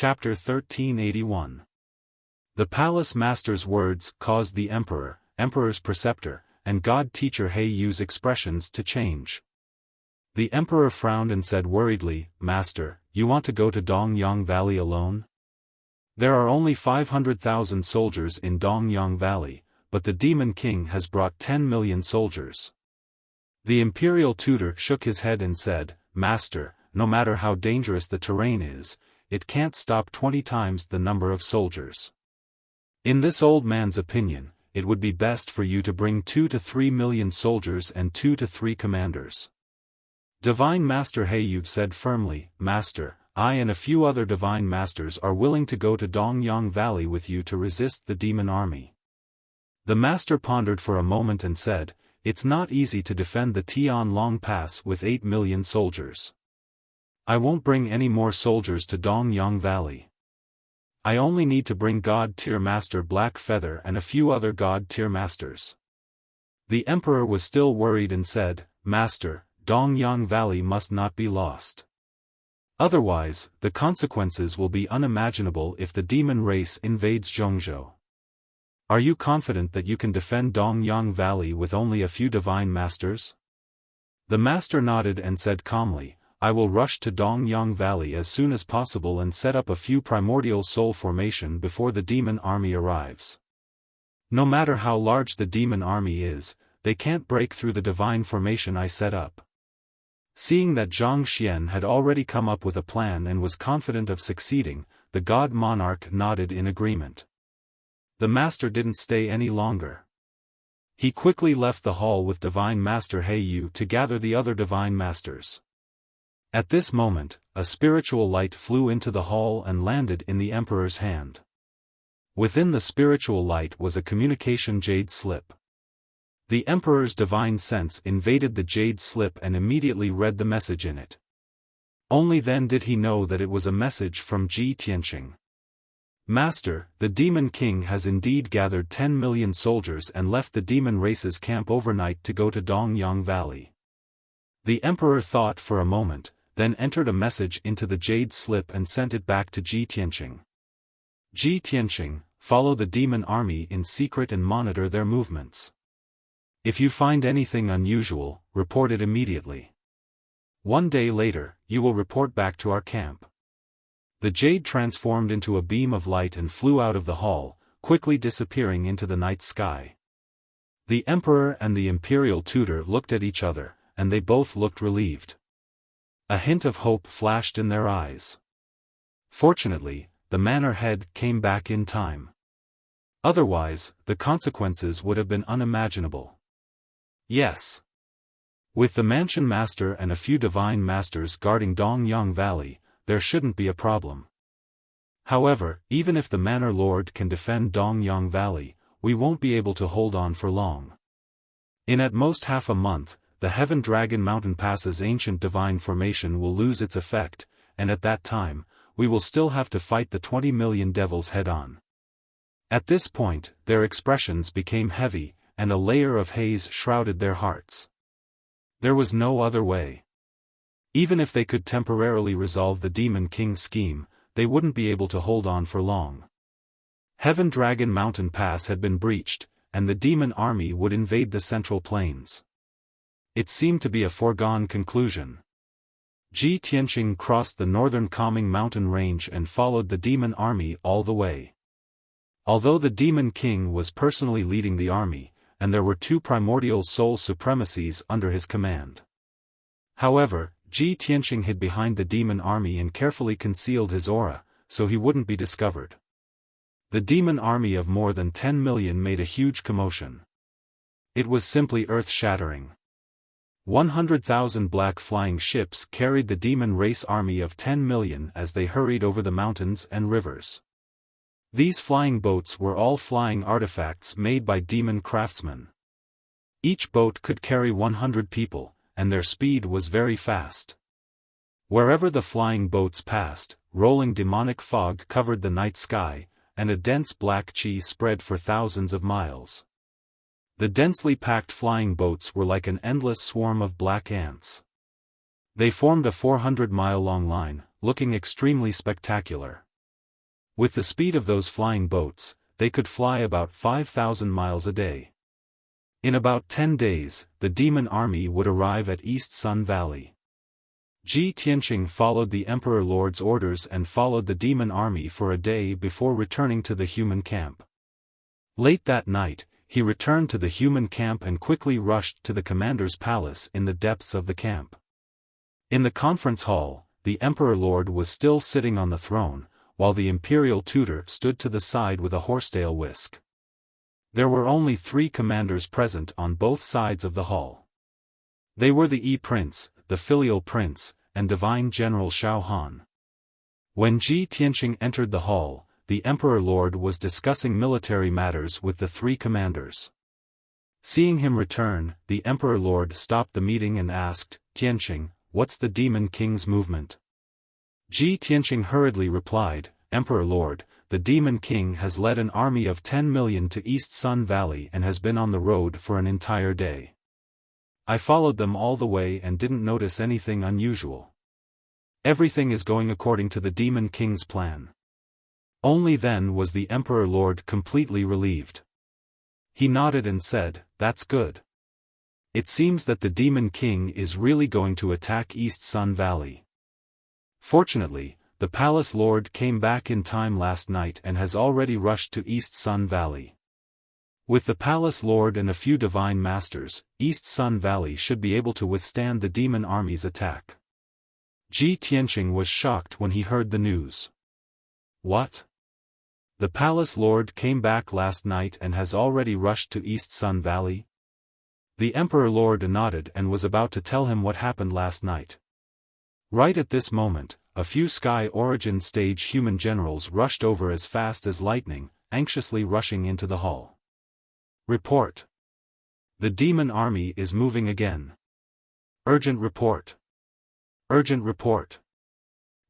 Chapter 1381. The palace master's words caused the emperor's preceptor, and god teacher He Yu's expressions to change. The emperor frowned and said worriedly, "Master, you want to go to Dongyang Valley alone? There are only 500,000 soldiers in Dongyang Valley, but the Demon King has brought 10 million soldiers." The imperial tutor shook his head and said, "Master, no matter how dangerous the terrain is, it can't stop 20 times the number of soldiers. In this old man's opinion, it would be best for you to bring 2 to 3 million soldiers and 2 to 3 commanders." Divine Master He Yu said firmly, "Master, I and a few other divine masters are willing to go to Dongyang Valley with you to resist the demon army." The master pondered for a moment and said, "It's not easy to defend the Tianlong Pass with 8 million soldiers. I won't bring any more soldiers to Dongyang Valley. I only need to bring God-tier Master Black Feather and a few other God-tier masters." The emperor was still worried and said, "Master, Dongyang Valley must not be lost. Otherwise, the consequences will be unimaginable if the demon race invades Zhongzhou. Are you confident that you can defend Dongyang Valley with only a few divine masters?" The master nodded and said calmly, "I will rush to Dongyang Valley as soon as possible and set up a few primordial soul formation before the demon army arrives. No matter how large the demon army is, they can't break through the divine formation I set up." Seeing that Zhang Xian had already come up with a plan and was confident of succeeding, the god monarch nodded in agreement. The master didn't stay any longer. He quickly left the hall with Divine Master He Yu to gather the other divine masters. At this moment, a spiritual light flew into the hall and landed in the emperor's hand. Within the spiritual light was a communication jade slip. The emperor's divine sense invaded the jade slip and immediately read the message in it. Only then did he know that it was a message from Ji Tianqing. "Master, the Demon King has indeed gathered 10 million soldiers and left the demon race's camp overnight to go to Dongyang Valley." The emperor thought for a moment, then entered a message into the jade slip and sent it back to Ji Tianqing. "Ji Tianqing, follow the demon army in secret and monitor their movements. If you find anything unusual, report it immediately. 1 day later, you will report back to our camp." The jade transformed into a beam of light and flew out of the hall, quickly disappearing into the night sky. The emperor and the imperial tutor looked at each other, and they both looked relieved. A hint of hope flashed in their eyes. Fortunately, the manor head came back in time. Otherwise, the consequences would have been unimaginable. Yes. With the mansion master and a few divine masters guarding Dongyang Valley, there shouldn't be a problem. However, even if the manor lord can defend Dongyang Valley, we won't be able to hold on for long. In at most half a month, the Heaven Dragon Mountain Pass's ancient divine formation will lose its effect, and at that time, we will still have to fight the 20 million devils head-on. At this point, their expressions became heavy, and a layer of haze shrouded their hearts. There was no other way. Even if they could temporarily resolve the Demon King's scheme, they wouldn't be able to hold on for long. Heaven Dragon Mountain Pass had been breached, and the demon army would invade the Central Plains. It seemed to be a foregone conclusion. Ji Tianqing crossed the northern Calming Mountain range and followed the demon army all the way. Although the Demon King was personally leading the army, and there were 2 primordial soul supremacies under his command. However, Ji Tianqing hid behind the demon army and carefully concealed his aura, so he wouldn't be discovered. The demon army of more than 10 million made a huge commotion. It was simply earth-shattering. 100,000 black flying ships carried the demon race army of 10 million as they hurried over the mountains and rivers. These flying boats were all flying artifacts made by demon craftsmen. Each boat could carry 100 people, and their speed was very fast. Wherever the flying boats passed, rolling demonic fog covered the night sky, and a dense black chi spread for thousands of miles. The densely packed flying boats were like an endless swarm of black ants. They formed a 400-mile-long line, looking extremely spectacular. With the speed of those flying boats, they could fly about 5,000 miles a day. In about 10 days, the demon army would arrive at East Sun Valley. Ji Tianqing followed the Emperor Lord's orders and followed the demon army for a day before returning to the human camp. Late that night, he returned to the human camp and quickly rushed to the commander's palace in the depths of the camp. In the conference hall, the Emperor Lord was still sitting on the throne, while the imperial tutor stood to the side with a horsetail whisk. There were only 3 commanders present on both sides of the hall. They were the Prince, the filial prince, and divine general Xiaofan. When Ji Tianqing entered the hall, the Emperor Lord was discussing military matters with the 3 commanders. Seeing him return, the Emperor Lord stopped the meeting and asked, "Tianqing, what's the Demon King's movement?" Ji Tianqing hurriedly replied, "Emperor Lord, the Demon King has led an army of 10 million to East Sun Valley and has been on the road for an entire day. I followed them all the way and didn't notice anything unusual. Everything is going according to the Demon King's plan." Only then was the Emperor Lord completely relieved. He nodded and said, "That's good. It seems that the Demon King is really going to attack East Sun Valley." Fortunately, the Palace Lord came back in time last night and has already rushed to East Sun Valley. With the Palace Lord and a few divine masters, East Sun Valley should be able to withstand the demon army's attack. Ji Tianqing was shocked when he heard the news. What? The Palace Lord came back last night and has already rushed to East Sun Valley? The Emperor Lord nodded and was about to tell him what happened last night. Right at this moment, a few Sky Origin stage human generals rushed over as fast as lightning, anxiously rushing into the hall. Report. The demon army is moving again. Urgent report. Urgent report.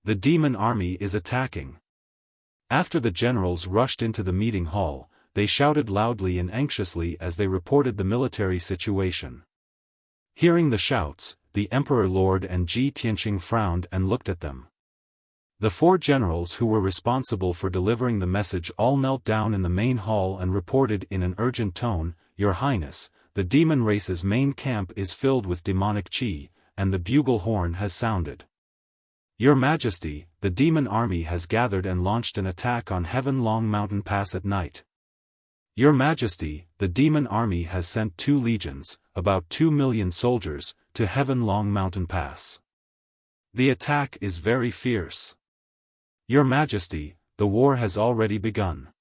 The demon army is attacking. After the generals rushed into the meeting hall, they shouted loudly and anxiously as they reported the military situation. Hearing the shouts, the Emperor Lord and Ji Tianqing frowned and looked at them. The 4 generals who were responsible for delivering the message all knelt down in the main hall and reported in an urgent tone, "Your Highness, the demon race's main camp is filled with demonic qi, and the bugle horn has sounded. Your Majesty, the demon army has gathered and launched an attack on Heaven Long Mountain Pass at night. Your Majesty, the demon army has sent 2 legions, about 2 million soldiers, to Heaven Long Mountain Pass. The attack is very fierce. Your Majesty, the war has already begun.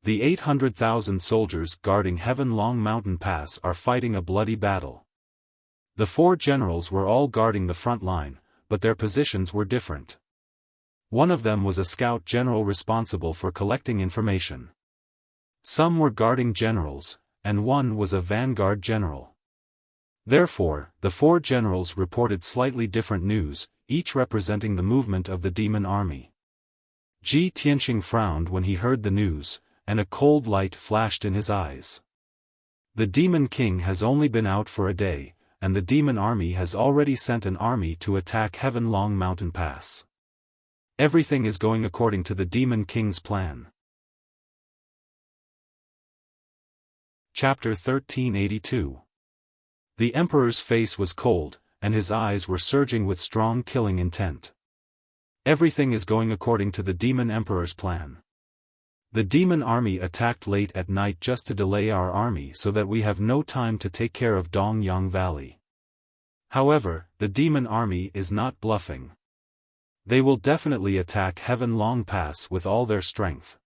The 800,000 soldiers guarding Heaven Long Mountain Pass are fighting a bloody battle." The 4 generals were all guarding the front line, but their positions were different. One of them was a scout general responsible for collecting information. Some were guarding generals, and one was a vanguard general. Therefore, the 4 generals reported slightly different news, each representing the movement of the demon army. Ji Tianqing frowned when he heard the news, and a cold light flashed in his eyes. The Demon King has only been out for a day, and the demon army has already sent an army to attack Heaven Long Mountain Pass. Everything is going according to the Demon King's plan. Chapter 1382. The Emperor's face was cold, and his eyes were surging with strong killing intent. Everything is going according to the Demon Emperor's plan. The demon army attacked late at night just to delay our army so that we have no time to take care of Dongyang Valley. However, the demon army is not bluffing. They will definitely attack Heaven Long Pass with all their strength.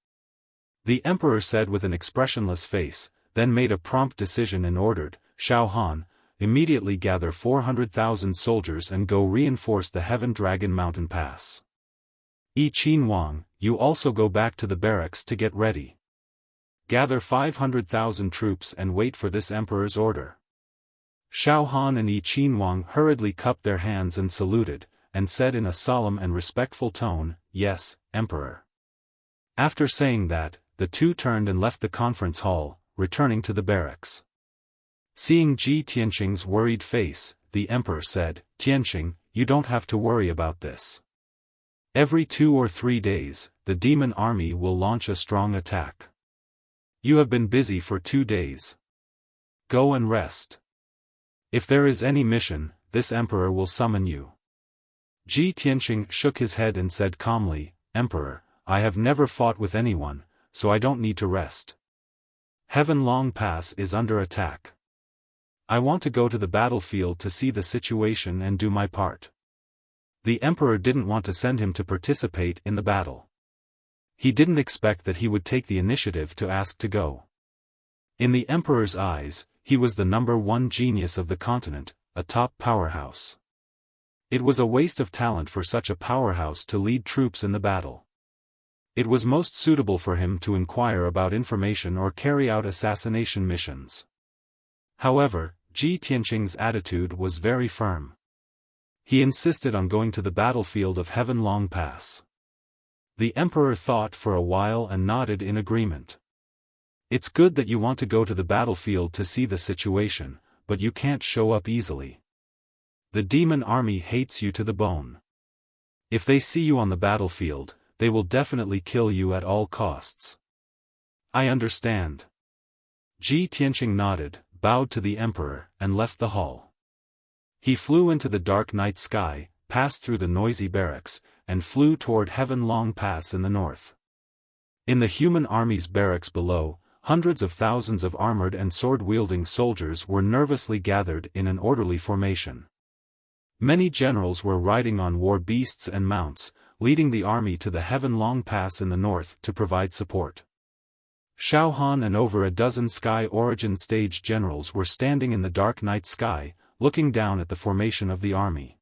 The Emperor said with an expressionless face, then made a prompt decision and ordered, "Xiaofan, immediately gather 400,000 soldiers and go reinforce the Heaven Dragon Mountain Pass. Qin Wang, you also go back to the barracks to get ready. Gather 500,000 troops and wait for this emperor's order." Xiaofan and Qin Wang hurriedly cupped their hands and saluted, and said in a solemn and respectful tone, "Yes, Emperor." After saying that, the 2 turned and left the conference hall, returning to the barracks. Seeing Ji Tianqing's worried face, the Emperor said, "Tianqing, you don't have to worry about this. Every 2 or 3 days, the demon army will launch a strong attack. You have been busy for 2 days. Go and rest. If there is any mission, this emperor will summon you." Ji Tianqing shook his head and said calmly, "Emperor, I have never fought with anyone, so I don't need to rest. Heaven Long Pass is under attack. I want to go to the battlefield to see the situation and do my part." The emperor didn't want to send him to participate in the battle. He didn't expect that he would take the initiative to ask to go. In the emperor's eyes, he was the #1 genius of the continent, a top powerhouse. It was a waste of talent for such a powerhouse to lead troops in the battle. It was most suitable for him to inquire about information or carry out assassination missions. However, Ji Tianqing's attitude was very firm. He insisted on going to the battlefield of Heaven Long Pass. The emperor thought for a while and nodded in agreement. "It's good that you want to go to the battlefield to see the situation, but you can't show up easily. The demon army hates you to the bone. If they see you on the battlefield, they will definitely kill you at all costs." "I understand." Ji Tianqing nodded, bowed to the emperor, and left the hall. He flew into the dark night sky, passed through the noisy barracks, and flew toward Heaven Long Pass in the north. In the human army's barracks below, hundreds of thousands of armored and sword-wielding soldiers were nervously gathered in an orderly formation. Many generals were riding on war beasts and mounts, leading the army to the Heaven Long Pass in the north to provide support. Xiaofan and over a dozen Sky Origin stage generals were standing in the dark night sky, looking down at the formation of the army.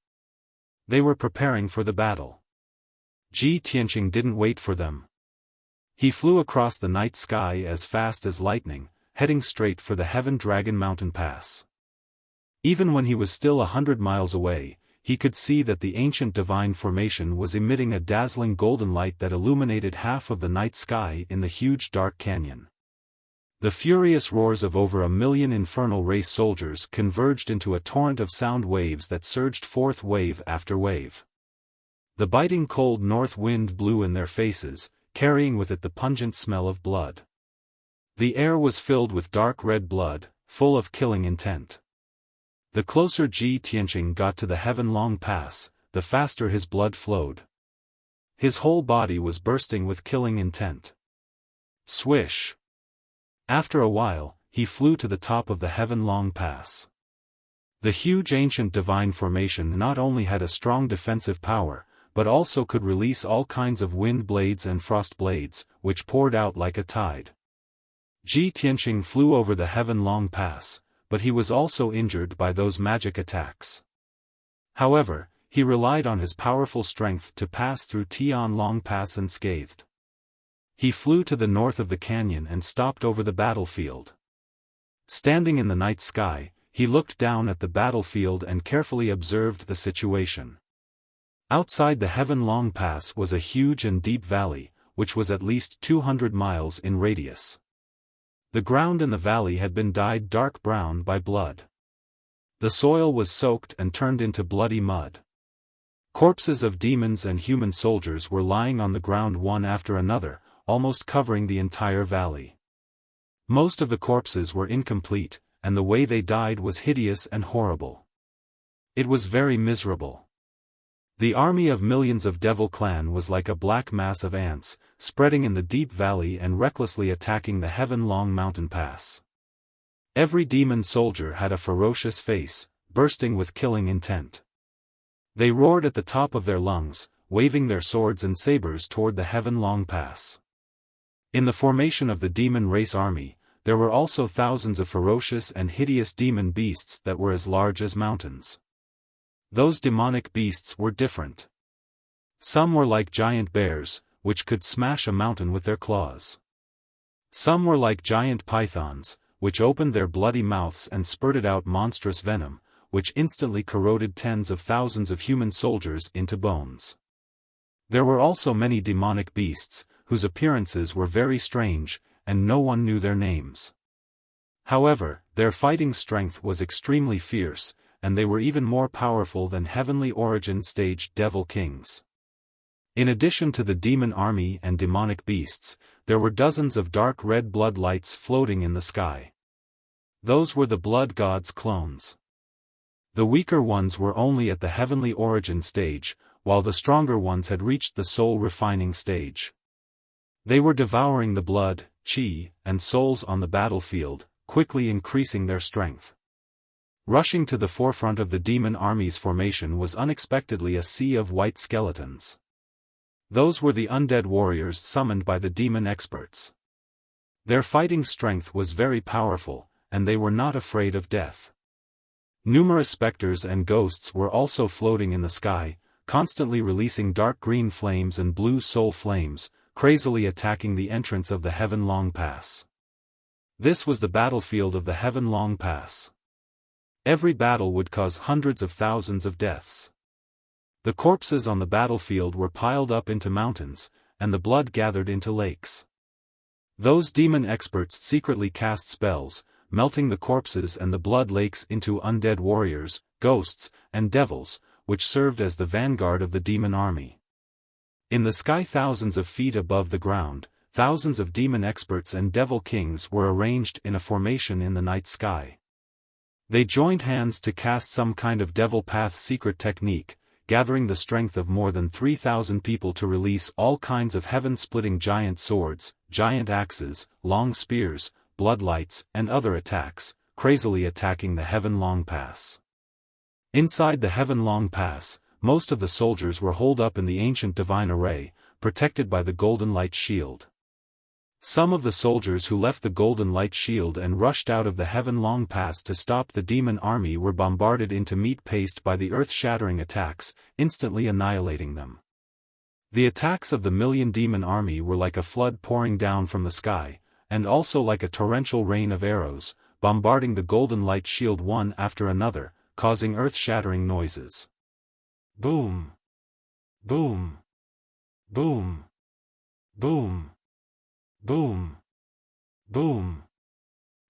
They were preparing for the battle. Ji Tianqing didn't wait for them. He flew across the night sky as fast as lightning, heading straight for the Heaven Dragon Mountain Pass. Even when he was still 100 miles away, he could see that the ancient divine formation was emitting a dazzling golden light that illuminated half of the night sky in the huge dark canyon. The furious roars of over 1 million infernal race soldiers converged into a torrent of sound waves that surged forth wave after wave. The biting cold north wind blew in their faces, carrying with it the pungent smell of blood. The air was filled with dark red blood, full of killing intent. The closer Ji Tianqing got to the Heaven Long Pass, the faster his blood flowed. His whole body was bursting with killing intent. Swish! After a while, he flew to the top of the Heaven Long Pass. The huge ancient divine formation not only had a strong defensive power, but also could release all kinds of wind blades and frost blades, which poured out like a tide. Ji Tianqing flew over the Heaven Long Pass, but he was also injured by those magic attacks. However, he relied on his powerful strength to pass through Tian Long Pass unscathed. He flew to the north of the canyon and stopped over the battlefield. Standing in the night sky, he looked down at the battlefield and carefully observed the situation. Outside the Heaven Long Pass was a huge and deep valley, which was at least 200 miles in radius. The ground in the valley had been dyed dark brown by blood. The soil was soaked and turned into bloody mud. Corpses of demons and human soldiers were lying on the ground one after another, almost covering the entire valley. Most of the corpses were incomplete, and the way they died was hideous and horrible. It was very miserable. The army of millions of Devil Clan was like a black mass of ants, spreading in the deep valley and recklessly attacking the Heaven Long Mountain Pass. Every demon soldier had a ferocious face, bursting with killing intent. They roared at the top of their lungs, waving their swords and sabers toward the Heaven Long Pass. In the formation of the demon race army, there were also thousands of ferocious and hideous demon beasts that were as large as mountains. Those demonic beasts were different. Some were like giant bears, which could smash a mountain with their claws. Some were like giant pythons, which opened their bloody mouths and spurted out monstrous venom, which instantly corroded tens of thousands of human soldiers into bones. There were also many demonic beasts, whose appearances were very strange, and no one knew their names. However, their fighting strength was extremely fierce, and they were even more powerful than Heavenly Origin stage Devil Kings. In addition to the demon army and demonic beasts, there were dozens of dark red blood lights floating in the sky. Those were the blood gods' clones. The weaker ones were only at the heavenly origin stage, while the stronger ones had reached the soul refining stage. They were devouring the blood, chi, and souls on the battlefield, quickly increasing their strength. Rushing to the forefront of the demon army's formation was unexpectedly a sea of white skeletons. Those were the undead warriors summoned by the demon experts. Their fighting strength was very powerful, and they were not afraid of death. Numerous specters and ghosts were also floating in the sky, constantly releasing dark green flames and blue soul flames, crazily attacking the entrance of the Heaven Long Pass. This was the battlefield of the Heaven Long Pass. Every battle would cause hundreds of thousands of deaths. The corpses on the battlefield were piled up into mountains, and the blood gathered into lakes. Those demon experts secretly cast spells, melting the corpses and the blood lakes into undead warriors, ghosts, and devils, which served as the vanguard of the demon army. In the sky thousands of feet above the ground, thousands of demon experts and devil kings were arranged in a formation in the night sky. They joined hands to cast some kind of devil path secret technique, gathering the strength of more than 3,000 people to release all kinds of heaven-splitting giant swords, giant axes, long spears, bloodlights, and other attacks, crazily attacking the Heaven Long Pass. Inside the Heaven Long Pass, most of the soldiers were holed up in the ancient divine array, protected by the golden light shield. Some of the soldiers who left the golden light shield and rushed out of the Heaven Long Pass to stop the demon army were bombarded into meat paste by the earth-shattering attacks, instantly annihilating them. The attacks of the million demon army were like a flood pouring down from the sky, and also like a torrential rain of arrows, bombarding the golden light shield one after another, causing earth-shattering noises. Boom! Boom! Boom! Boom! Boom! Boom!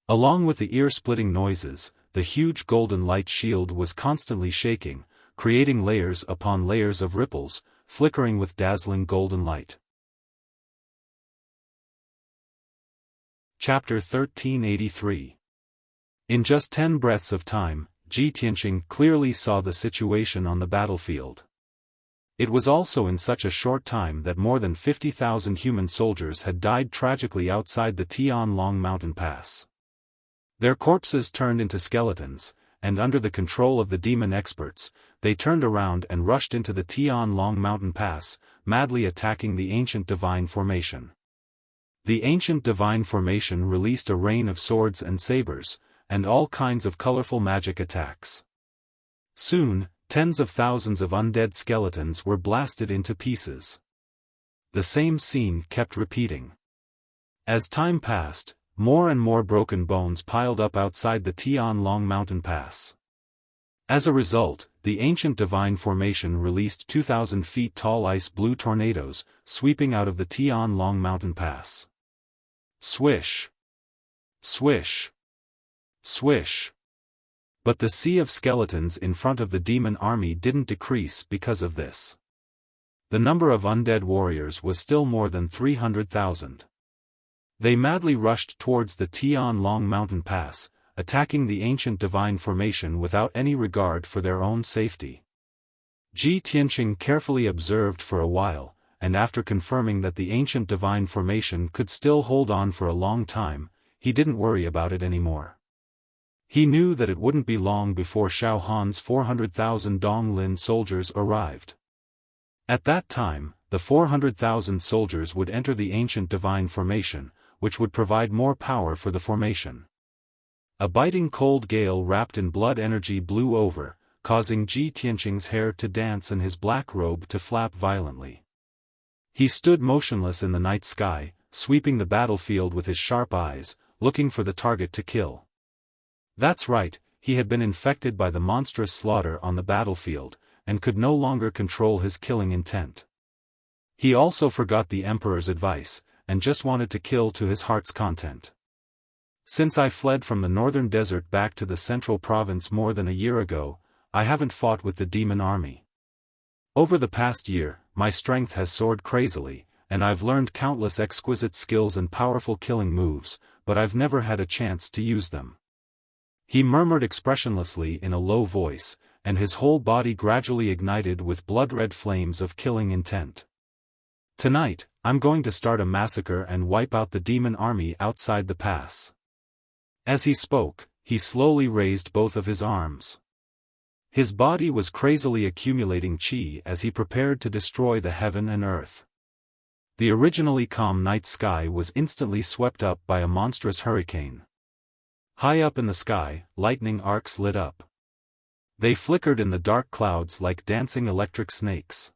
Along with the ear-splitting noises, the huge golden light shield was constantly shaking, creating layers upon layers of ripples, flickering with dazzling golden light. Chapter 1383. In just 10 breaths of time, Ji Tianqing clearly saw the situation on the battlefield. It was also in such a short time that more than 50,000 human soldiers had died tragically outside the Tianlong Mountain Pass. Their corpses turned into skeletons, and under the control of the demon experts, they turned around and rushed into the Tianlong Mountain Pass, madly attacking the ancient divine formation. The ancient divine formation released a rain of swords and sabers, and all kinds of colorful magic attacks. Soon, tens of thousands of undead skeletons were blasted into pieces. The same scene kept repeating. As time passed, more and more broken bones piled up outside the Tianlong Mountain Pass. As a result, the ancient divine formation released 2,000 feet tall ice blue tornadoes, sweeping out of the Tianlong Mountain Pass. Swish! Swish! Swish! But the sea of skeletons in front of the demon army didn't decrease because of this. The number of undead warriors was still more than 300,000. They madly rushed towards the Tianlong Mountain Pass, attacking the ancient divine formation without any regard for their own safety. Ji Tianqing carefully observed for a while, and after confirming that the ancient divine formation could still hold on for a long time, he didn't worry about it anymore. He knew that it wouldn't be long before Xiaofan's 400,000 Donglin soldiers arrived. At that time, the 400,000 soldiers would enter the ancient divine formation, which would provide more power for the formation. A biting cold gale wrapped in blood energy blew over, causing Ji Tianqing's hair to dance and his black robe to flap violently. He stood motionless in the night sky, sweeping the battlefield with his sharp eyes, looking for the target to kill. That's right, he had been infected by the monstrous slaughter on the battlefield, and could no longer control his killing intent. He also forgot the Emperor's advice, and just wanted to kill to his heart's content. Since I fled from the northern desert back to the central province more than a year ago, I haven't fought with the demon army. Over the past year, my strength has soared crazily, and I've learned countless exquisite skills and powerful killing moves, but I've never had a chance to use them." He murmured expressionlessly in a low voice, and his whole body gradually ignited with blood-red flames of killing intent. "Tonight, I'm going to start a massacre and wipe out the demon army outside the pass." As he spoke, he slowly raised both of his arms. His body was crazily accumulating chi as he prepared to destroy the heaven and earth. The originally calm night sky was instantly swept up by a monstrous hurricane. High up in the sky, lightning arcs lit up. They flickered in the dark clouds like dancing electric snakes.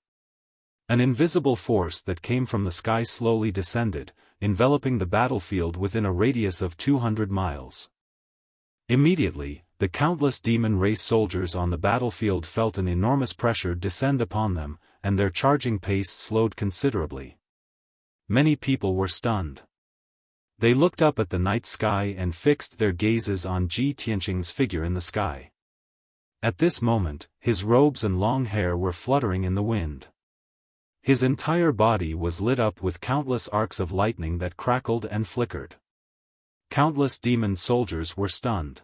An invisible force that came from the sky slowly descended, enveloping the battlefield within a radius of 200 miles. Immediately, the countless demon race soldiers on the battlefield felt an enormous pressure descend upon them, and their charging pace slowed considerably. Many people were stunned. They looked up at the night sky and fixed their gazes on Ji Tianqing's figure in the sky. At this moment, his robes and long hair were fluttering in the wind. His entire body was lit up with countless arcs of lightning that crackled and flickered. Countless demon soldiers were stunned.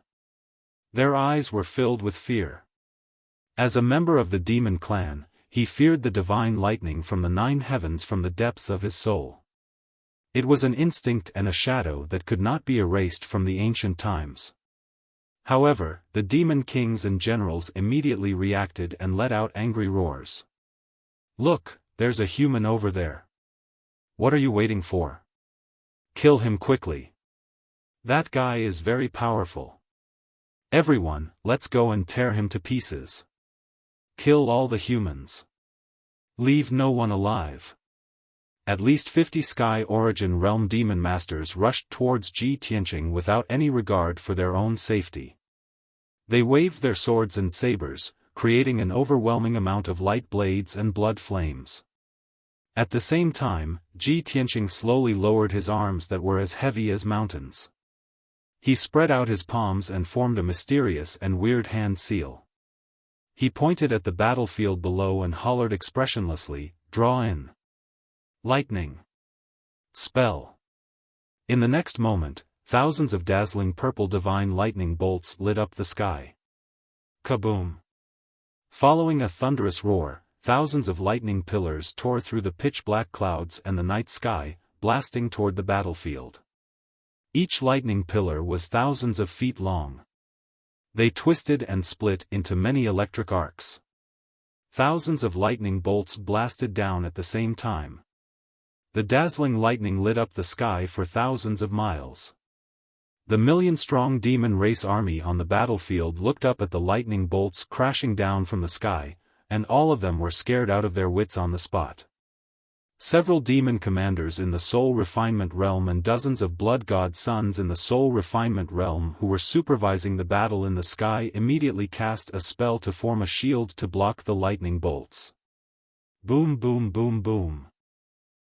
Their eyes were filled with fear. As a member of the demon clan, he feared the divine lightning from the 9 heavens from the depths of his soul. It was an instinct and a shadow that could not be erased from the ancient times. However, the demon kings and generals immediately reacted and let out angry roars. "Look, there's a human over there. What are you waiting for? Kill him quickly. That guy is very powerful. Everyone, let's go and tear him to pieces. Kill all the humans. Leave no one alive." At least 50 Sky Origin Realm Demon Masters rushed towards Ji Tianqing without any regard for their own safety. They waved their swords and sabers, creating an overwhelming amount of light blades and blood flames. At the same time, Ji Tianqing slowly lowered his arms that were as heavy as mountains. He spread out his palms and formed a mysterious and weird hand seal. He pointed at the battlefield below and hollered expressionlessly, "Draw in. Lightning. Spell." In the next moment, thousands of dazzling purple divine lightning bolts lit up the sky. Kaboom! Following a thunderous roar, thousands of lightning pillars tore through the pitch-black clouds and the night sky, blasting toward the battlefield. Each lightning pillar was thousands of feet long. They twisted and split into many electric arcs. Thousands of lightning bolts blasted down at the same time. The dazzling lightning lit up the sky for thousands of miles. The million-strong demon race army on the battlefield looked up at the lightning bolts crashing down from the sky, and all of them were scared out of their wits on the spot. Several demon commanders in the Soul Refinement Realm and dozens of Blood God sons in the Soul Refinement Realm who were supervising the battle in the sky immediately cast a spell to form a shield to block the lightning bolts. Boom, boom, boom, boom.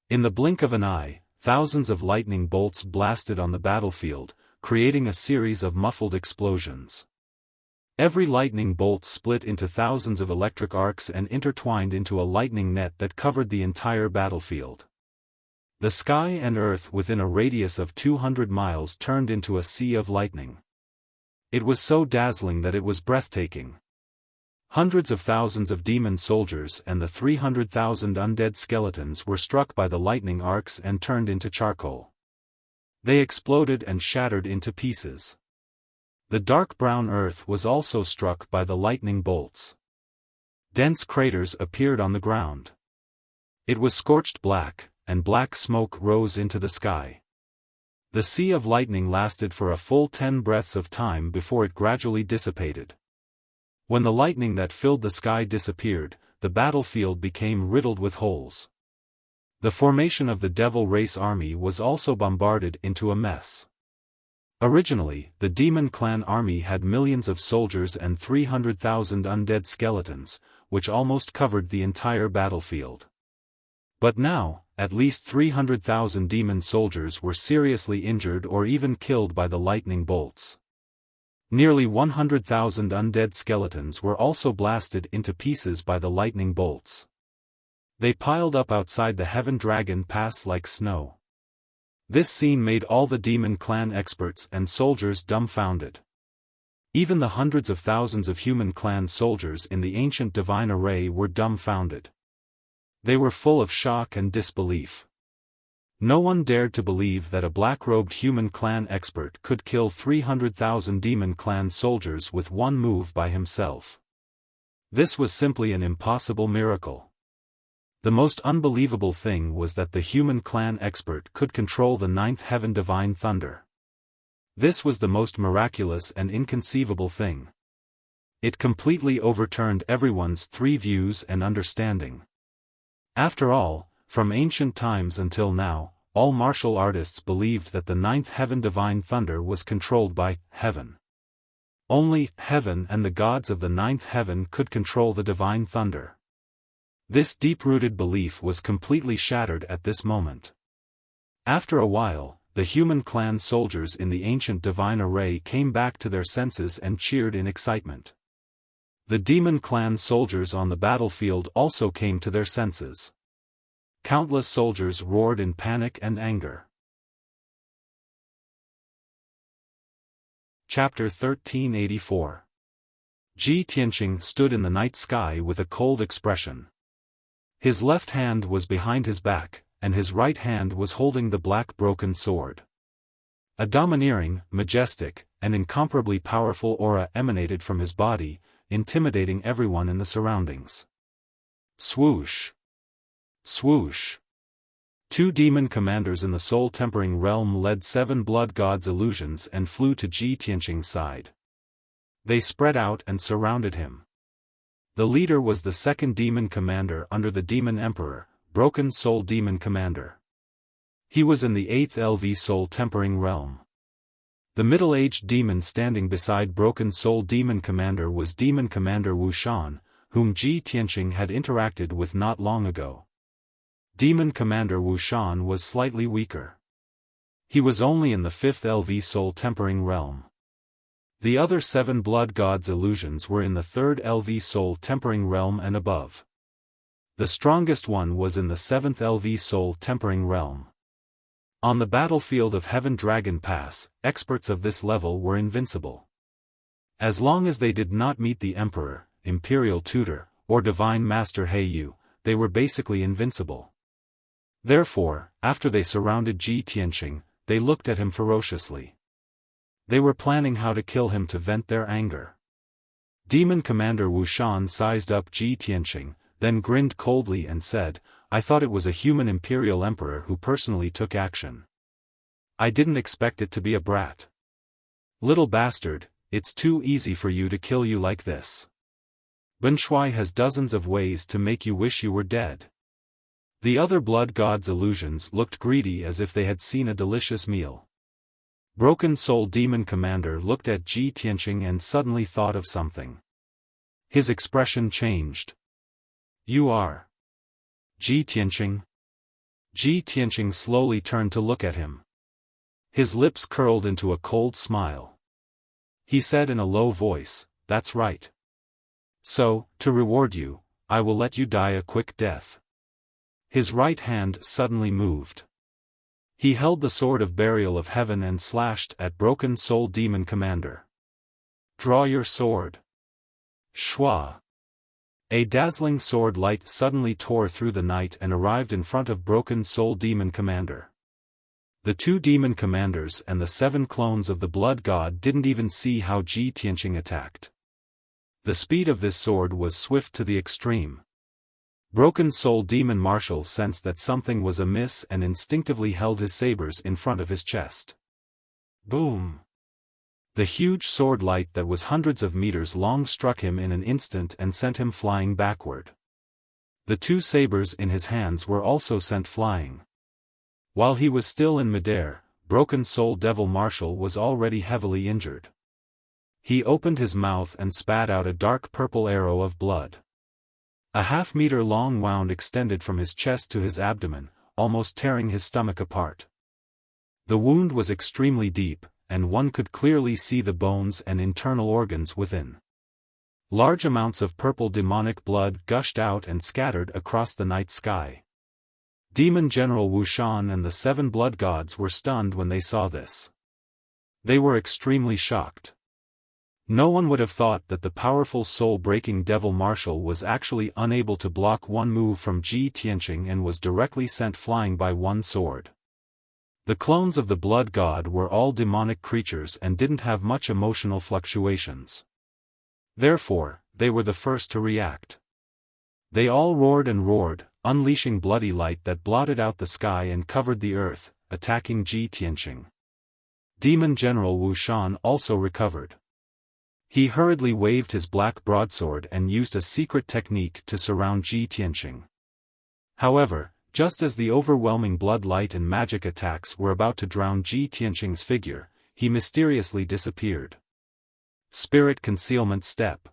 In the blink of an eye, thousands of lightning bolts blasted on the battlefield, creating a series of muffled explosions. Every lightning bolt split into thousands of electric arcs and intertwined into a lightning net that covered the entire battlefield. The sky and earth within a radius of 200 miles turned into a sea of lightning. It was so dazzling that it was breathtaking. Hundreds of thousands of demon soldiers and the 300,000 undead skeletons were struck by the lightning arcs and turned into charcoal. They exploded and shattered into pieces. The dark brown earth was also struck by the lightning bolts. Dense craters appeared on the ground. It was scorched black, and black smoke rose into the sky. The sea of lightning lasted for a full 10 breaths of time before it gradually dissipated. When the lightning that filled the sky disappeared, the battlefield became riddled with holes. The formation of the Devil Race Army was also bombarded into a mess. Originally, the Demon Clan army had millions of soldiers and 300,000 undead skeletons, which almost covered the entire battlefield. But now, at least 300,000 demon soldiers were seriously injured or even killed by the lightning bolts. Nearly 100,000 undead skeletons were also blasted into pieces by the lightning bolts. They piled up outside the Heaven Dragon Pass like snow. This scene made all the demon clan experts and soldiers dumbfounded. Even the hundreds of thousands of human clan soldiers in the ancient divine array were dumbfounded. They were full of shock and disbelief. No one dared to believe that a black-robed human clan expert could kill 300,000 demon clan soldiers with one move by himself. This was simply an impossible miracle. The most unbelievable thing was that the human clan expert could control the ninth heaven divine thunder. This was the most miraculous and inconceivable thing. It completely overturned everyone's three views and understanding. After all, from ancient times until now, all martial artists believed that the ninth heaven divine thunder was controlled by heaven. Only heaven and the gods of the ninth heaven could control the divine thunder. This deep-rooted belief was completely shattered at this moment. After a while, the human clan soldiers in the ancient divine array came back to their senses and cheered in excitement. The demon clan soldiers on the battlefield also came to their senses. Countless soldiers roared in panic and anger. Chapter 1384. Ji Tianqing stood in the night sky with a cold expression. His left hand was behind his back, and his right hand was holding the black broken sword. A domineering, majestic, and incomparably powerful aura emanated from his body, intimidating everyone in the surroundings. Swoosh! Swoosh! Two demon commanders in the soul-tempering realm led 7 blood gods' illusions and flew to Ji Tianqing's side. They spread out and surrounded him. The leader was the second demon commander under the demon emperor, Broken Soul Demon Commander. He was in the 8th LV soul-tempering realm. The middle-aged demon standing beside Broken Soul Demon Commander was Demon Commander Wuxia, whom Ji Tianqing had interacted with not long ago. Demon Commander Wuxia was slightly weaker. He was only in the 5th LV soul-tempering realm. The other 7 blood gods' illusions were in the 3rd LV soul-tempering realm and above. The strongest one was in the 7th LV soul-tempering realm. On the battlefield of Heaven Dragon Pass, experts of this level were invincible. As long as they did not meet the Emperor, Imperial Tutor, or Divine Master Heiyu, they were basically invincible. Therefore, after they surrounded Ji Tianqing, they looked at him ferociously. They were planning how to kill him to vent their anger. Demon Commander Wuxia sized up Ji Tianqing, then grinned coldly and said, "I thought it was a human Imperial Emperor who personally took action. I didn't expect it to be a brat. Little bastard, it's too easy for you to kill you like this. Ben Shui has dozens of ways to make you wish you were dead." The other blood gods' illusions looked greedy as if they had seen a delicious meal. Broken Soul Demon Commander looked at Ji Tianqing and suddenly thought of something. His expression changed. "You are Ji Tianqing?" Ji Tianqing slowly turned to look at him. His lips curled into a cold smile. He said in a low voice, "That's right. So, to reward you, I will let you die a quick death." His right hand suddenly moved. He held the sword of burial of heaven and slashed at Broken Soul Demon Commander. "Draw your sword." Shwa! A dazzling sword light suddenly tore through the night and arrived in front of Broken Soul Demon Commander. The 2 demon commanders and the 7 clones of the blood god didn't even see how Ji Tianqing attacked. The speed of this sword was swift to the extreme. Broken Soul Demon Marshal sensed that something was amiss and instinctively held his sabers in front of his chest. Boom! The huge sword light that was hundreds of meters long struck him in an instant and sent him flying backward. The 2 sabers in his hands were also sent flying. While he was still in midair, Broken Soul Devil Marshal was already heavily injured. He opened his mouth and spat out a dark purple arrow of blood. A half-meter-long wound extended from his chest to his abdomen, almost tearing his stomach apart. The wound was extremely deep, and one could clearly see the bones and internal organs within. Large amounts of purple demonic blood gushed out and scattered across the night sky. Demon General Wuxian and the 7 blood gods were stunned when they saw this. They were extremely shocked. No one would have thought that the powerful soul-breaking devil marshal was actually unable to block one move from Ji Tianqing and was directly sent flying by one sword. The clones of the blood god were all demonic creatures and didn't have much emotional fluctuations. Therefore, they were the first to react. They all roared and roared, unleashing bloody light that blotted out the sky and covered the earth, attacking Ji Tianqing. Demon General Wuxian also recovered. He hurriedly waved his black broadsword and used a secret technique to surround Ji Tianqing. However, just as the overwhelming blood light and magic attacks were about to drown Ji Tianqing's figure, he mysteriously disappeared. Spirit Concealment Step.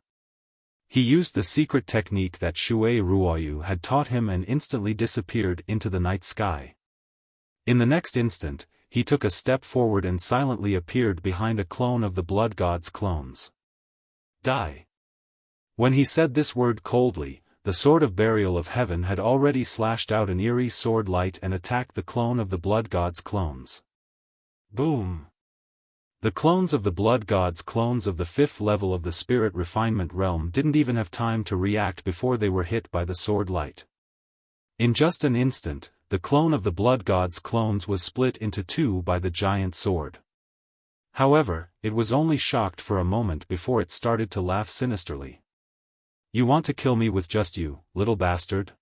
He used the secret technique that Shui Ruoyu had taught him and instantly disappeared into the night sky. In the next instant, he took a step forward and silently appeared behind a clone of the blood god's clones. Die. When he said this word coldly, the sword of burial of heaven had already slashed out an eerie sword light and attacked the clone of the blood god's clones. Boom! The clones of the blood god's clones of the 5th level of the spirit refinement realm didn't even have time to react before they were hit by the sword light. In just an instant, the clone of the blood god's clones was split into 2 by the giant sword. However, it was only shocked for a moment before it started to laugh sinisterly. You want to kill me with just you, little bastard?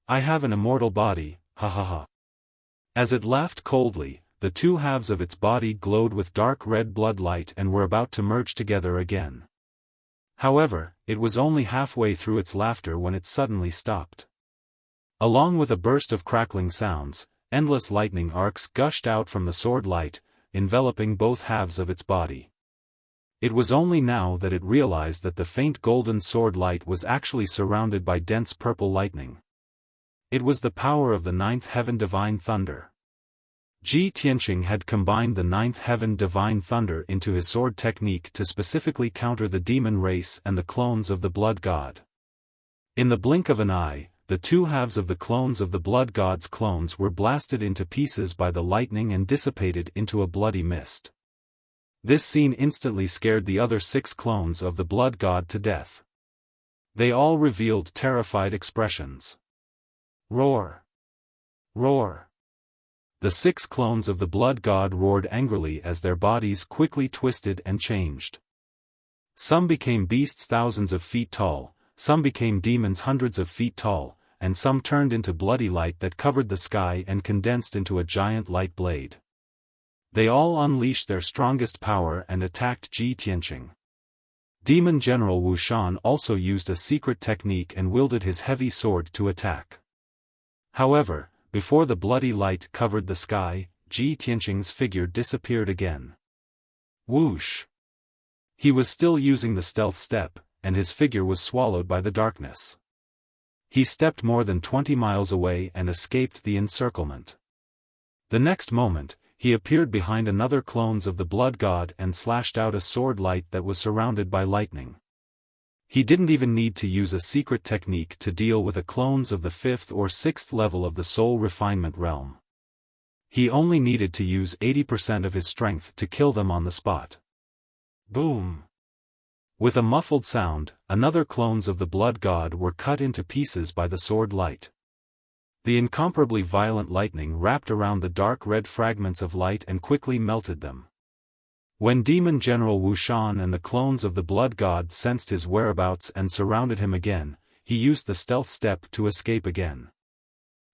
I have an immortal body, ha ha ha. As it laughed coldly, the 2 halves of its body glowed with dark red blood light and were about to merge together again. However, it was only halfway through its laughter when it suddenly stopped. Along with a burst of crackling sounds, endless lightning arcs gushed out from the sword light, enveloping both halves of its body. It was only now that it realized that the faint golden sword light was actually surrounded by dense purple lightning. It was the power of the 9th heaven divine thunder. Ji Tianqing had combined the 9th heaven divine thunder into his sword technique to specifically counter the demon race and the clones of the blood god. In the blink of an eye, the 2 halves of the clones of the blood god's clones were blasted into pieces by the lightning and dissipated into a bloody mist. This scene instantly scared the other 6 clones of the blood god to death. They all revealed terrified expressions. Roar! Roar! The 6 clones of the blood god roared angrily as their bodies quickly twisted and changed. Some became beasts thousands of feet tall, some became demons hundreds of feet tall, and some turned into bloody light that covered the sky and condensed into a giant light blade. They all unleashed their strongest power and attacked Ji Tianqing. Demon General Wuxian also used a secret technique and wielded his heavy sword to attack. However, before the bloody light covered the sky, Ji Tianqing's figure disappeared again. Whoosh! He was still using the stealth step, and his figure was swallowed by the darkness. He stepped more than 20 miles away and escaped the encirclement. The next moment, he appeared behind another clones of the blood god and slashed out a sword light that was surrounded by lightning. He didn't even need to use a secret technique to deal with the clones of the 5th or 6th level of the soul refinement realm. He only needed to use 80% of his strength to kill them on the spot. Boom! With a muffled sound, another clones of the blood god were cut into pieces by the sword light. The incomparably violent lightning wrapped around the dark red fragments of light and quickly melted them. When Demon General Wuxian and the clones of the blood god sensed his whereabouts and surrounded him again, he used the stealth step to escape again.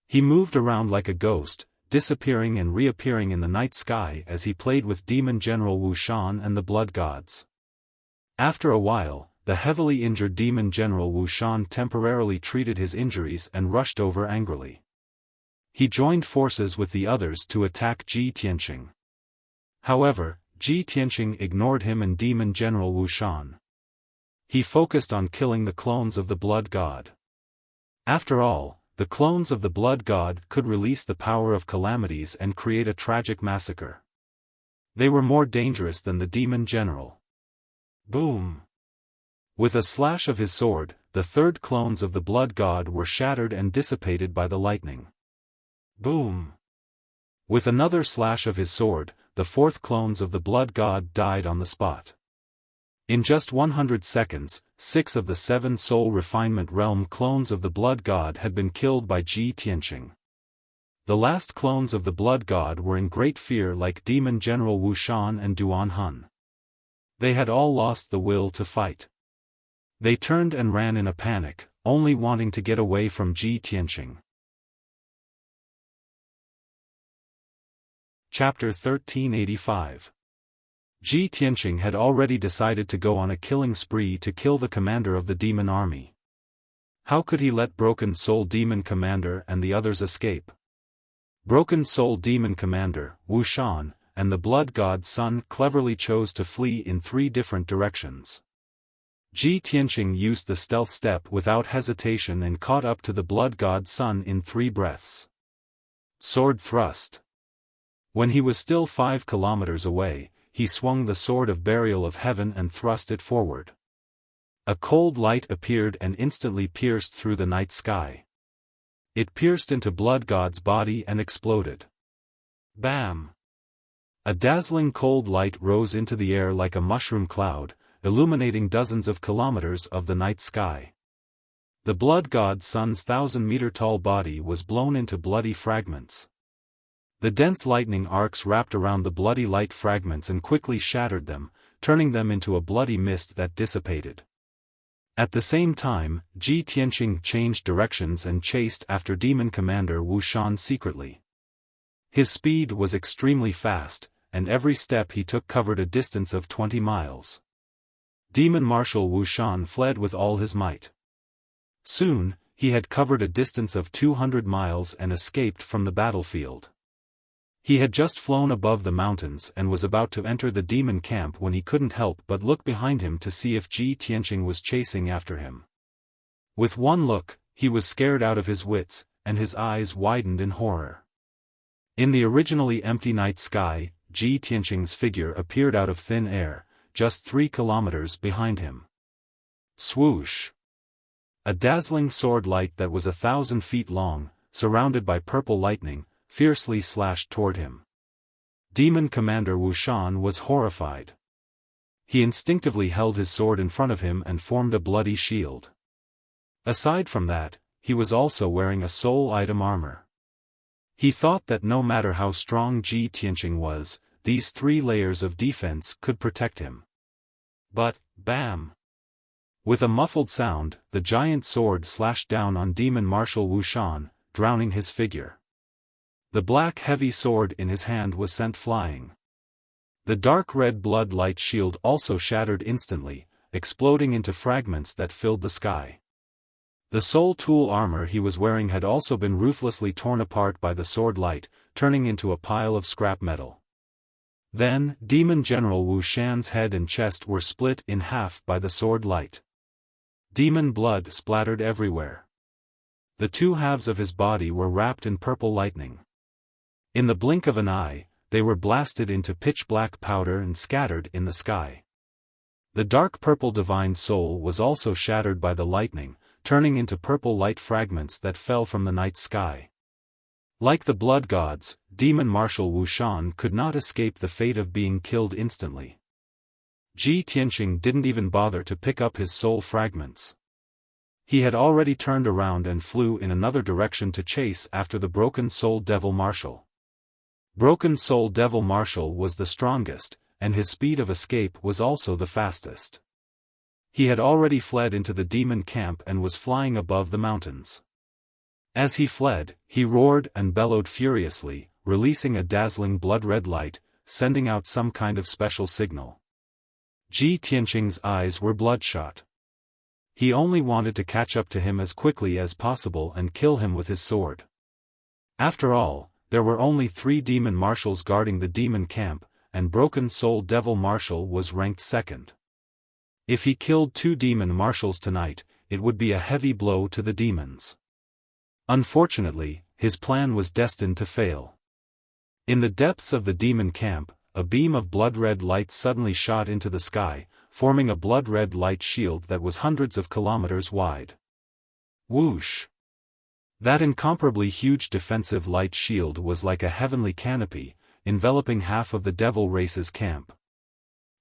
He moved around like a ghost, disappearing and reappearing in the night sky as he played with Demon General Wuxian and the blood gods. After a while, the heavily injured Demon General Wuxian temporarily treated his injuries and rushed over angrily. He joined forces with the others to attack Ji Tianqing. However, Ji Tianqing ignored him and Demon General Wuxian. He focused on killing the clones of the blood god. After all, the clones of the blood god could release the power of calamities and create a tragic massacre. They were more dangerous than the Demon General. Boom! With a slash of his sword, the third clones of the blood god were shattered and dissipated by the lightning. Boom! With another slash of his sword, the fourth clones of the blood god died on the spot. In just 100 seconds, 6 of the 7 soul refinement realm clones of the blood god had been killed by Ji Tianqing. The last clones of the blood god were in great fear, like Demon General Wuxian and Duan Hun. They had all lost the will to fight. They turned and ran in a panic, only wanting to get away from Ji Tianqing. Chapter 1385. Ji Tianqing had already decided to go on a killing spree to kill the commander of the demon army. How could he let Broken Soul Demon Commander and the others escape? Broken Soul Demon Commander, Wuxian, and the Blood God's son cleverly chose to flee in 3 different directions. Ji Tianqing used the stealth step without hesitation and caught up to the Blood God's son in 3 breaths. Sword thrust. When he was still 5 kilometers away, he swung the sword of burial of heaven and thrust it forward. A cold light appeared and instantly pierced through the night sky. It pierced into Blood God's body and exploded. Bam! A dazzling cold light rose into the air like a mushroom cloud, illuminating dozens of kilometers of the night sky. The Blood God's son's 1,000-meter-tall body was blown into bloody fragments. The dense lightning arcs wrapped around the bloody light fragments and quickly shattered them, turning them into a bloody mist that dissipated. At the same time, Ji Tianqing changed directions and chased after Demon Commander Wuxian secretly. His speed was extremely fast, and every step he took covered a distance of 20 miles. Demon Marshal Wuxian fled with all his might. Soon, he had covered a distance of 200 miles and escaped from the battlefield. He had just flown above the mountains and was about to enter the demon camp when he couldn't help but look behind him to see if Ji Tianqing was chasing after him. With one look, he was scared out of his wits, and his eyes widened in horror. In the originally empty night sky, Ji Tianqing's figure appeared out of thin air, just 3 kilometers behind him. Swoosh! A dazzling sword light that was 1,000 feet long, surrounded by purple lightning, fiercely slashed toward him. Demon Commander Wuxian was horrified. He instinctively held his sword in front of him and formed a bloody shield. Aside from that, he was also wearing a soul item armor. He thought that no matter how strong Ji Tianqing was, these 3 layers of defense could protect him. But, bam! With a muffled sound, the giant sword slashed down on Demon Marshal Wuxian, drowning his figure. The black heavy sword in his hand was sent flying. The dark red blood light shield also shattered instantly, exploding into fragments that filled the sky. The soul tool armor he was wearing had also been ruthlessly torn apart by the sword light, turning into a pile of scrap metal. Then, Demon General Wuxian's head and chest were split in half by the sword light. Demon blood splattered everywhere. The 2 halves of his body were wrapped in purple lightning. In the blink of an eye, they were blasted into pitch-black powder and scattered in the sky. The dark purple divine soul was also shattered by the lightning, turning into purple light fragments that fell from the night sky. Like the blood gods, Demon Marshal Wuxian could not escape the fate of being killed instantly. Ji Tianqing didn't even bother to pick up his soul fragments. He had already turned around and flew in another direction to chase after the Broken Soul Devil Marshal. Broken Soul Devil Marshal was the strongest, and his speed of escape was also the fastest. He had already fled into the demon camp and was flying above the mountains. As he fled, he roared and bellowed furiously, releasing a dazzling blood-red light, sending out some kind of special signal. Ji Tianqing's eyes were bloodshot. He only wanted to catch up to him as quickly as possible and kill him with his sword. After all, there were only 3 demon marshals guarding the demon camp, and Broken Soul Devil Marshal was ranked 2nd. If he killed 2 demon marshals tonight, it would be a heavy blow to the demons. Unfortunately, his plan was destined to fail. In the depths of the demon camp, a beam of blood-red light suddenly shot into the sky, forming a blood-red light shield that was hundreds of kilometers wide. Whoosh! That incomparably huge defensive light shield was like a heavenly canopy, enveloping half of the devil race's camp.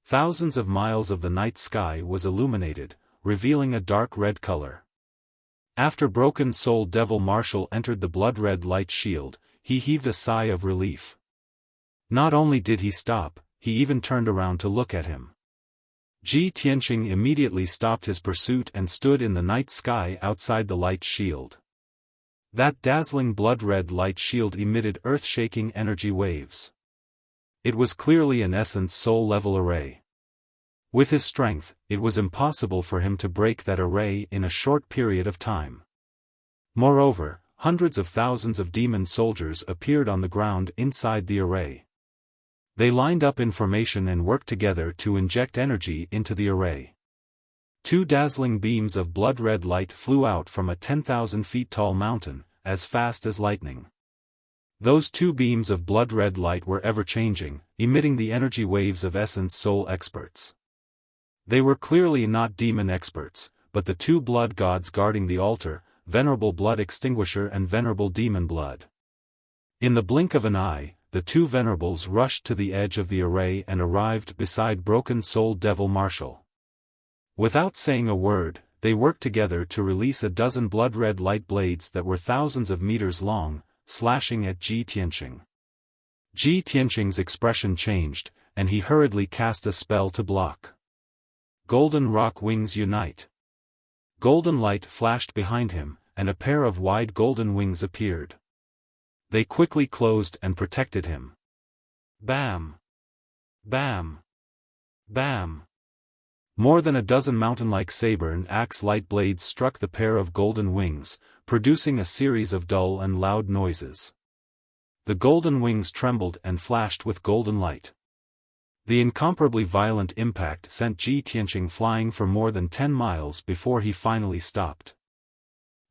Thousands of miles of the night sky was illuminated, revealing a dark red color. After Broken Soul Devil Marshal entered the blood-red light shield, he heaved a sigh of relief. Not only did he stop, he even turned around to look at him. Ji Tianqing immediately stopped his pursuit and stood in the night sky outside the light shield. That dazzling blood-red light shield emitted earth-shaking energy waves. It was clearly an Essence Soul-level array. With his strength, it was impossible for him to break that array in a short period of time. Moreover, hundreds of thousands of demon soldiers appeared on the ground inside the array. They lined up in formation and worked together to inject energy into the array. 2 dazzling beams of blood-red light flew out from a 10,000 feet tall mountain, as fast as lightning. Those 2 beams of blood-red light were ever-changing, emitting the energy waves of Essence Soul experts. They were clearly not demon experts, but the 2 blood gods guarding the altar, Venerable Blood Extinguisher and Venerable Demon Blood. In the blink of an eye, the 2 venerables rushed to the edge of the array and arrived beside Broken Soul Devil Marshal. Without saying a word, they worked together to release a dozen blood-red light blades that were thousands of meters long, slashing at Ji Tianqing. Ji Tianqing's expression changed, and he hurriedly cast a spell to block. Golden Rock Wings Unite. Golden light flashed behind him, and a pair of wide golden wings appeared. They quickly closed and protected him. Bam! Bam! Bam! More than a dozen mountain-like saber and axe light blades struck the pair of golden wings, producing a series of dull and loud noises. The golden wings trembled and flashed with golden light. The incomparably violent impact sent Ji Tianqing flying for more than 10 miles before he finally stopped.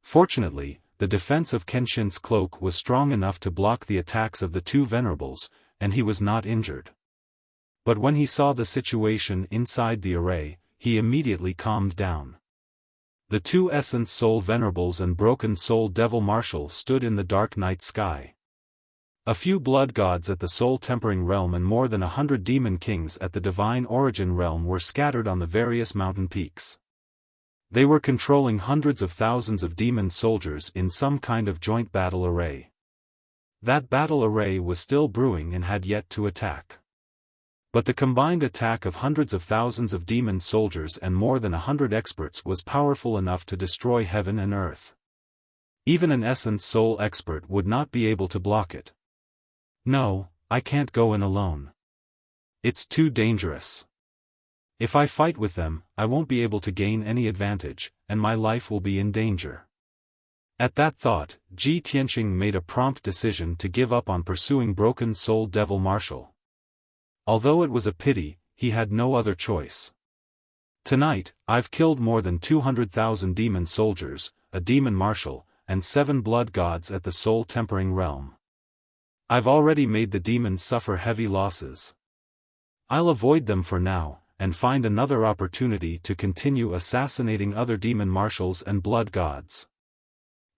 Fortunately, the defense of Kenshin's cloak was strong enough to block the attacks of the 2 venerables, and he was not injured. But when he saw the situation inside the array, he immediately calmed down. The 2 Essence Soul Venerables and Broken Soul Devil Marshal stood in the dark night sky. A few blood gods at the Soul Tempering Realm and more than 100 demon kings at the Divine Origin Realm were scattered on the various mountain peaks. They were controlling hundreds of thousands of demon soldiers in some kind of joint battle array. That battle array was still brewing and had yet to attack. But the combined attack of hundreds of thousands of demon soldiers and more than 100 experts was powerful enough to destroy heaven and earth. Even an Essence Soul expert would not be able to block it. No, I can't go in alone. It's too dangerous. If I fight with them, I won't be able to gain any advantage, and my life will be in danger. At that thought, Ji Tianqing made a prompt decision to give up on pursuing Broken Soul Devil Marshal. Although it was a pity, he had no other choice. Tonight, I've killed more than 200,000 demon soldiers, a demon marshal, and 7 blood gods at the Soul Tempering Realm. I've already made the demons suffer heavy losses. I'll avoid them for now, and find another opportunity to continue assassinating other demon marshals and blood gods.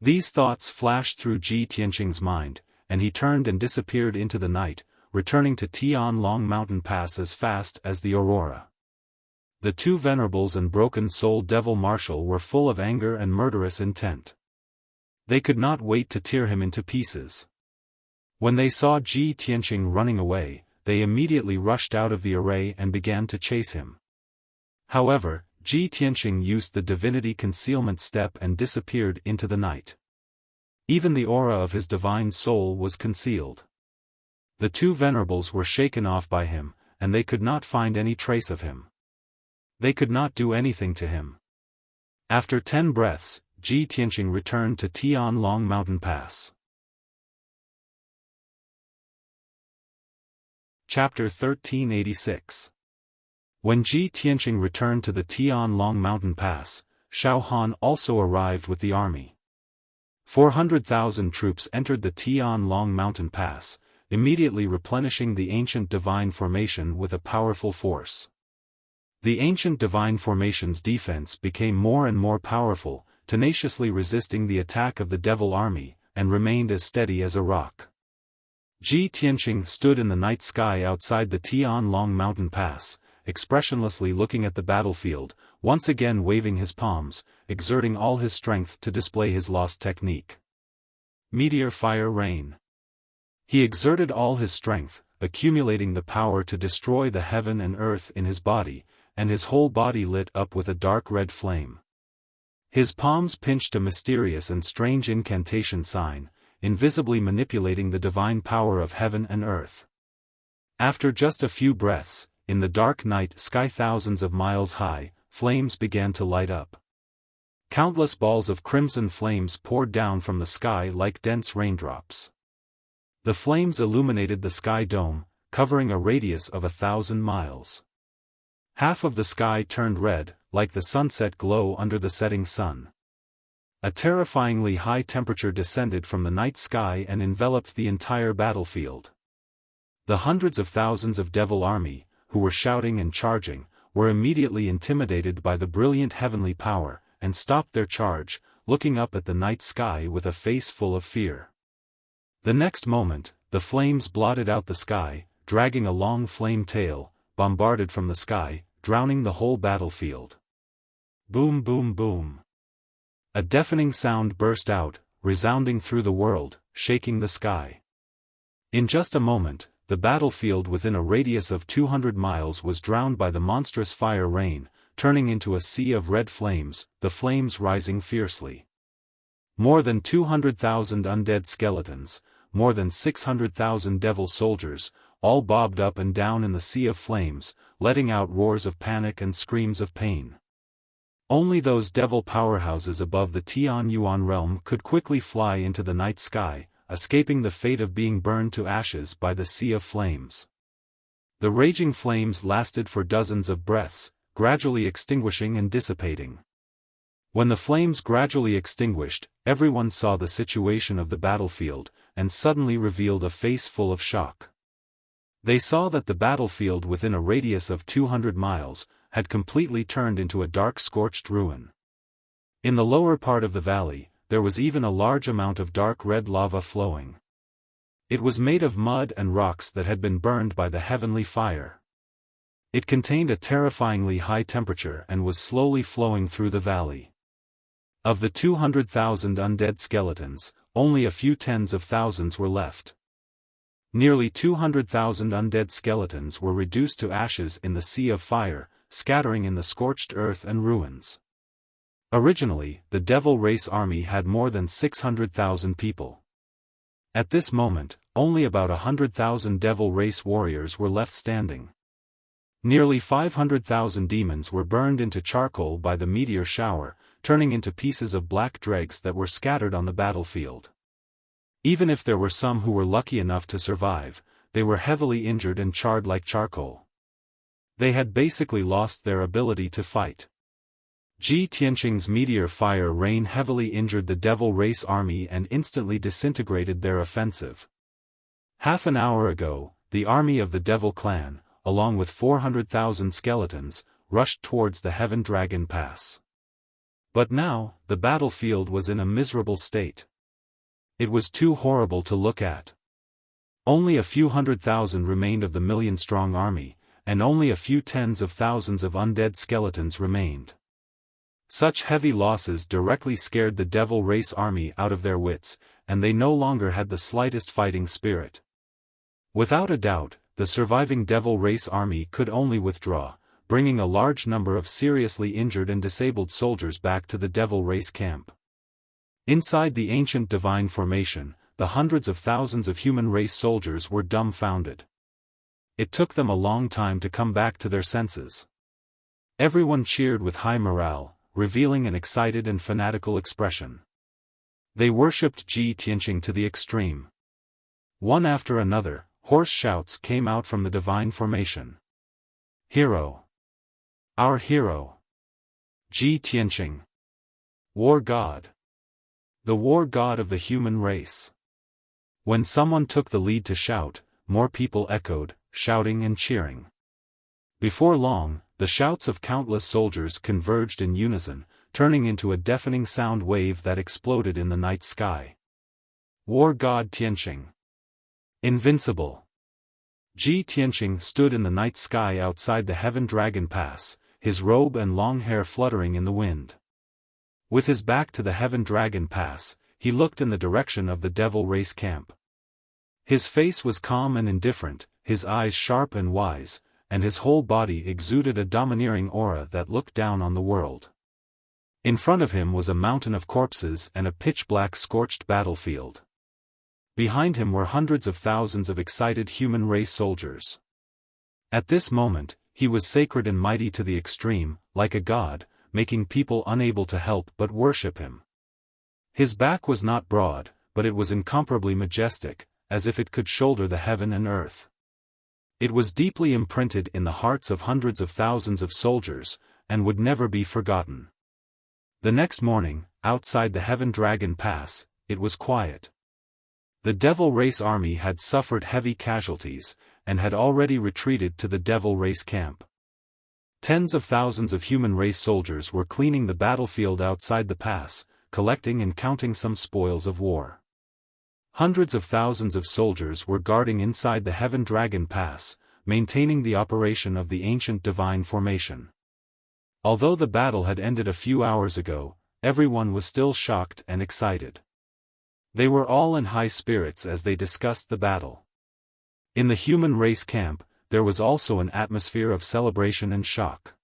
These thoughts flashed through Ji Tianqing's mind, and he turned and disappeared into the night, returning to Tianlong Mountain Pass as fast as the aurora. The 2 venerables and Broken Soul Devil Marshal were full of anger and murderous intent. They could not wait to tear him into pieces. When they saw Ji Tianqing running away, they immediately rushed out of the array and began to chase him. However, Ji Tianqing used the divinity concealment step and disappeared into the night. Even the aura of his divine soul was concealed. The 2 venerables were shaken off by him, and they could not find any trace of him. They could not do anything to him. After 10 breaths, Ji Tianqing returned to Tianlong Mountain Pass. Chapter 1386. When Ji Tianqing returned to the Tianlong Mountain Pass, Xiaofan also arrived with the army. 400,000 troops entered the Tianlong Mountain Pass, immediately replenishing the ancient divine formation with a powerful force. The ancient divine formation's defense became more and more powerful, tenaciously resisting the attack of the devil army, and remained as steady as a rock. Ji Tianqing stood in the night sky outside the Tianlong mountain pass, expressionlessly looking at the battlefield, once again waving his palms, exerting all his strength to display his lost technique. Meteor fire rain. He exerted all his strength, accumulating the power to destroy the heaven and earth in his body, and his whole body lit up with a dark red flame. His palms pinched a mysterious and strange incantation sign, invisibly manipulating the divine power of heaven and earth. After just a few breaths, in the dark night sky thousands of miles high, flames began to light up. Countless balls of crimson flames poured down from the sky like dense raindrops. The flames illuminated the sky dome, covering a radius of 1,000 miles. Half of the sky turned red, like the sunset glow under the setting sun. A terrifyingly high temperature descended from the night sky and enveloped the entire battlefield. The hundreds of thousands of devil army, who were shouting and charging, were immediately intimidated by the brilliant heavenly power, and stopped their charge, looking up at the night sky with a face full of fear. The next moment, the flames blotted out the sky, dragging a long flame tail, bombarded from the sky, drowning the whole battlefield. Boom boom boom. A deafening sound burst out, resounding through the world, shaking the sky. In just a moment, the battlefield within a radius of 200 miles was drowned by the monstrous fire rain, turning into a sea of red flames, the flames rising fiercely. More than 200,000 undead skeletons, more than 600,000 devil soldiers, all bobbed up and down in the sea of flames, letting out roars of panic and screams of pain. Only those devil powerhouses above the Tian Yuan realm could quickly fly into the night sky, escaping the fate of being burned to ashes by the sea of flames. The raging flames lasted for dozens of breaths, gradually extinguishing and dissipating. When the flames gradually extinguished, everyone saw the situation of the battlefield, and suddenly revealed a face full of shock. They saw that the battlefield within a radius of 200 miles, had completely turned into a dark scorched ruin. In the lower part of the valley, there was even a large amount of dark red lava flowing. It was made of mud and rocks that had been burned by the heavenly fire. It contained a terrifyingly high temperature and was slowly flowing through the valley. Of the 200,000 undead skeletons, only a few tens of thousands were left. Nearly 200,000 undead skeletons were reduced to ashes in the sea of fire, scattering in the scorched earth and ruins. Originally, the Devil Race army had more than 600,000 people. At this moment, only about 100,000 Devil Race warriors were left standing. Nearly 500,000 demons were burned into charcoal by the meteor shower, turning into pieces of black dregs that were scattered on the battlefield. Even if there were some who were lucky enough to survive, they were heavily injured and charred like charcoal. They had basically lost their ability to fight. Ji Tianqing's meteor fire rain heavily injured the Devil Race army and instantly disintegrated their offensive. Half an hour ago, the army of the Devil clan, along with 400,000 skeletons, rushed towards the Heaven Dragon Pass. But now, the battlefield was in a miserable state. It was too horrible to look at. Only a few 100,000 remained of the million-strong army, and only a few tens of thousands of undead skeletons remained. Such heavy losses directly scared the Devil Race army out of their wits, and they no longer had the slightest fighting spirit. Without a doubt, the surviving Devil Race army could only withdraw, bringing a large number of seriously injured and disabled soldiers back to the Devil Race camp. Inside the ancient divine formation, the hundreds of thousands of human race soldiers were dumbfounded. It took them a long time to come back to their senses. Everyone cheered with high morale, revealing an excited and fanatical expression. They worshipped Ji Tianqing to the extreme. One after another, hoarse shouts came out from the divine formation. Hero! Our hero! Ji Tianqing! War God! The war god of the human race! When someone took the lead to shout, more people echoed, shouting and cheering. Before long, the shouts of countless soldiers converged in unison, turning into a deafening sound wave that exploded in the night sky. War God Tianqing. Invincible. Ji Tianqing stood in the night sky outside the Heaven Dragon Pass, his robe and long hair fluttering in the wind. With his back to the Heaven Dragon Pass, he looked in the direction of the Devil Race camp. His face was calm and indifferent, his eyes sharp and wise, and his whole body exuded a domineering aura that looked down on the world. In front of him was a mountain of corpses and a pitch-black scorched battlefield. Behind him were hundreds of thousands of excited human race soldiers. At this moment, he was sacred and mighty to the extreme, like a god, making people unable to help but worship him. His back was not broad, but it was incomparably majestic, as if it could shoulder the heaven and earth. It was deeply imprinted in the hearts of hundreds of thousands of soldiers, and would never be forgotten. The next morning, outside the Heaven Dragon Pass, it was quiet. The Devil Race army had suffered heavy casualties, and had already retreated to the Devil Race camp. Tens of thousands of human race soldiers were cleaning the battlefield outside the pass, collecting and counting some spoils of war. Hundreds of thousands of soldiers were guarding inside the Heaven Dragon Pass, maintaining the operation of the ancient divine formation. Although the battle had ended a few hours ago, everyone was still shocked and excited. They were all in high spirits as they discussed the battle. In the human race camp, there was also an atmosphere of celebration and shock.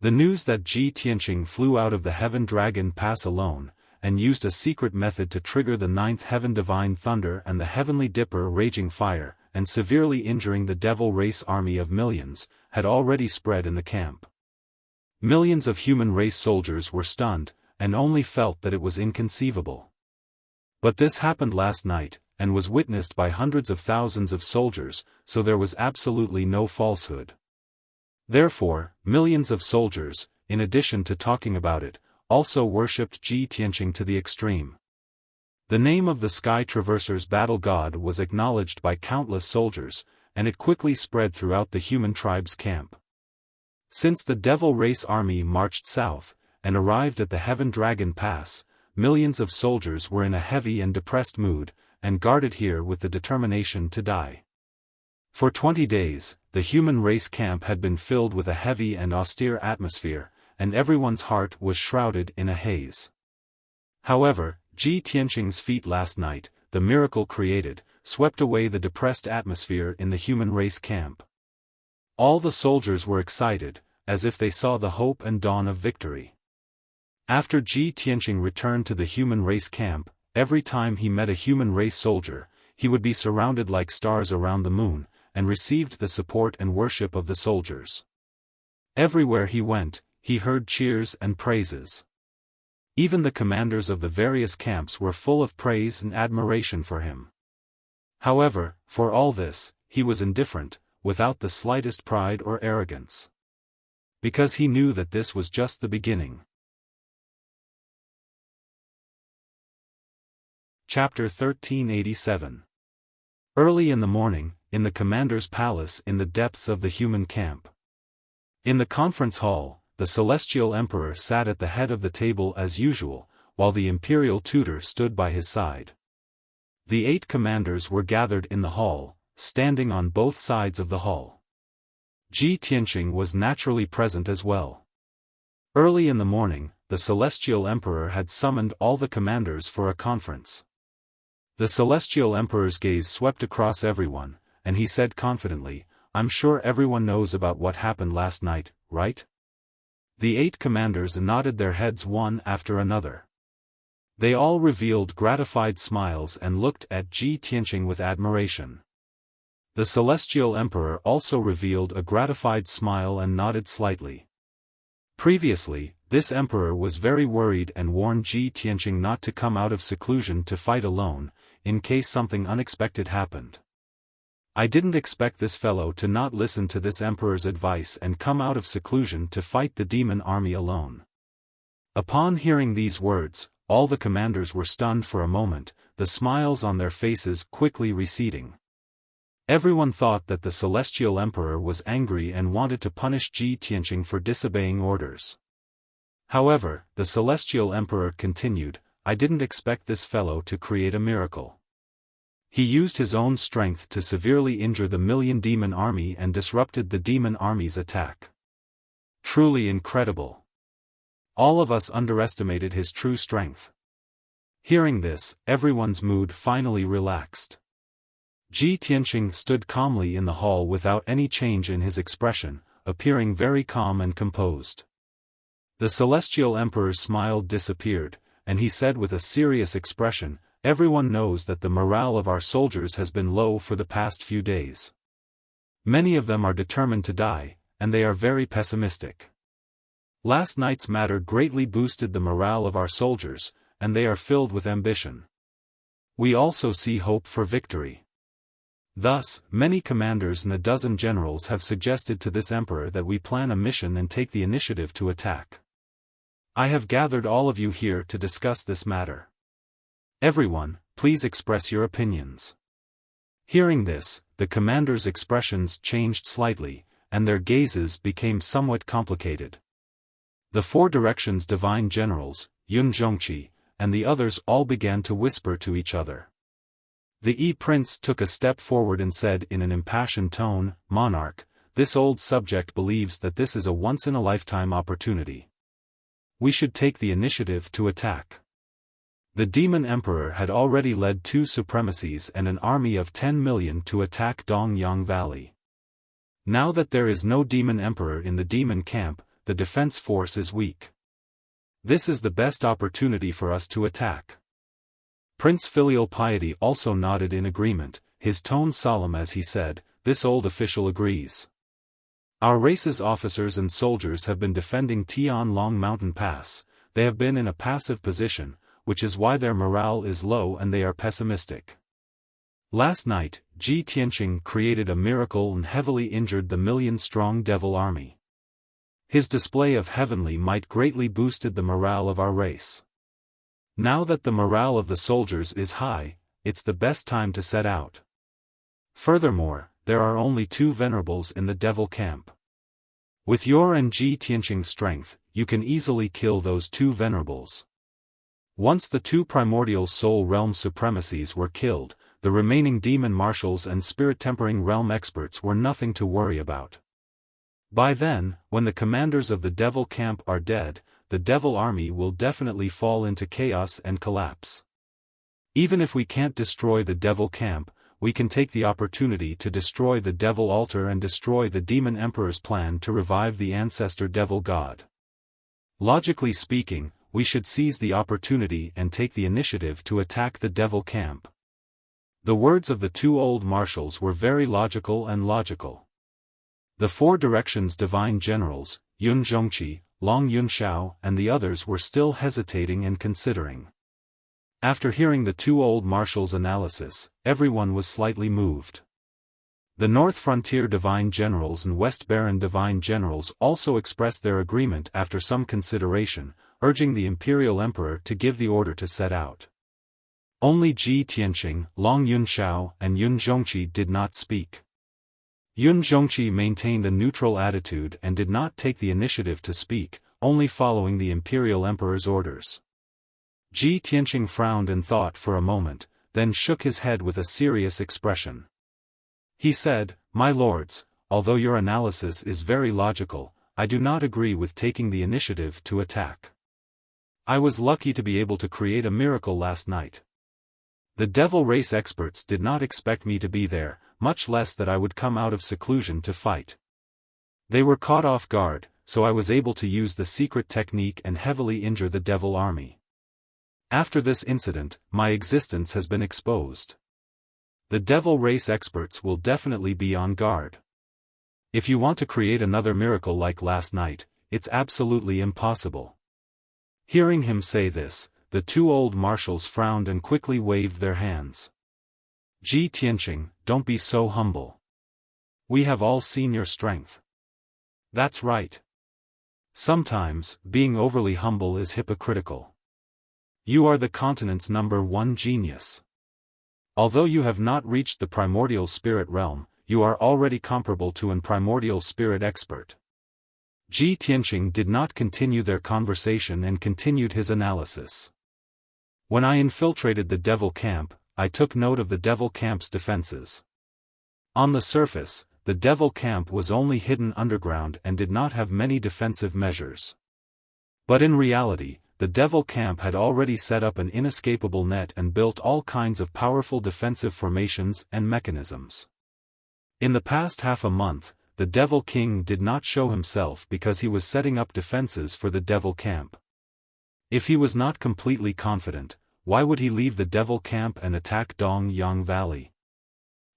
The news that Ji Tianqing flew out of the Heaven Dragon Pass alone, and used a secret method to trigger the ninth heaven divine thunder and the heavenly dipper raging fire, and severely injuring the Devil Race army of millions, had already spread in the camp. Millions of human race soldiers were stunned, and only felt that it was inconceivable. But this happened last night, and was witnessed by hundreds of thousands of soldiers, so there was absolutely no falsehood. Therefore, millions of soldiers, in addition to talking about it, also worshipped Ji Tianqing to the extreme. The name of the Sky Traverser's battle god was acknowledged by countless soldiers, and it quickly spread throughout the human tribe's camp. Since the Devil Race army marched south, and arrived at the Heaven Dragon Pass, millions of soldiers were in a heavy and depressed mood, and guarded here with the determination to die. For 20 days, the human race camp had been filled with a heavy and austere atmosphere, and everyone's heart was shrouded in a haze. However, Ji Tianqing's feat last night, the miracle created, swept away the depressed atmosphere in the human race camp. All the soldiers were excited, as if they saw the hope and dawn of victory. After Ji Tianqing returned to the human race camp, every time he met a human race soldier, he would be surrounded like stars around the moon, and received the support and worship of the soldiers. Everywhere he went, he heard cheers and praises. Even the commanders of the various camps were full of praise and admiration for him. However, for all this, he was indifferent, without the slightest pride or arrogance. Because he knew that this was just the beginning. Chapter 1387. Early in the morning, in the commander's palace in the depths of the human camp. In the conference hall, the celestial emperor sat at the head of the table as usual, while the imperial tutor stood by his side. The 8 commanders were gathered in the hall, standing on both sides of the hall. Ji Tianqing was naturally present as well. Early in the morning, the celestial emperor had summoned all the commanders for a conference. The celestial emperor's gaze swept across everyone, and he said confidently, "I'm sure everyone knows about what happened last night, right?" The 8 commanders nodded their heads one after another. They all revealed gratified smiles and looked at Ji Tianqing with admiration. The celestial emperor also revealed a gratified smile and nodded slightly. Previously, this emperor was very worried and warned Ji Tianqing not to come out of seclusion to fight alone, in case something unexpected happened. "I didn't expect this fellow to not listen to this emperor's advice and come out of seclusion to fight the demon army alone." Upon hearing these words, all the commanders were stunned for a moment, the smiles on their faces quickly receding. Everyone thought that the celestial emperor was angry and wanted to punish Ji Tianqing for disobeying orders. However, the celestial emperor continued, "I didn't expect this fellow to create a miracle. He used his own strength to severely injure the million demon army and disrupted the demon army's attack. Truly incredible. All of us underestimated his true strength." Hearing this, everyone's mood finally relaxed. Ji Tianqing stood calmly in the hall without any change in his expression, appearing very calm and composed. The celestial emperor's smile disappeared, and he said with a serious expression, "Everyone knows that the morale of our soldiers has been low for the past few days. Many of them are determined to die, and they are very pessimistic. Last night's matter greatly boosted the morale of our soldiers, and they are filled with ambition. We also see hope for victory. Thus, many commanders and a dozen generals have suggested to this emperor that we plan a mission and take the initiative to attack. I have gathered all of you here to discuss this matter. Everyone, please express your opinions." Hearing this, the commanders' expressions changed slightly, and their gazes became somewhat complicated. The four directions divine generals, Yun Zhongqi, and the others all began to whisper to each other. The prince took a step forward and said in an impassioned tone, "Monarch, this old subject believes that this is a once-in-a-lifetime opportunity. We should take the initiative to attack." The demon emperor had already led 2 supremacies and an army of 10 million to attack Dongyang Valley. Now that there is no demon emperor in the demon camp, the defense force is weak. This is the best opportunity for us to attack. Prince Filial Piety also nodded in agreement, his tone solemn as he said, "This old official agrees. Our race's officers and soldiers have been defending Tianlong Mountain Pass. They have been in a passive position, which is why their morale is low and they are pessimistic. Last night, Ji Tianqing created a miracle and heavily injured the million-strong devil army. His display of heavenly might greatly boosted the morale of our race. Now that the morale of the soldiers is high, it's the best time to set out. Furthermore, there are only 2 venerables in the devil camp. With your and Ji Tianqing's strength, you can easily kill those 2 venerables. Once the 2 primordial soul realm supremacies were killed, the remaining demon marshals and spirit-tempering realm experts were nothing to worry about. By then, when the commanders of the devil camp are dead, the devil army will definitely fall into chaos and collapse. Even if we can't destroy the devil camp, we can take the opportunity to destroy the devil altar and destroy the demon emperor's plan to revive the ancestor devil god. Logically speaking, we should seize the opportunity and take the initiative to attack the devil camp." The words of the 2 old marshals were very logical and logical. The 4 directions divine generals, Yun Zhongqi, Long Yunxiao and the others were still hesitating and considering. After hearing the 2 old marshals' analysis, everyone was slightly moved. The North Frontier Divine Generals and West Baron Divine Generals also expressed their agreement after some consideration, urging the Imperial Emperor to give the order to set out. Only Ji Tianqing, Long Yunxiao and Yun Zhongqi did not speak. Yun Zhongqi maintained a neutral attitude and did not take the initiative to speak, only following the Imperial Emperor's orders. Ji Tianqing frowned and thought for a moment, then shook his head with a serious expression. He said, "My lords, although your analysis is very logical, I do not agree with taking the initiative to attack. I was lucky to be able to create a miracle last night. The devil race experts did not expect me to be there, much less that I would come out of seclusion to fight. They were caught off guard, so I was able to use the secret technique and heavily injure the devil army. After this incident, my existence has been exposed. The devil race experts will definitely be on guard. If you want to create another miracle like last night, it's absolutely impossible." Hearing him say this, the 2 old marshals frowned and quickly waved their hands. "Ji Tianqing, don't be so humble. We have all seen your strength." "That's right. Sometimes, being overly humble is hypocritical. You are the continent's #1 genius. Although you have not reached the primordial spirit realm, you are already comparable to an primordial spirit expert. Ji Tianqing did not continue their conversation and continued his analysis. When I infiltrated the devil camp, I took note of the devil camp's defenses. On the surface, the devil camp was only hidden underground and did not have many defensive measures. But in reality, the devil camp had already set up an inescapable net and built all kinds of powerful defensive formations and mechanisms. In the past half a month, the Devil King did not show himself because he was setting up defenses for the devil camp. If he was not completely confident, why would he leave the devil camp and attack Dongyang Valley?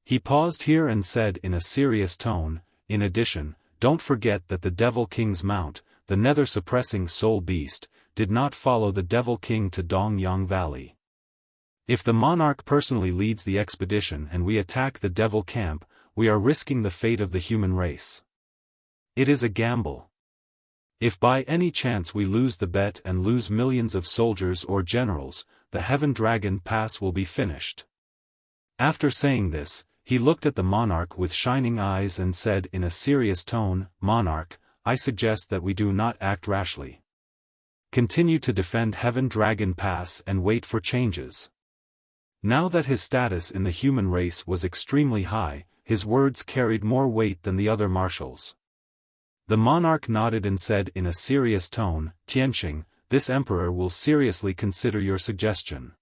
He paused here and said in a serious tone, in addition, don't forget that the Devil King's mount, the nether-suppressing soul beast, did not follow the Devil King to Dongyang Valley. If the monarch personally leads the expedition and we attack the devil camp, we are risking the fate of the human race. It is a gamble. If by any chance we lose the bet and lose millions of soldiers or generals, the Heaven Dragon Pass will be finished. After saying this, he looked at the monarch with shining eyes and said in a serious tone, Monarch, I suggest that we do not act rashly. Continue to defend Heaven Dragon Pass and wait for changes. Now that his status in the human race was extremely high, his words carried more weight than the other marshals. The monarch nodded and said in a serious tone, Tianqing, this emperor will seriously consider your suggestion.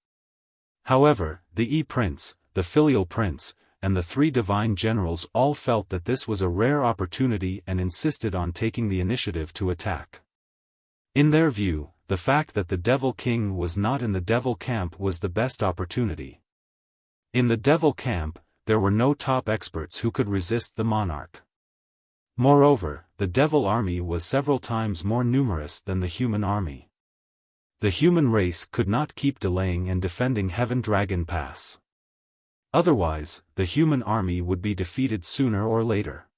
However, the prince, the filial prince, and the 3 divine generals all felt that this was a rare opportunity and insisted on taking the initiative to attack. In their view, the fact that the Devil King was not in the devil camp was the best opportunity. In the devil camp, there were no top experts who could resist the monarch. Moreover, the devil army was several times more numerous than the human army. The human race could not keep delaying and defending Heaven Dragon Pass. Otherwise, the human army would be defeated sooner or later.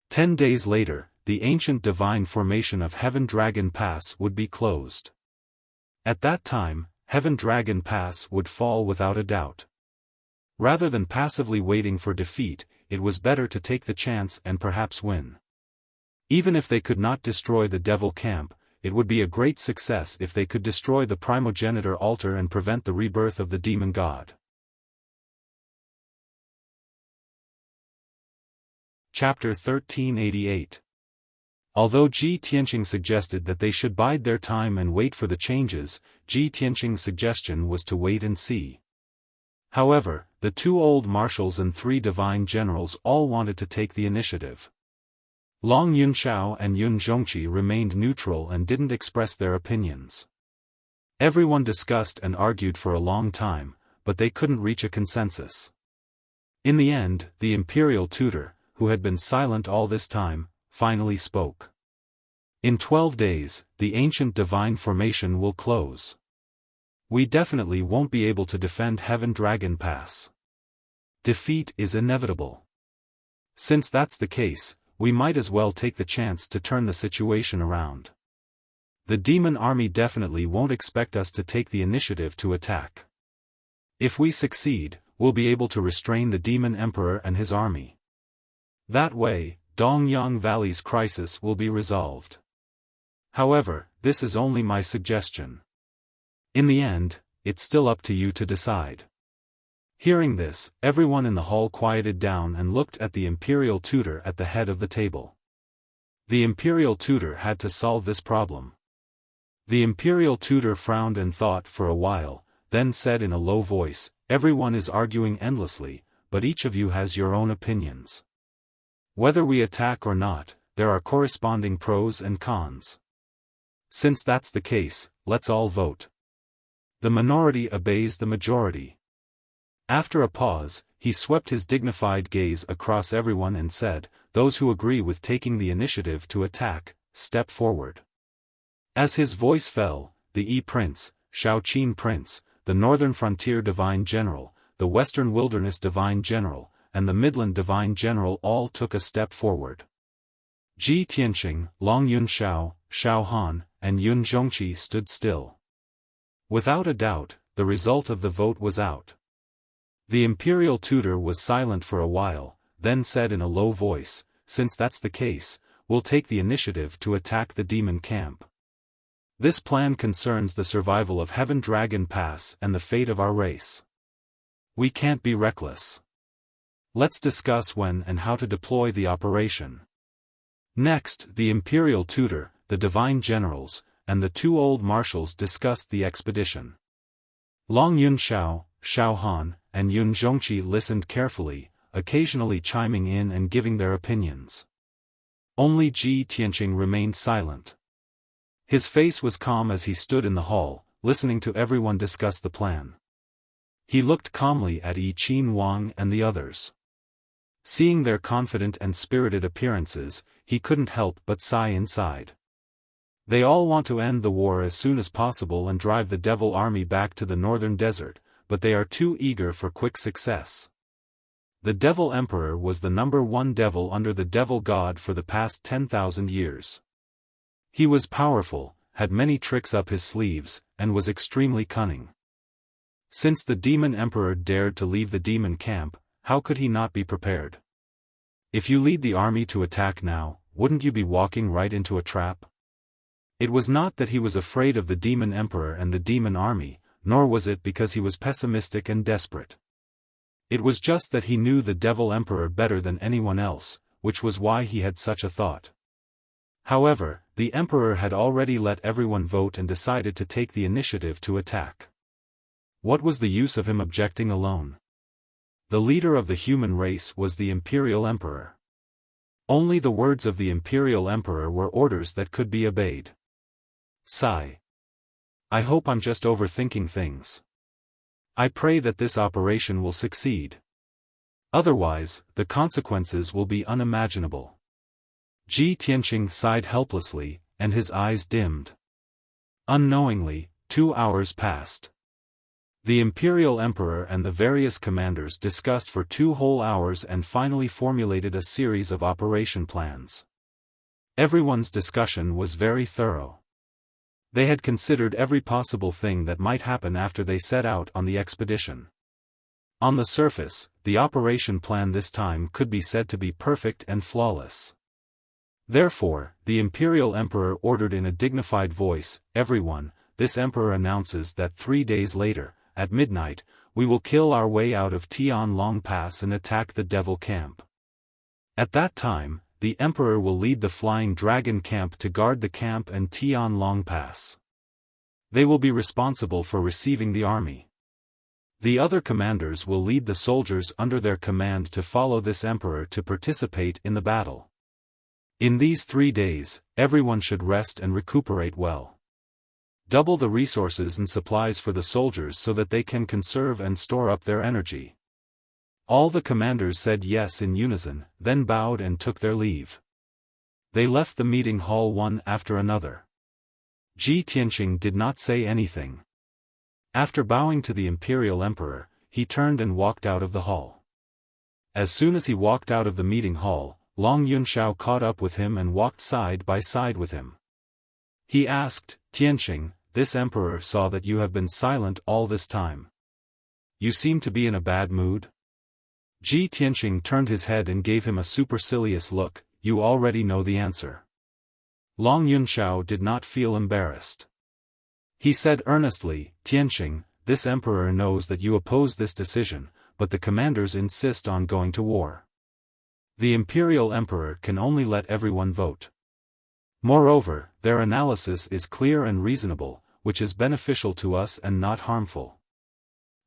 10 days later, the ancient divine formation of Heaven Dragon Pass would be closed. At that time, Heaven Dragon Pass would fall without a doubt. Rather than passively waiting for defeat, it was better to take the chance and perhaps win. Even if they could not destroy the devil camp, it would be a great success if they could destroy the primogenitor altar and prevent the rebirth of the demon god. Chapter 1388. Although Ji Tianqing suggested that they should bide their time and wait for the changes, Ji Tianqing's suggestion was to wait and see. However, the 2 old marshals and 3 divine generals all wanted to take the initiative. Long Yunxiao and Yun Zhongqi remained neutral and didn't express their opinions. Everyone discussed and argued for a long time, but they couldn't reach a consensus. In the end, the imperial tutor, who had been silent all this time, finally spoke. In 12 days, the ancient divine formation will close. We definitely won't be able to defend Heaven Dragon Pass. Defeat is inevitable. Since that's the case, we might as well take the chance to turn the situation around. The demon army definitely won't expect us to take the initiative to attack. If we succeed, we'll be able to restrain the demon emperor and his army. That way, Dongyang Valley's crisis will be resolved. However, this is only my suggestion. In the end, it's still up to you to decide. Hearing this, everyone in the hall quieted down and looked at the imperial tutor at the head of the table. The imperial tutor had to solve this problem. The imperial tutor frowned and thought for a while, then said in a low voice, everyone is arguing endlessly, but each of you has your own opinions. Whether we attack or not, there are corresponding pros and cons. Since that's the case, let's all vote. The minority obeys the majority. After a pause, he swept his dignified gaze across everyone and said, those who agree with taking the initiative to attack, step forward. As his voice fell, the Prince, Shaoqin Prince, the Northern Frontier Divine General, the Western Wilderness Divine General, and the Midland Divine General all took a step forward. Ji Tianqing, Long Yunxiao, Xiao Han, and Yun Zhongqi stood still. Without a doubt, the result of the vote was out. The imperial tutor was silent for a while, then said in a low voice, "Since that's the case, we'll take the initiative to attack the demon camp. This plan concerns the survival of Heaven Dragon Pass and the fate of our race. We can't be reckless. Let's discuss when and how to deploy the operation." Next, the imperial tutor, the divine generals, and the two old marshals discussed the expedition. Long Yunxiao, Xiaofan, and Yun Zhongqi listened carefully, occasionally chiming in and giving their opinions. Only Ji Tianqing remained silent. His face was calm as he stood in the hall, listening to everyone discuss the plan. He looked calmly at Yi Qin Wang and the others. Seeing their confident and spirited appearances, he couldn't help but sigh inside. They all want to end the war as soon as possible and drive the devil army back to the northern desert, but they are too eager for quick success. The Devil Emperor was the #1 devil under the Devil God for the past 10,000 years. He was powerful, had many tricks up his sleeves, and was extremely cunning. Since the Demon Emperor dared to leave the demon camp, how could he not be prepared? If you lead the army to attack now, wouldn't you be walking right into a trap? It was not that he was afraid of the Demon Emperor and the demon army, nor was it because he was pessimistic and desperate. It was just that he knew the Devil Emperor better than anyone else, which was why he had such a thought. However, the Emperor had already let everyone vote and decided to take the initiative to attack. What was the use of him objecting alone? The leader of the human race was the Imperial Emperor. Only the words of the Imperial Emperor were orders that could be obeyed. Sigh. I hope I'm just overthinking things. I pray that this operation will succeed. Otherwise, the consequences will be unimaginable. Ji Tianqing sighed helplessly, and his eyes dimmed. Unknowingly, 2 hours passed. The Imperial Emperor and the various commanders discussed for 2 whole hours and finally formulated a series of operation plans. Everyone's discussion was very thorough. They had considered every possible thing that might happen after they set out on the expedition. On the surface, the operation plan this time could be said to be perfect and flawless. Therefore, the Imperial Emperor ordered in a dignified voice, "Everyone, this Emperor announces that 3 days later, at midnight, we will kill our way out of Tianlong Pass and attack the Devil Camp. At that time, the Emperor will lead the Flying Dragon Camp to guard the camp and Tianlong Pass. They will be responsible for receiving the army. The other commanders will lead the soldiers under their command to follow this Emperor to participate in the battle. In these 3 days, everyone should rest and recuperate well. Double the resources and supplies for the soldiers so that they can conserve and store up their energy." All the commanders said yes in unison, then bowed and took their leave. They left the meeting hall one after another. Ji Tianqing did not say anything. After bowing to the Imperial Emperor, he turned and walked out of the hall. As soon as he walked out of the meeting hall, Long Yunxiao caught up with him and walked side by side with him. He asked, "Tianqing, this Emperor saw that you have been silent all this time. You seem to be in a bad mood?" Ji Tianqing turned his head and gave him a supercilious look. "You already know the answer." Long Yunxiao did not feel embarrassed. He said earnestly, "Tianqing, this Emperor knows that you oppose this decision, but the commanders insist on going to war. The Imperial Emperor can only let everyone vote. Moreover, their analysis is clear and reasonable, which is beneficial to us and not harmful.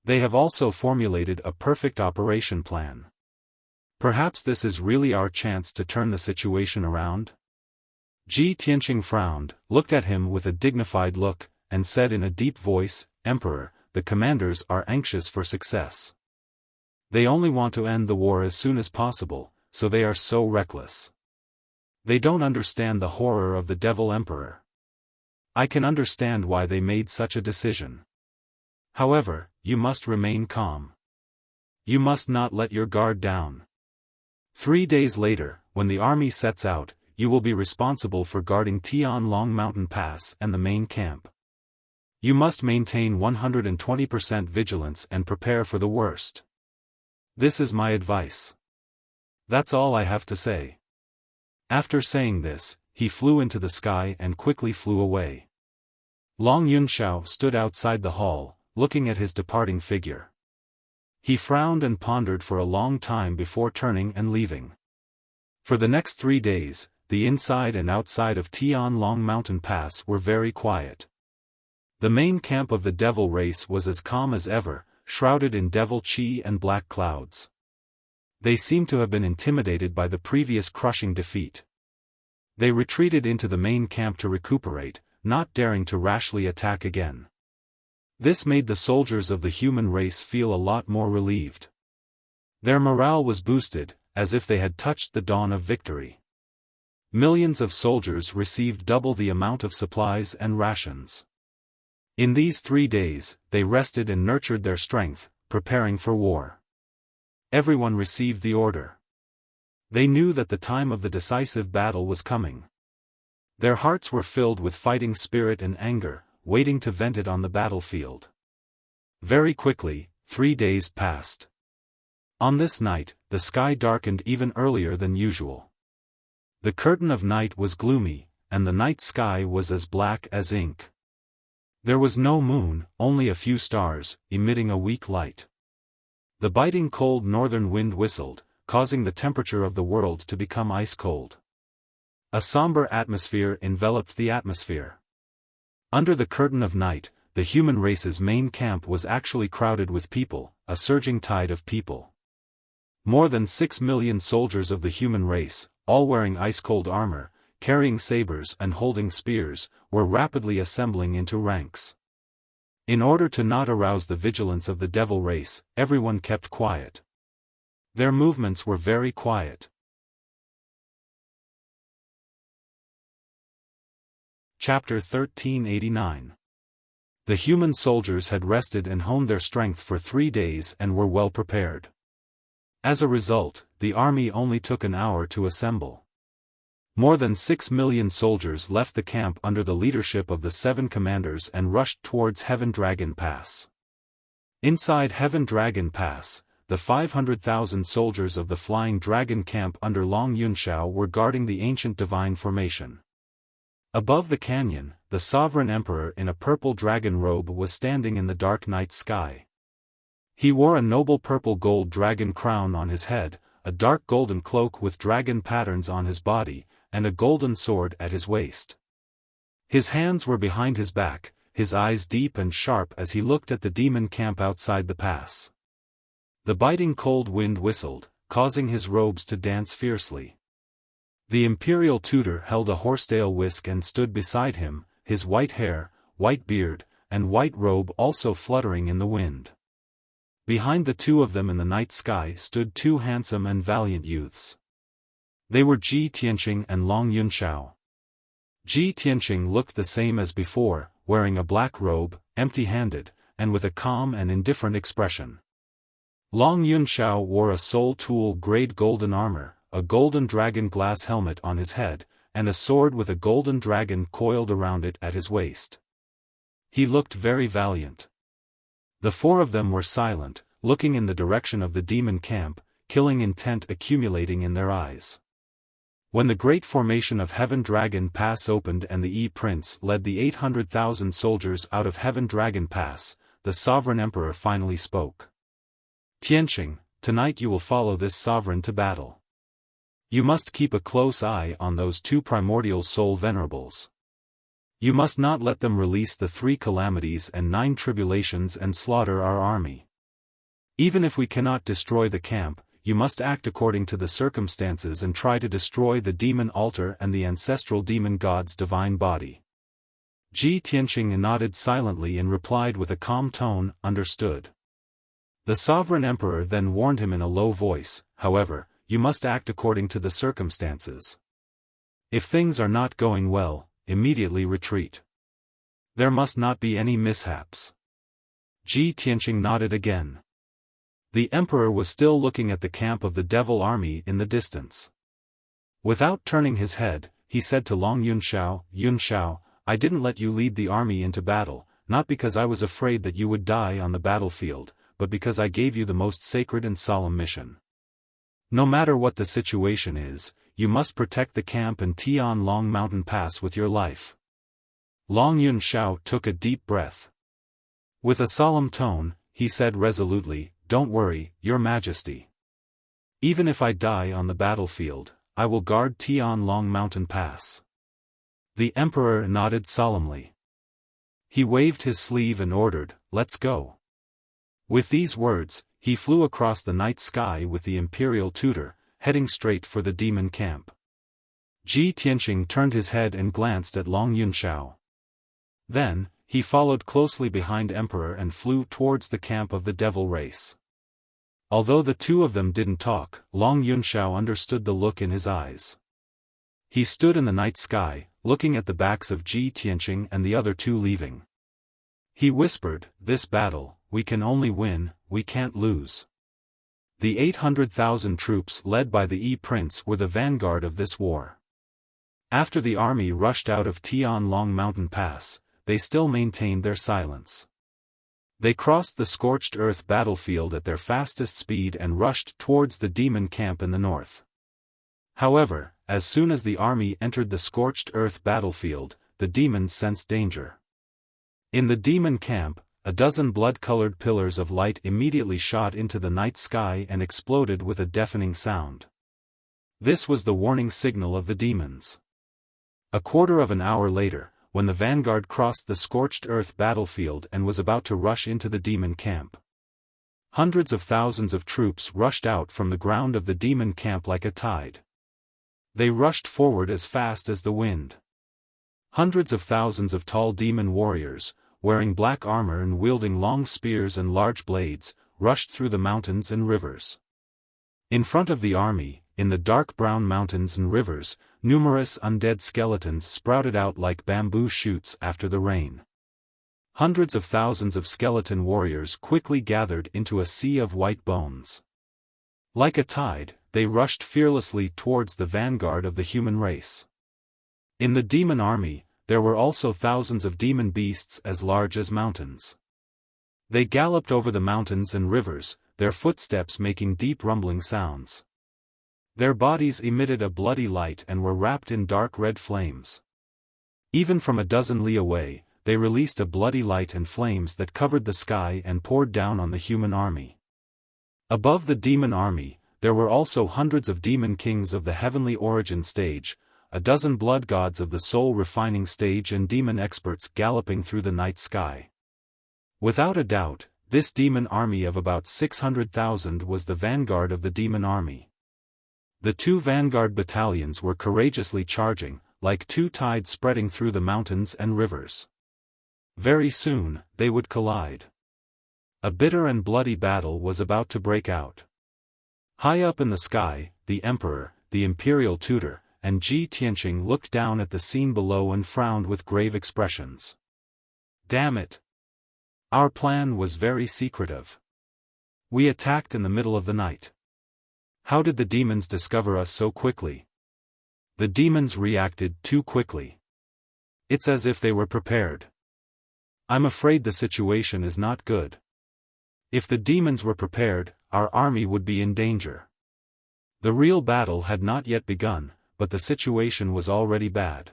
They have also formulated a perfect operation plan. Perhaps this is really our chance to turn the situation around?" Ji Tianqing frowned, looked at him with a dignified look, and said in a deep voice, "Emperor, the commanders are anxious for success. They only want to end the war as soon as possible, so they are so reckless. They don't understand the horror of the Devil Emperor. I can understand why they made such a decision. However, you must remain calm. You must not let your guard down. 3 days later, when the army sets out, you will be responsible for guarding Tianlong Mountain Pass and the main camp. You must maintain 120% vigilance and prepare for the worst. This is my advice. That's all I have to say. After saying this, he flew into the sky and quickly flew away. Long Yunxiao stood outside the hall, looking at his departing figure. He frowned and pondered for a long time before turning and leaving. For the next 3 days, the inside and outside of Tianlong Mountain Pass were very quiet. The main camp of the devil race was as calm as ever, shrouded in devil chi and black clouds. They seemed to have been intimidated by the previous crushing defeat. They retreated into the main camp to recuperate, not daring to rashly attack again. This made the soldiers of the human race feel a lot more relieved. Their morale was boosted, as if they had touched the dawn of victory. Millions of soldiers received double the amount of supplies and rations. In these 3 days, they rested and nurtured their strength, preparing for war. Everyone received the order. They knew that the time of the decisive battle was coming. Their hearts were filled with fighting spirit and anger, waiting to vent it on the battlefield. Very quickly, 3 days passed. On this night, the sky darkened even earlier than usual. The curtain of night was gloomy, and the night sky was as black as ink. There was no moon, only a few stars, emitting a weak light. The biting cold northern wind whistled, causing the temperature of the world to become ice cold. A somber atmosphere enveloped the atmosphere. Under the curtain of night, the human race's main camp was actually crowded with people, a surging tide of people. More than 6 million soldiers of the human race, all wearing ice-cold armor, carrying sabers and holding spears, were rapidly assembling into ranks. In order to not arouse the vigilance of the devil race, everyone kept quiet. Their movements were very quiet. Chapter 1389. The human soldiers had rested and honed their strength for 3 days and were well prepared. As a result, the army only took an hour to assemble. More than 6 million soldiers left the camp under the leadership of the 7 commanders and rushed towards Heaven Dragon Pass. Inside Heaven Dragon Pass, the 500,000 soldiers of the Flying Dragon camp under Long Yunxiao were guarding the ancient divine formation. Above the canyon, the sovereign emperor in a purple dragon robe was standing in the dark night sky. He wore a noble purple gold dragon crown on his head, a dark golden cloak with dragon patterns on his body, and a golden sword at his waist. His hands were behind his back, his eyes deep and sharp as he looked at the demon camp outside the pass. The biting cold wind whistled, causing his robes to dance fiercely. The imperial tutor held a horsetail whisk and stood beside him, his white hair, white beard, and white robe also fluttering in the wind. Behind the two of them in the night sky stood 2 handsome and valiant youths. They were Ji Tianqing and Long Yunxiao. Ji Tianqing looked the same as before, wearing a black robe, empty-handed, and with a calm and indifferent expression. Long Yunxiao wore a soul tool grade golden armor, a golden dragon glass helmet on his head, and a sword with a golden dragon coiled around it at his waist. He looked very valiant. The 4 of them were silent, looking in the direction of the demon camp, killing intent accumulating in their eyes. When the great formation of Heaven Dragon Pass opened and the Prince led the 800,000 soldiers out of Heaven Dragon Pass, the sovereign emperor finally spoke. Tianqing, tonight you will follow this sovereign to battle. You must keep a close eye on those 2 primordial soul venerables. You must not let them release the 3 calamities and 9 tribulations and slaughter our army. Even if we cannot destroy the camp, you must act according to the circumstances and try to destroy the demon altar and the ancestral demon god's divine body. Ji Tianqing nodded silently and replied with a calm tone, understood. The sovereign emperor then warned him in a low voice, however, you must act according to the circumstances. If things are not going well, immediately retreat. There must not be any mishaps. Ji Tianqing nodded again. The emperor was still looking at the camp of the devil army in the distance. Without turning his head, he said to Long Yunxiao, I didn't let you lead the army into battle, not because I was afraid that you would die on the battlefield, but because I gave you the most sacred and solemn mission. No matter what the situation is, you must protect the camp and Tianlong Mountain Pass with your life. Long Yunxiao took a deep breath. With a solemn tone, he said resolutely, "Don't worry, Your Majesty. Even if I die on the battlefield, I will guard Tianlong Mountain Pass." The emperor nodded solemnly. He waved his sleeve and ordered, "Let's go." With these words, he flew across the night sky with the imperial tutor, heading straight for the demon camp. Ji Tianqing turned his head and glanced at Long Yunxiao. Then, he followed closely behind Emperor and flew towards the camp of the devil race. Although the two of them didn't talk, Long Yunxiao understood the look in his eyes. He stood in the night sky, looking at the backs of Ji Tianqing and the other two leaving. He whispered, "This battle, we can only win, we can't lose." The 800,000 troops led by the Yi-Prince were the vanguard of this war. After the army rushed out of Tianlong Mountain Pass, they still maintained their silence. They crossed the scorched earth battlefield at their fastest speed and rushed towards the demon camp in the north. However, as soon as the army entered the scorched earth battlefield, the demons sensed danger. In the demon camp, a dozen blood-colored pillars of light immediately shot into the night sky and exploded with a deafening sound. This was the warning signal of the demons. A quarter of an hour later, when the vanguard crossed the scorched earth battlefield and was about to rush into the demon camp, hundreds of thousands of troops rushed out from the ground of the demon camp like a tide. They rushed forward as fast as the wind. Hundreds of thousands of tall demon warriors, wearing black armor and wielding long spears and large blades, rushed through the mountains and rivers. In front of the army, in the dark brown mountains and rivers, numerous undead skeletons sprouted out like bamboo shoots after the rain. Hundreds of thousands of skeleton warriors quickly gathered into a sea of white bones. Like a tide, they rushed fearlessly towards the vanguard of the human race. In the demon army, there were also thousands of demon beasts as large as mountains. They galloped over the mountains and rivers, their footsteps making deep rumbling sounds. Their bodies emitted a bloody light and were wrapped in dark red flames. Even from a dozen li away, they released a bloody light and flames that covered the sky and poured down on the human army. Above the demon army, there were also hundreds of demon kings of the heavenly origin stage, a dozen blood gods of the soul refining stage and demon experts galloping through the night sky. Without a doubt, this demon army of about 600,000 was the vanguard of the demon army. The two vanguard battalions were courageously charging, like two tides spreading through the mountains and rivers. Very soon, they would collide. A bitter and bloody battle was about to break out. High up in the sky, the emperor, the imperial tutor, and Ji Tianqing looked down at the scene below and frowned with grave expressions. Damn it! Our plan was very secretive. We attacked in the middle of the night. How did the demons discover us so quickly? The demons reacted too quickly. It's as if they were prepared. I'm afraid the situation is not good. If the demons were prepared, our army would be in danger. The real battle had not yet begun, but the situation was already bad.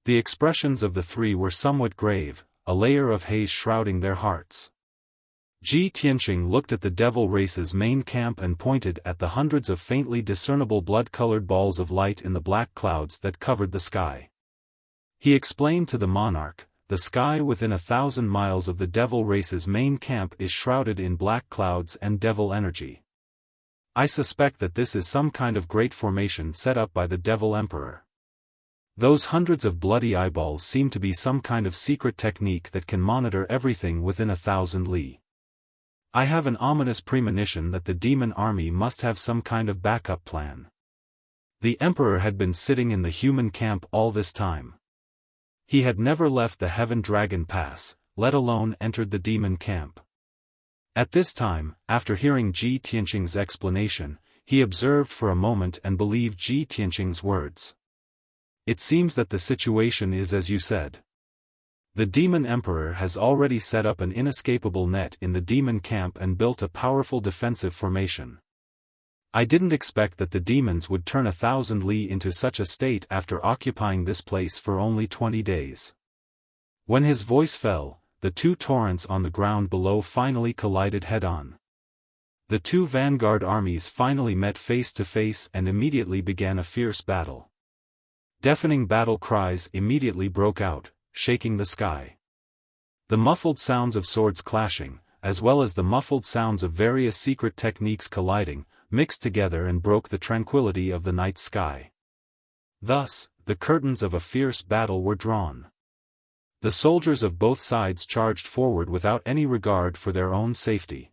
The expressions of the three were somewhat grave, a layer of haze shrouding their hearts. Ji Tianqing looked at the devil race's main camp and pointed at the hundreds of faintly discernible blood-colored balls of light in the black clouds that covered the sky. He explained to the monarch, "The sky within 1,000 miles of the devil race's main camp is shrouded in black clouds and devil energy. I suspect that this is some kind of great formation set up by the Devil Emperor. Those hundreds of bloody eyeballs seem to be some kind of secret technique that can monitor everything within 1,000 li. I have an ominous premonition that the demon army must have some kind of backup plan." The Emperor had been sitting in the human camp all this time. He had never left the Heaven Dragon Pass, let alone entered the demon camp. At this time, after hearing Ji Tianqing's explanation, he observed for a moment and believed Ji Tianqing's words. "It seems that the situation is as you said. The Demon Emperor has already set up an inescapable net in the demon camp and built a powerful defensive formation. I didn't expect that the demons would turn 1,000 li into such a state after occupying this place for only 20 days. When his voice fell, the two torrents on the ground below finally collided head-on. The two vanguard armies finally met face to face and immediately began a fierce battle. Deafening battle cries immediately broke out, shaking the sky. The muffled sounds of swords clashing, as well as the muffled sounds of various secret techniques colliding, mixed together and broke the tranquility of the night sky. Thus, the curtains of a fierce battle were drawn. The soldiers of both sides charged forward without any regard for their own safety.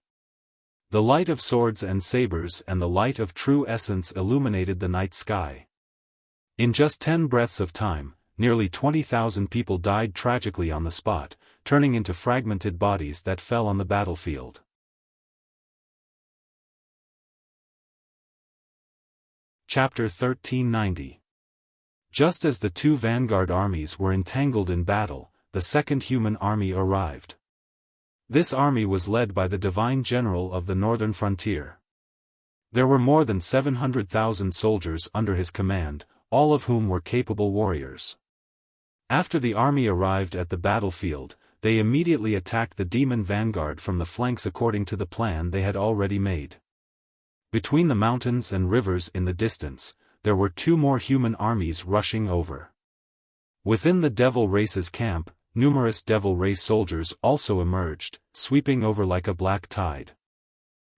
The light of swords and sabers and the light of true essence illuminated the night sky. In just 10 breaths of time, nearly 20,000 people died tragically on the spot, turning into fragmented bodies that fell on the battlefield. Chapter 1390. Just as the two vanguard armies were entangled in battle, the second human army arrived. This army was led by the divine general of the northern frontier. There were more than 700,000 soldiers under his command, all of whom were capable warriors. After the army arrived at the battlefield, they immediately attacked the demon vanguard from the flanks according to the plan they had already made. Between the mountains and rivers in the distance, there were two more human armies rushing over. Within the Devil Race's camp, numerous Devil Race soldiers also emerged, sweeping over like a black tide.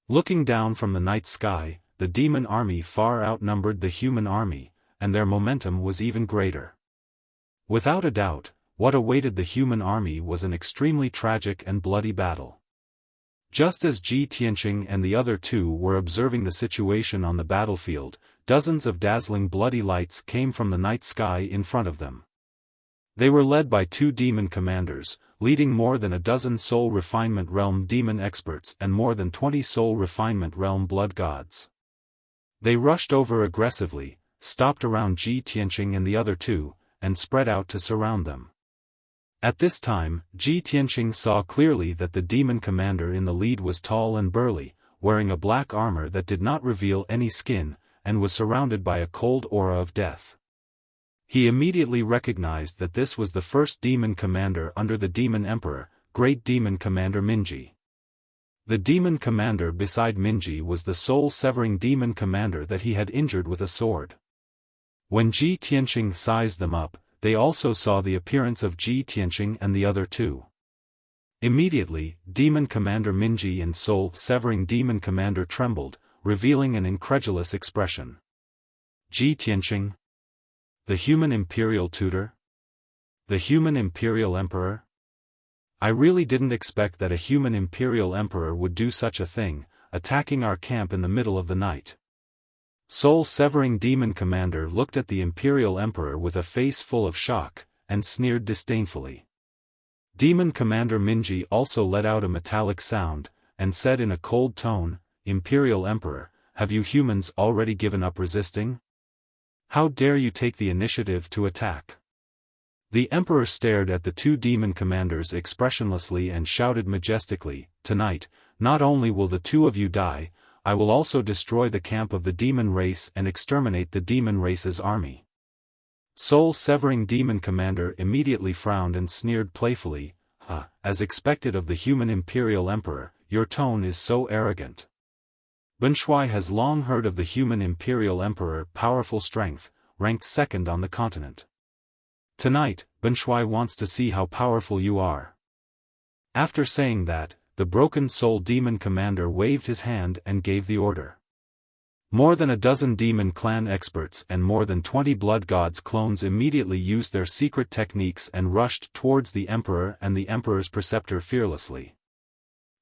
Looking down from the night sky, the demon army far outnumbered the human army, and their momentum was even greater. Without a doubt, what awaited the human army was an extremely tragic and bloody battle. Just as Ji Tianqing and the other two were observing the situation on the battlefield, dozens of dazzling bloody lights came from the night sky in front of them. They were led by two demon commanders, leading more than a dozen Soul Refinement Realm demon experts and more than 20 Soul Refinement Realm blood gods. They rushed over aggressively, stopped around Ji Tianqing and the other two, and spread out to surround them. At this time, Ji Tianqing saw clearly that the demon commander in the lead was tall and burly, wearing a black armor that did not reveal any skin, and was surrounded by a cold aura of death. He immediately recognized that this was the first demon commander under the demon emperor, Great Demon Commander Minji. The demon commander beside Minji was the soul-severing demon commander that he had injured with a sword. When Ji Tianqing sized them up, they also saw the appearance of Ji Tianqing and the other two. Immediately, Demon Commander Minji and Soul-severing Demon Commander trembled, revealing an incredulous expression. Ji Tianqing? The human imperial tutor? The human imperial emperor? I really didn't expect that a human imperial emperor would do such a thing, attacking our camp in the middle of the night. Soul-severing demon commander looked at the imperial emperor with a face full of shock, and sneered disdainfully. Demon commander Minji also let out a metallic sound, and said in a cold tone, "Imperial emperor, have you humans already given up resisting? How dare you take the initiative to attack?" The emperor stared at the two demon commanders expressionlessly and shouted majestically, "Tonight, not only will the two of you die, I will also destroy the camp of the demon race and exterminate the demon race's army." Soul-severing demon commander immediately frowned and sneered playfully, "As expected of the human imperial emperor, your tone is so arrogant. Benshui has long heard of the human imperial emperor, powerful strength, ranked second on the continent. Tonight, Benshui wants to see how powerful you are." After saying that, the broken soul demon commander waved his hand and gave the order. More than a dozen demon clan experts and more than 20 blood gods clones immediately used their secret techniques and rushed towards the emperor and the emperor's preceptor fearlessly.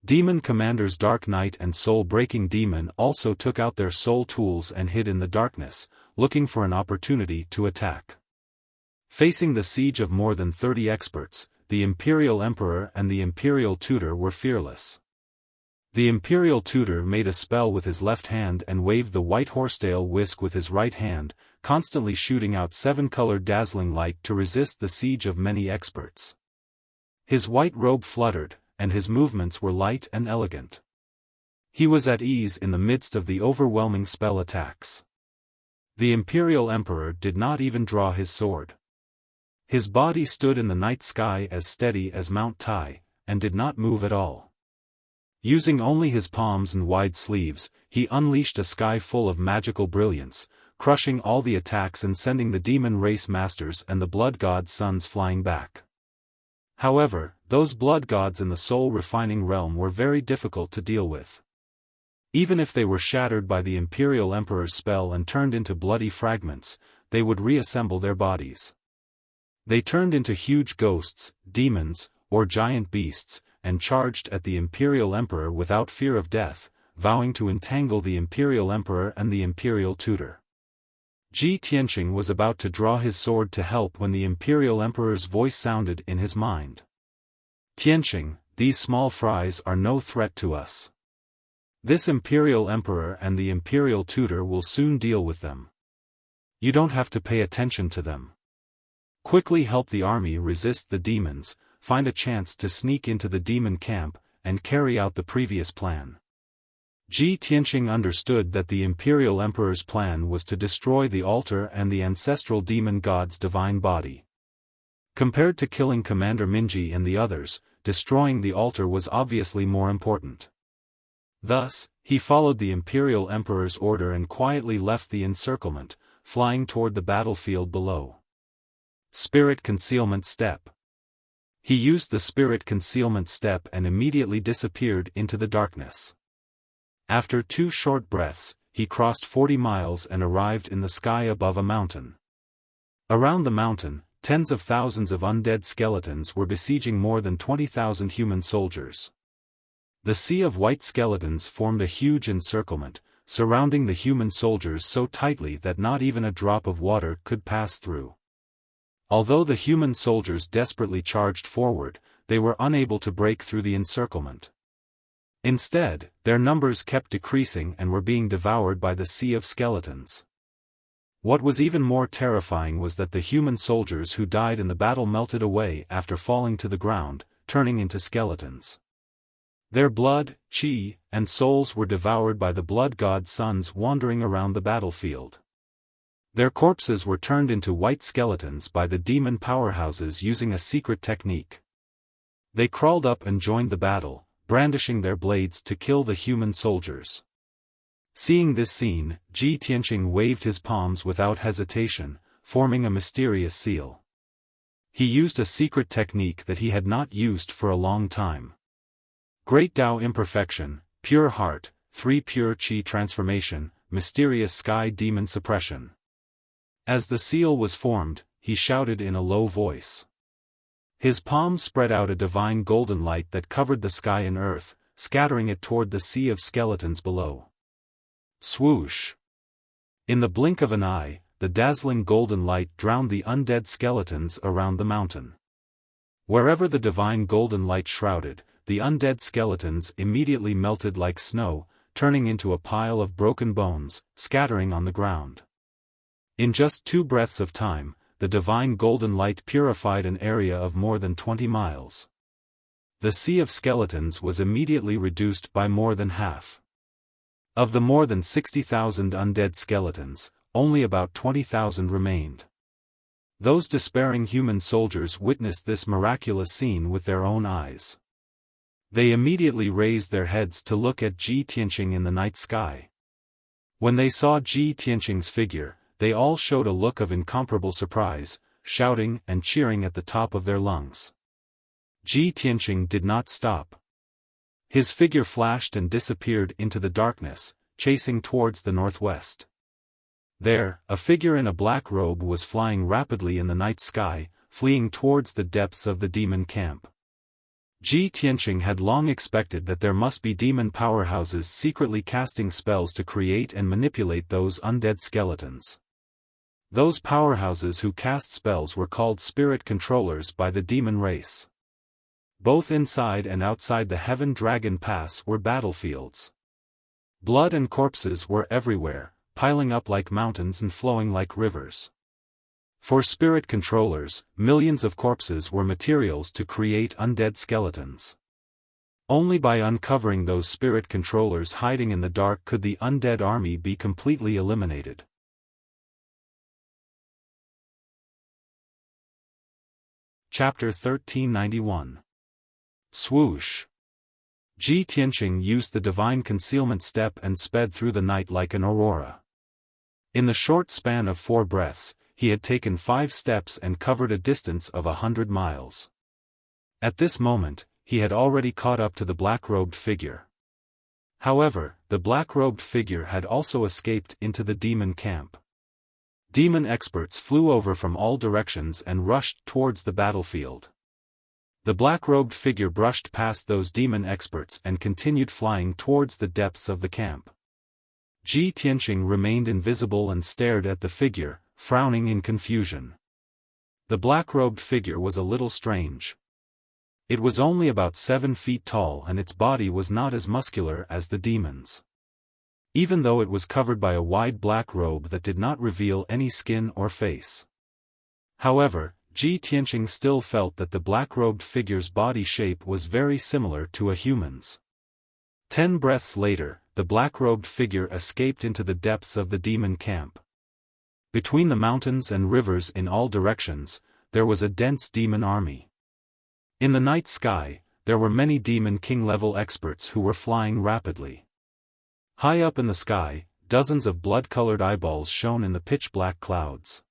Demon commanders Dark Knight and Soul-breaking Demon also took out their soul tools and hid in the darkness, looking for an opportunity to attack. Facing the siege of more than 30 experts, the Imperial Emperor and the Imperial Tutor were fearless. The Imperial Tutor made a spell with his left hand and waved the white horsetail whisk with his right hand, constantly shooting out 7-colored dazzling light to resist the siege of many experts. His white robe fluttered, and his movements were light and elegant. He was at ease in the midst of the overwhelming spell attacks. The Imperial Emperor did not even draw his sword. His body stood in the night sky as steady as Mount Tai, and did not move at all. Using only his palms and wide sleeves, he unleashed a sky full of magical brilliance, crushing all the attacks and sending the demon race masters and the blood god's sons flying back. However, those blood gods in the soul-refining realm were very difficult to deal with. Even if they were shattered by the Imperial Emperor's spell and turned into bloody fragments, they would reassemble their bodies. They turned into huge ghosts, demons, or giant beasts, and charged at the Imperial Emperor without fear of death, vowing to entangle the Imperial Emperor and the Imperial Tutor. Ji Tianqing was about to draw his sword to help when the Imperial Emperor's voice sounded in his mind. "Tianqing, these small fries are no threat to us. This Imperial Emperor and the Imperial Tutor will soon deal with them. You don't have to pay attention to them. Quickly help the army resist the demons, find a chance to sneak into the demon camp, and carry out the previous plan." Ji Tianqing understood that the Imperial Emperor's plan was to destroy the altar and the ancestral demon god's divine body. Compared to killing Commander Minji and the others, destroying the altar was obviously more important. Thus, he followed the Imperial Emperor's order and quietly left the encirclement, flying toward the battlefield below. Spirit Concealment Step. He used the Spirit Concealment Step and immediately disappeared into the darkness. After 2 short breaths, he crossed 40 miles and arrived in the sky above a mountain. Around the mountain, tens of thousands of undead skeletons were besieging more than 20,000 human soldiers. The sea of white skeletons formed a huge encirclement, surrounding the human soldiers so tightly that not even a drop of water could pass through. Although the human soldiers desperately charged forward, they were unable to break through the encirclement. Instead, their numbers kept decreasing and were being devoured by the sea of skeletons. What was even more terrifying was that the human soldiers who died in the battle melted away after falling to the ground, turning into skeletons. Their blood, chi, and souls were devoured by the blood god's sons wandering around the battlefield. Their corpses were turned into white skeletons by the demon powerhouses using a secret technique. They crawled up and joined the battle, brandishing their blades to kill the human soldiers. Seeing this scene, Ji Tianqing waved his palms without hesitation, forming a mysterious seal. He used a secret technique that he had not used for a long time. Great Tao Imperfection, Pure Heart, 3 Pure Qi Transformation, Mysterious Sky Demon Suppression. As the seal was formed, he shouted in a low voice. His palms spread out a divine golden light that covered the sky and earth, scattering it toward the sea of skeletons below. Swoosh! In the blink of an eye, the dazzling golden light drowned the undead skeletons around the mountain. Wherever the divine golden light shrouded, the undead skeletons immediately melted like snow, turning into a pile of broken bones, scattering on the ground. In just 2 breaths of time, the divine golden light purified an area of more than 20 miles. The sea of skeletons was immediately reduced by more than half. Of the more than 60,000 undead skeletons, only about 20,000 remained. Those despairing human soldiers witnessed this miraculous scene with their own eyes. They immediately raised their heads to look at Ji Tianqing in the night sky. When they saw Ji Tianqing's figure, they all showed a look of incomparable surprise, shouting and cheering at the top of their lungs. Ji Tianqing did not stop. His figure flashed and disappeared into the darkness, chasing towards the northwest. There, a figure in a black robe was flying rapidly in the night sky, fleeing towards the depths of the demon camp. Ji Tianqing had long expected that there must be demon powerhouses secretly casting spells to create and manipulate those undead skeletons. Those powerhouses who cast spells were called spirit controllers by the demon race. Both inside and outside the Heaven Dragon Pass were battlefields. Blood and corpses were everywhere, piling up like mountains and flowing like rivers. For spirit controllers, millions of corpses were materials to create undead skeletons. Only by uncovering those spirit controllers hiding in the dark could the undead army be completely eliminated. Chapter 1391. Swoosh. Ji Tianqing used the divine concealment step and sped through the night like an aurora. In the short span of 4 breaths, he had taken 5 steps and covered a distance of 100 miles. At this moment, he had already caught up to the black-robed figure. However, the black-robed figure had also escaped into the demon camp. Demon experts flew over from all directions and rushed towards the battlefield. The black-robed figure brushed past those demon experts and continued flying towards the depths of the camp. Ji Tianqing remained invisible and stared at the figure, frowning in confusion. The black-robed figure was a little strange. It was only about 7 feet tall and its body was not as muscular as the demon's. Even though it was covered by a wide black robe that did not reveal any skin or face. However, Ji Tianqing still felt that the black-robed figure's body shape was very similar to a human's. 10 breaths later, the black-robed figure escaped into the depths of the demon camp. Between the mountains and rivers in all directions, there was a dense demon army. In the night sky, there were many demon king-level experts who were flying rapidly. High up in the sky, dozens of blood-colored eyeballs shone in the pitch-black clouds.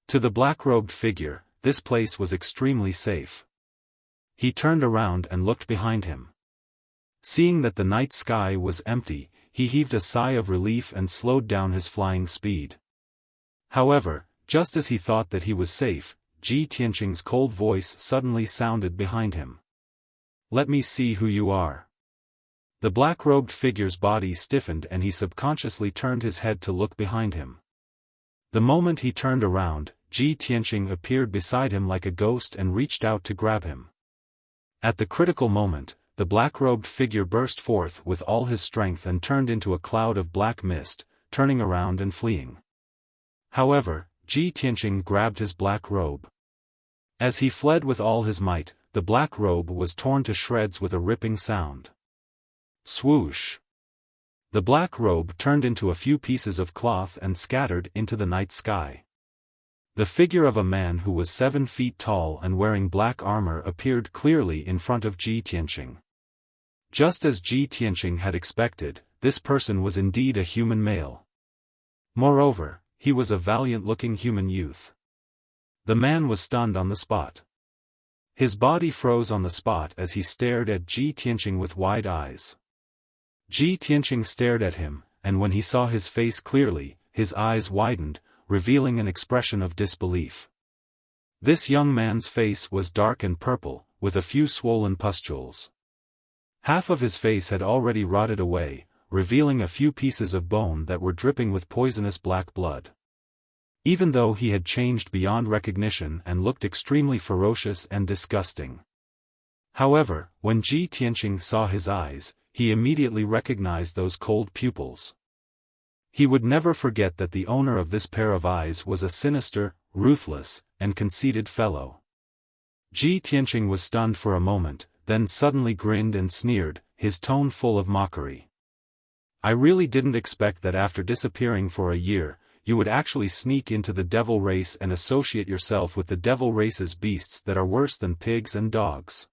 To the black-robed figure, this place was extremely safe. He turned around and looked behind him. Seeing that the night sky was empty, he heaved a sigh of relief and slowed down his flying speed. However, just as he thought that he was safe, Ji Tianqing's cold voice suddenly sounded behind him. "Let me see who you are." The black-robed figure's body stiffened and he subconsciously turned his head to look behind him. The moment he turned around, Ji Tianqing appeared beside him like a ghost and reached out to grab him. At the critical moment, the black-robed figure burst forth with all his strength and turned into a cloud of black mist, turning around and fleeing. However, Ji Tianqing grabbed his black robe. As he fled with all his might, the black robe was torn to shreds with a ripping sound. Swoosh! The black robe turned into a few pieces of cloth and scattered into the night sky. The figure of a man who was 7 feet tall and wearing black armor appeared clearly in front of Ji Tianqing. Just as Ji Tianqing had expected, this person was indeed a human male. Moreover, he was a valiant-looking human youth. The man was stunned on the spot. His body froze on the spot as he stared at Ji Tianqing with wide eyes. Ji Tianqing stared at him, and when he saw his face clearly, his eyes widened, revealing an expression of disbelief. This young man's face was dark and purple, with a few swollen pustules. Half of his face had already rotted away, revealing a few pieces of bone that were dripping with poisonous black blood. Even though he had changed beyond recognition and looked extremely ferocious and disgusting. However, when Ji Tianqing saw his eyes, he immediately recognized those cold pupils. He would never forget that the owner of this pair of eyes was a sinister, ruthless, and conceited fellow. Ji Tianqing was stunned for a moment, then suddenly grinned and sneered, his tone full of mockery. "I really didn't expect that after disappearing for a year, you would actually sneak into the devil race and associate yourself with the devil race's beasts that are worse than pigs and dogs.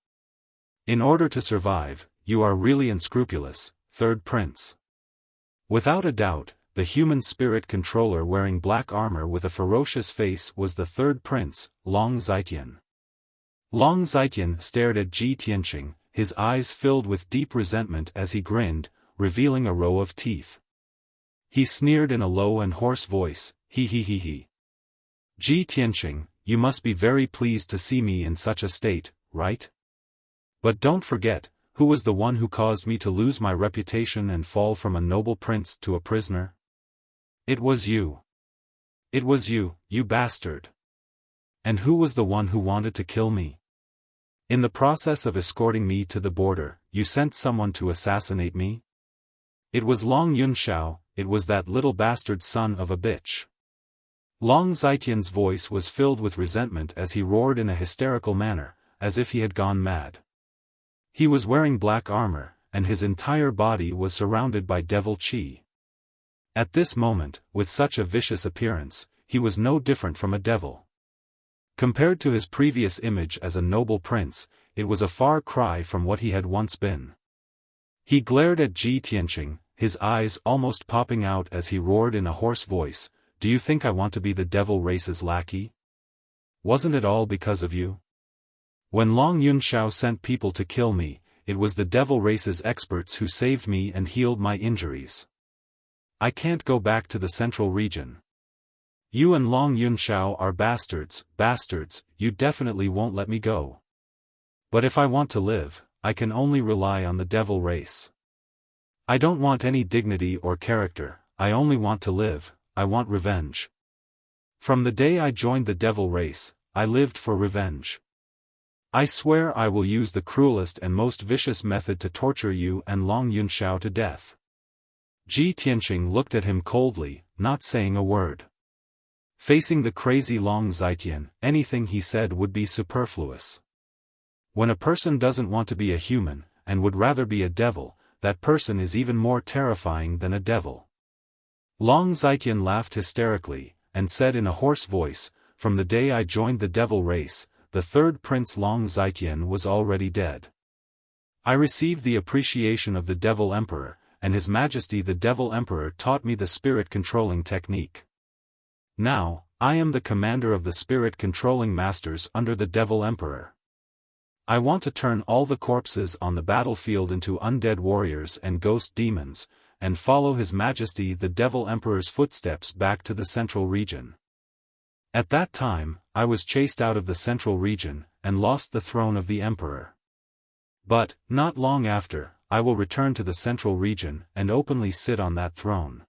In order to survive, you are really unscrupulous, Third Prince." Without a doubt, the human spirit controller wearing black armor with a ferocious face was the Third Prince, Long Zitian. Long Zitian stared at Ji Tianqing, his eyes filled with deep resentment as he grinned, revealing a row of teeth. He sneered in a low and hoarse voice, "He. Ji Tianqing, you must be very pleased to see me in such a state, right? But don't forget, who was the one who caused me to lose my reputation and fall from a noble prince to a prisoner? It was you. It was you, you bastard. And who was the one who wanted to kill me? In the process of escorting me to the border, you sent someone to assassinate me? It was Long Yunxiao, it was that little bastard son of a bitch. Long Zitian's voice was filled with resentment as he roared in a hysterical manner, as if he had gone mad. He was wearing black armor, and his entire body was surrounded by devil chi. At this moment, with such a vicious appearance, he was no different from a devil. Compared to his previous image as a noble prince, it was a far cry from what he had once been. He glared at Ji Tianqing, his eyes almost popping out as he roared in a hoarse voice, "Do you think I want to be the devil race's lackey? Wasn't it all because of you? When Long Yunxiao sent people to kill me, it was the devil race's experts who saved me and healed my injuries. I can't go back to the central region. You and Long Yunxiao are bastards, you definitely won't let me go. But if I want to live, I can only rely on the devil race. I don't want any dignity or character, I only want to live, I want revenge. From the day I joined the devil race, I lived for revenge. I swear I will use the cruelest and most vicious method to torture you and Long Yunxiao to death." Ji Tianqing looked at him coldly, not saying a word. Facing the crazy Long Zitian, anything he said would be superfluous. When a person doesn't want to be a human, and would rather be a devil, that person is even more terrifying than a devil. Long Zitian laughed hysterically, and said in a hoarse voice, "From the day I joined the devil race, the third prince Long Zitian was already dead. I received the appreciation of the devil emperor, and His Majesty the devil emperor taught me the spirit controlling technique. Now, I am the commander of the spirit controlling masters under the devil emperor. I want to turn all the corpses on the battlefield into undead warriors and ghost demons, and follow His Majesty the devil emperor's footsteps back to the central region. At that time, I was chased out of the central region, and lost the throne of the emperor. But, not long after, I will return to the central region and openly sit on that throne.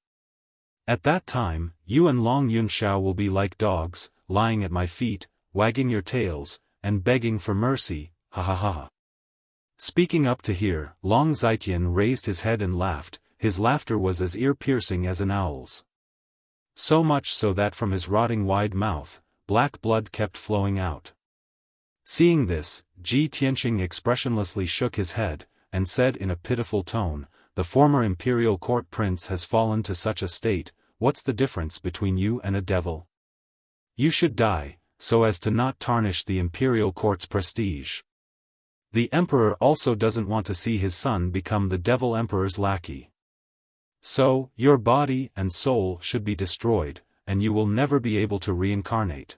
At that time, you and Long Yunxiao will be like dogs, lying at my feet, wagging your tails, and begging for mercy, ha ha ha." Speaking up to hear, Long Zitian raised his head and laughed. His laughter was as ear-piercing as an owl's. So much so that from his rotting wide mouth, black blood kept flowing out. Seeing this, Ji Tianqing expressionlessly shook his head, and said in a pitiful tone, "The former imperial court prince has fallen to such a state, what's the difference between you and a devil? You should die, so as to not tarnish the imperial court's prestige. The emperor also doesn't want to see his son become the devil emperor's lackey. So, your body and soul should be destroyed, and you will never be able to reincarnate."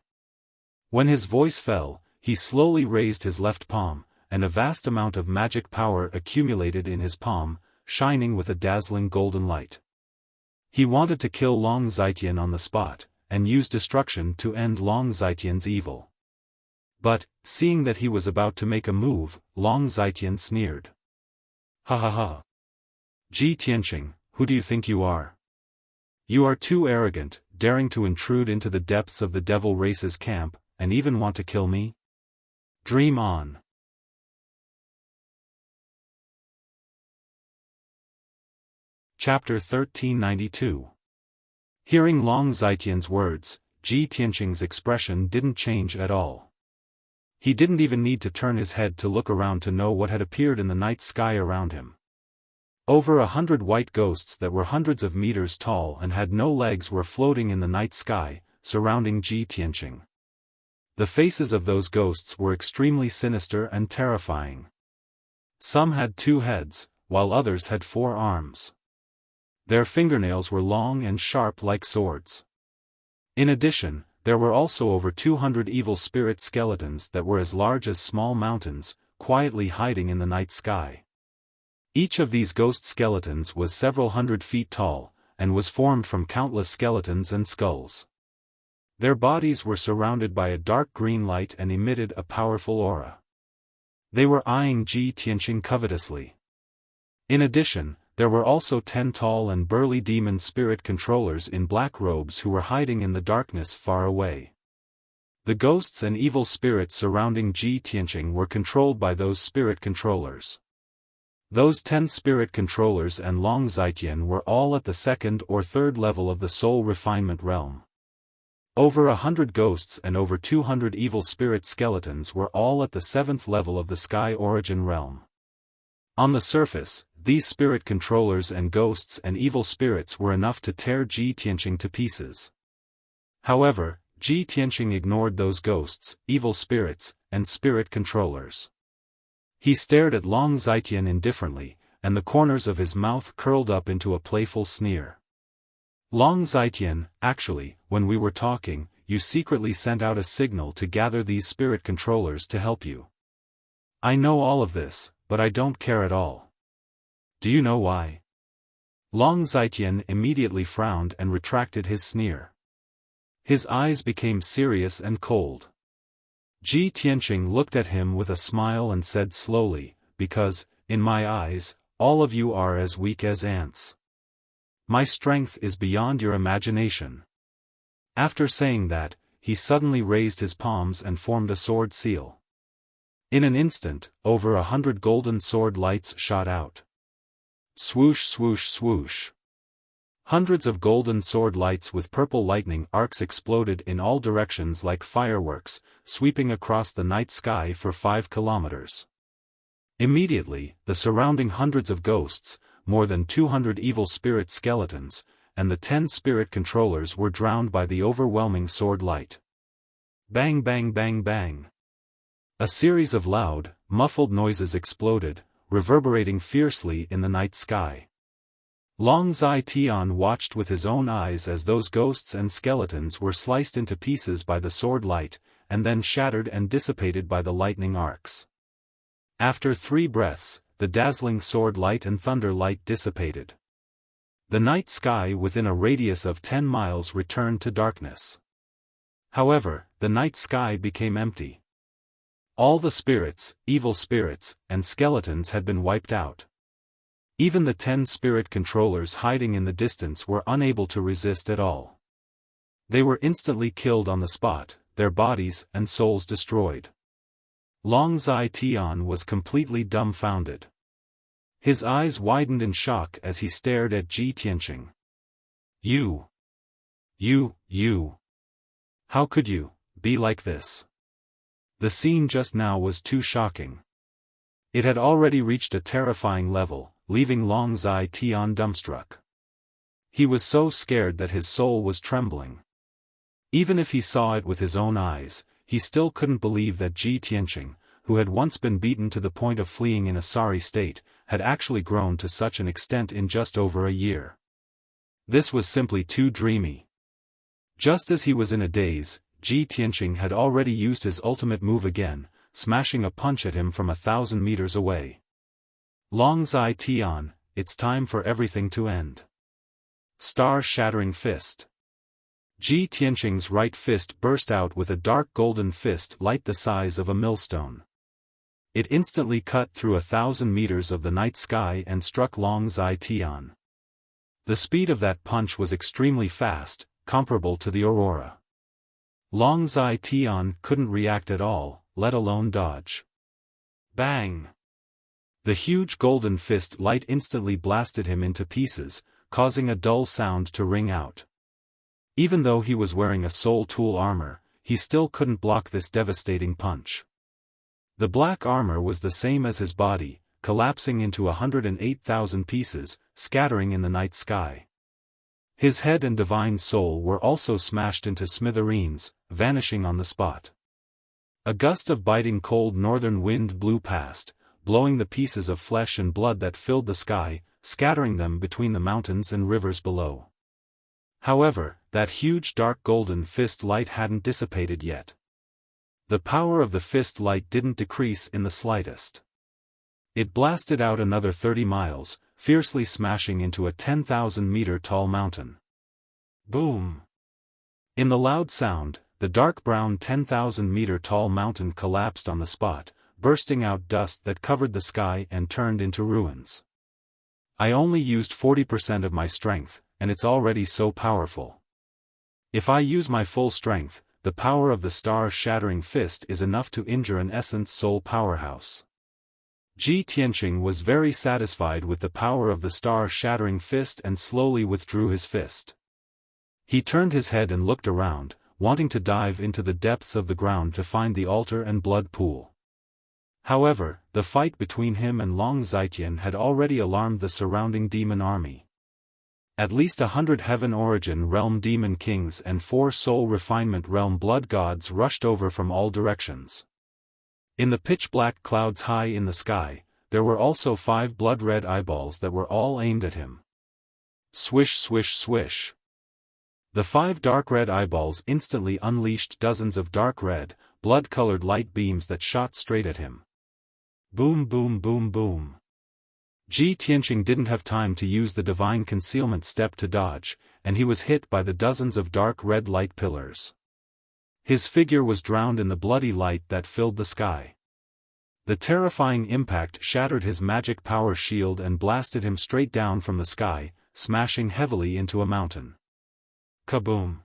When his voice fell, he slowly raised his left palm, and a vast amount of magic power accumulated in his palm, shining with a dazzling golden light. He wanted to kill Long Zitian on the spot, and use destruction to end Long Zitian's evil. But, seeing that he was about to make a move, Long Zitian sneered. "Ha ha ha. Ji Tianqing, who do you think you are? You are too arrogant, daring to intrude into the depths of the devil race's camp, and even want to kill me? Dream on." Chapter 1392. Hearing Long Zitian's words, Ji Tianqing's expression didn't change at all. He didn't even need to turn his head to look around to know what had appeared in the night sky around him. Over 100 white ghosts that were hundreds of meters tall and had no legs were floating in the night sky, surrounding Ji Tianqing. The faces of those ghosts were extremely sinister and terrifying. Some had 2 heads, while others had 4 arms. Their fingernails were long and sharp like swords. In addition, there were also over 200 evil spirit skeletons that were as large as small mountains, quietly hiding in the night sky. Each of these ghost skeletons was several hundred feet tall, and was formed from countless skeletons and skulls. Their bodies were surrounded by a dark green light and emitted a powerful aura. They were eyeing Ji Tianqing covetously. In addition, there were also 10 tall and burly demon spirit controllers in black robes who were hiding in the darkness far away. The ghosts and evil spirits surrounding Ji Tianqing were controlled by those spirit controllers. Those 10 spirit controllers and Long Zitian were all at the 2nd or 3rd level of the soul refinement realm. Over 100 ghosts and over 200 evil spirit skeletons were all at the 7th level of the Sky Origin realm. On the surface, these spirit controllers and ghosts and evil spirits were enough to tear Ji Tianqing to pieces. However, Ji Tianqing ignored those ghosts, evil spirits, and spirit controllers. He stared at Long Zitian indifferently, and the corners of his mouth curled up into a playful sneer. Long Zitian, actually, when we were talking, you secretly sent out a signal to gather these spirit controllers to help you. I know all of this, but I don't care at all. Do you know why? Long Zitian immediately frowned and retracted his sneer. His eyes became serious and cold. Ji Tianqing looked at him with a smile and said slowly, because, in my eyes, all of you are as weak as ants. My strength is beyond your imagination. After saying that, he suddenly raised his palms and formed a sword seal. In an instant, over 100 golden sword lights shot out. Swoosh swoosh swoosh. Hundreds of golden sword lights with purple lightning arcs exploded in all directions like fireworks, sweeping across the night sky for 5 kilometers. Immediately, the surrounding hundreds of ghosts, more than 200 evil spirit skeletons, and the 10 spirit controllers were drowned by the overwhelming sword light. Bang bang bang bang. A series of loud, muffled noises exploded, reverberating fiercely in the night sky. Long Zitian watched with his own eyes as those ghosts and skeletons were sliced into pieces by the sword light, and then shattered and dissipated by the lightning arcs. After 3 breaths, the dazzling sword light and thunder light dissipated. The night sky within a radius of 10 miles returned to darkness. However, the night sky became empty. All the spirits, evil spirits, and skeletons had been wiped out. Even the 10 spirit controllers hiding in the distance were unable to resist at all. They were instantly killed on the spot, their bodies and souls destroyed. Long Zitian was completely dumbfounded. His eyes widened in shock as he stared at Ji Tianqing. You. How could you be like this? The scene just now was too shocking. It had already reached a terrifying level, leaving Long Zitian dumbstruck. He was so scared that his soul was trembling. Even if he saw it with his own eyes, he still couldn't believe that Ji Tianqing, who had once been beaten to the point of fleeing in a sorry state, had actually grown to such an extent in just over a year. This was simply too dreamy. Just as he was in a daze, Ji Tianqing had already used his ultimate move again, smashing a punch at him from 1,000 meters away. Long Zitian, it's time for everything to end. Star-shattering fist. Ji Tianqing's right fist burst out with a dark golden fist light the size of a millstone. It instantly cut through 1,000 meters of the night sky and struck Long Zitian. The speed of that punch was extremely fast, comparable to the aurora. Long Zitian couldn't react at all, let alone dodge. Bang! The huge golden fist light instantly blasted him into pieces, causing a dull sound to ring out. Even though he was wearing a soul tool armor, he still couldn't block this devastating punch. The black armor was the same as his body, collapsing into 108,000 pieces, scattering in the night sky. His head and divine soul were also smashed into smithereens, vanishing on the spot. A gust of biting cold northern wind blew past, blowing the pieces of flesh and blood that filled the sky, scattering them between the mountains and rivers below. However, that huge dark golden fist light hadn't dissipated yet. The power of the fist light didn't decrease in the slightest. It blasted out another 30 miles, fiercely smashing into a 10,000-meter tall mountain. Boom! In the loud sound, the dark brown 10,000-meter tall mountain collapsed on the spot, bursting out dust that covered the sky and turned into ruins. I only used 40% of my strength, and it's already so powerful. If I use my full strength, the power of the star-shattering fist is enough to injure an essence soul powerhouse. Ji Tianqing was very satisfied with the power of the star-shattering fist and slowly withdrew his fist. He turned his head and looked around, wanting to dive into the depths of the ground to find the altar and blood pool. However, the fight between him and Long Zitian had already alarmed the surrounding demon army. At least 100 Heaven Origin Realm Demon Kings and 4 Soul Refinement Realm Blood Gods rushed over from all directions. In the pitch-black clouds high in the sky, there were also 5 blood-red eyeballs that were all aimed at him. Swish swish swish. The 5 dark red eyeballs instantly unleashed dozens of dark red, blood-colored light beams that shot straight at him. Boom boom boom boom. Ji Tianqing didn't have time to use the divine concealment step to dodge, and he was hit by the dozens of dark red light pillars. His figure was drowned in the bloody light that filled the sky. The terrifying impact shattered his magic power shield and blasted him straight down from the sky, smashing heavily into a mountain. Kaboom!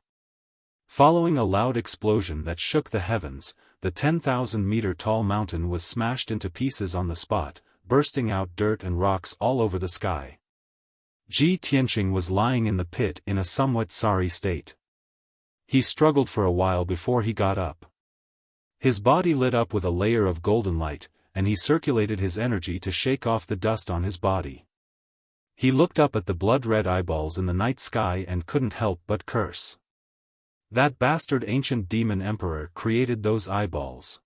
Following a loud explosion that shook the heavens, the 10,000-meter-tall mountain was smashed into pieces on the spot, bursting out dirt and rocks all over the sky. Ji Tianqing was lying in the pit in a somewhat sorry state. He struggled for a while before he got up. His body lit up with a layer of golden light, and he circulated his energy to shake off the dust on his body. He looked up at the blood-red eyeballs in the night sky and couldn't help but curse. That bastard ancient demon emperor created those eyeballs.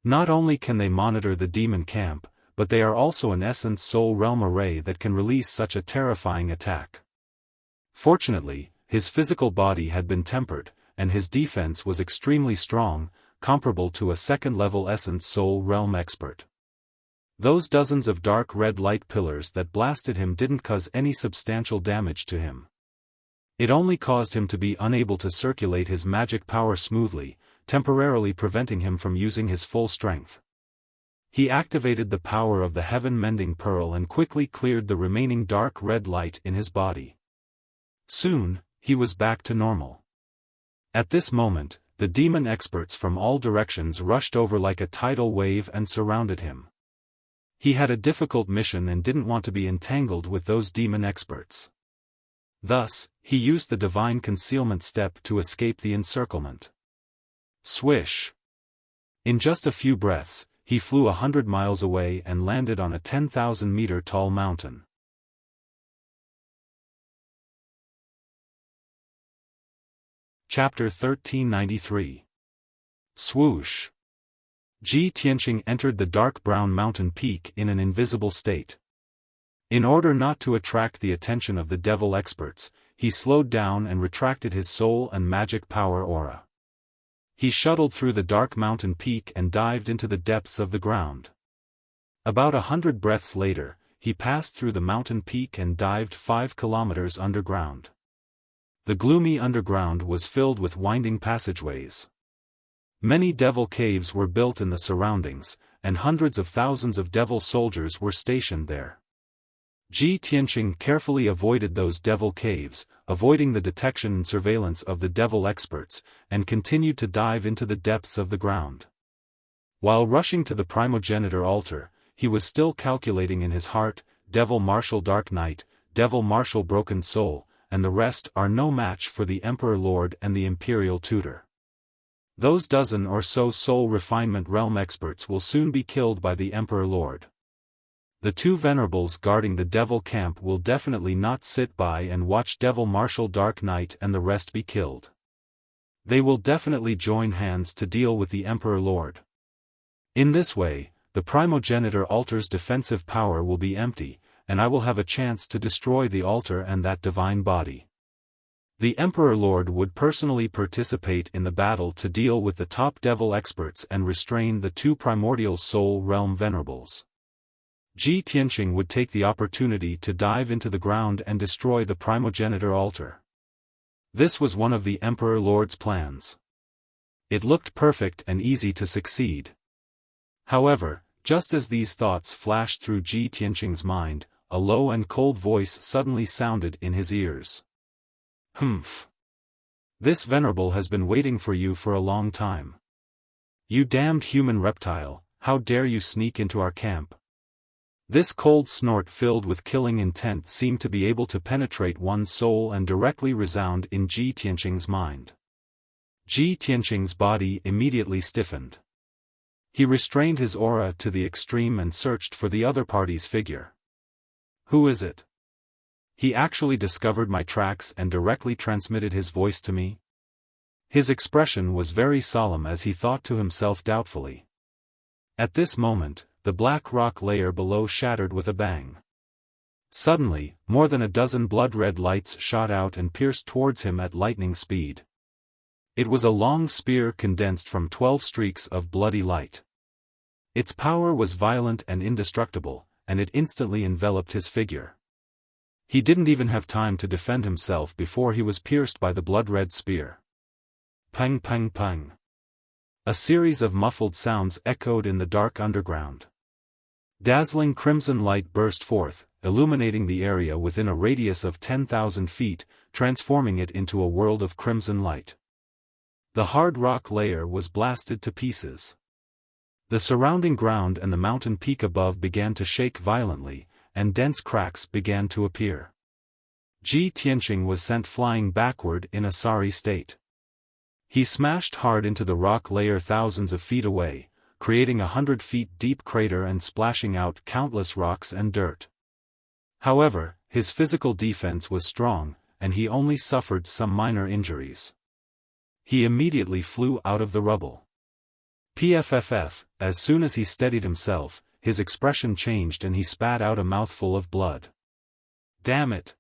Not only can they monitor the demon camp, but they are also an essence soul realm array that can release such a terrifying attack. Fortunately, his physical body had been tempered, and his defense was extremely strong, comparable to a second-level essence soul realm expert. Those dozens of dark red light pillars that blasted him didn't cause any substantial damage to him. It only caused him to be unable to circulate his magic power smoothly, temporarily preventing him from using his full strength. He activated the power of the Heaven Mending Pearl and quickly cleared the remaining dark red light in his body. Soon, he was back to normal. At this moment, the demon experts from all directions rushed over like a tidal wave and surrounded him. He had a difficult mission and didn't want to be entangled with those demon experts. Thus, he used the divine concealment step to escape the encirclement. Swish! In just a few breaths, he flew 100 miles away and landed on a 10,000-meter tall mountain. Chapter 1393. Swoosh! Ji Tianqing entered the dark brown mountain peak in an invisible state. In order not to attract the attention of the devil experts, he slowed down and retracted his soul and magic power aura. He shuttled through the dark mountain peak and dived into the depths of the ground. About 100 breaths later, he passed through the mountain peak and dived 5 kilometers underground. The gloomy underground was filled with winding passageways. Many devil caves were built in the surroundings, and hundreds of thousands of devil soldiers were stationed there. Ji Tianqing carefully avoided those devil caves, avoiding the detection and surveillance of the devil experts, and continued to dive into the depths of the ground. While rushing to the primogenitor altar, he was still calculating in his heart, Devil Marshal Dark Knight, Devil Marshal Broken Soul, and the rest are no match for the Emperor Lord and the Imperial Tutor. Those dozen or so soul refinement realm experts will soon be killed by the Emperor Lord. The 2 venerables guarding the devil camp will definitely not sit by and watch Devil Marshal Dark Knight and the rest be killed. They will definitely join hands to deal with the Emperor Lord. In this way, the primogenitor altar's defensive power will be empty, and I will have a chance to destroy the altar and that divine body. The Emperor Lord would personally participate in the battle to deal with the top devil experts and restrain the 2 primordial soul realm venerables. Ji Tianqing would take the opportunity to dive into the ground and destroy the primogenitor altar. This was one of the Emperor Lord's plans. It looked perfect and easy to succeed. However, just as these thoughts flashed through Ji Tianqing's mind, a low and cold voice suddenly sounded in his ears. Humph! This venerable has been waiting for you for a long time. You damned human reptile, how dare you sneak into our camp? This cold snort filled with killing intent seemed to be able to penetrate one's soul and directly resound in Ji Tianqing's mind. Ji Tianqing's body immediately stiffened. He restrained his aura to the extreme and searched for the other party's figure. Who is it? He actually discovered my tracks and directly transmitted his voice to me? His expression was very solemn as he thought to himself doubtfully. At this moment, the black rock layer below shattered with a bang. Suddenly, more than a dozen blood-red lights shot out and pierced towards him at lightning speed. It was a long spear condensed from 12 streaks of bloody light. Its power was violent and indestructible, and it instantly enveloped his figure. He didn't even have time to defend himself before he was pierced by the blood-red spear. Pang pang pang. A series of muffled sounds echoed in the dark underground. Dazzling crimson light burst forth, illuminating the area within a radius of 10,000 feet, transforming it into a world of crimson light. The hard rock layer was blasted to pieces. The surrounding ground and the mountain peak above began to shake violently, and dense cracks began to appear. Ji Tianqing was sent flying backward in a sorry state. He smashed hard into the rock layer thousands of feet away, creating a 100 feet deep crater and splashing out countless rocks and dirt. However, his physical defense was strong, and he only suffered some minor injuries. He immediately flew out of the rubble. Pfff, as soon as he steadied himself, his expression changed and he spat out a mouthful of blood. Damn it!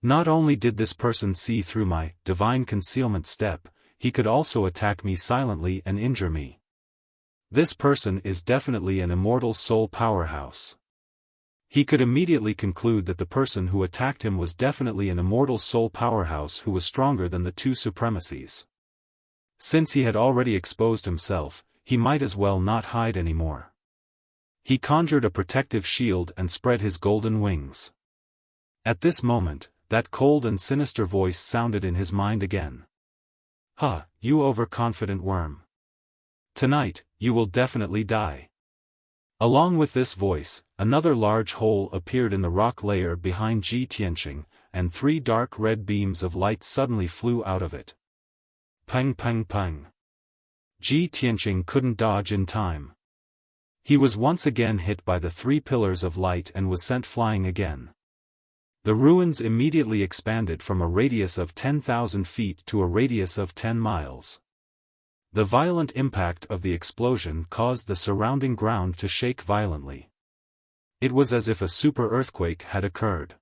Not only did this person see through my divine concealment step, he could also attack me silently and injure me. This person is definitely an immortal soul powerhouse. He could immediately conclude that the person who attacked him was definitely an immortal soul powerhouse who was stronger than the two supremacies. Since he had already exposed himself, he might as well not hide anymore. He conjured a protective shield and spread his golden wings. At this moment, that cold and sinister voice sounded in his mind again. "Huh, you overconfident worm. Tonight, you will definitely die." Along with this voice, another large hole appeared in the rock layer behind Ji Tianqing, and 3 dark red beams of light suddenly flew out of it. Pang pang pang. Ji Tianqing couldn't dodge in time. He was once again hit by the 3 pillars of light and was sent flying again. The ruins immediately expanded from a radius of 10,000 feet to a radius of 10 miles. The violent impact of the explosion caused the surrounding ground to shake violently. It was as if a super earthquake had occurred.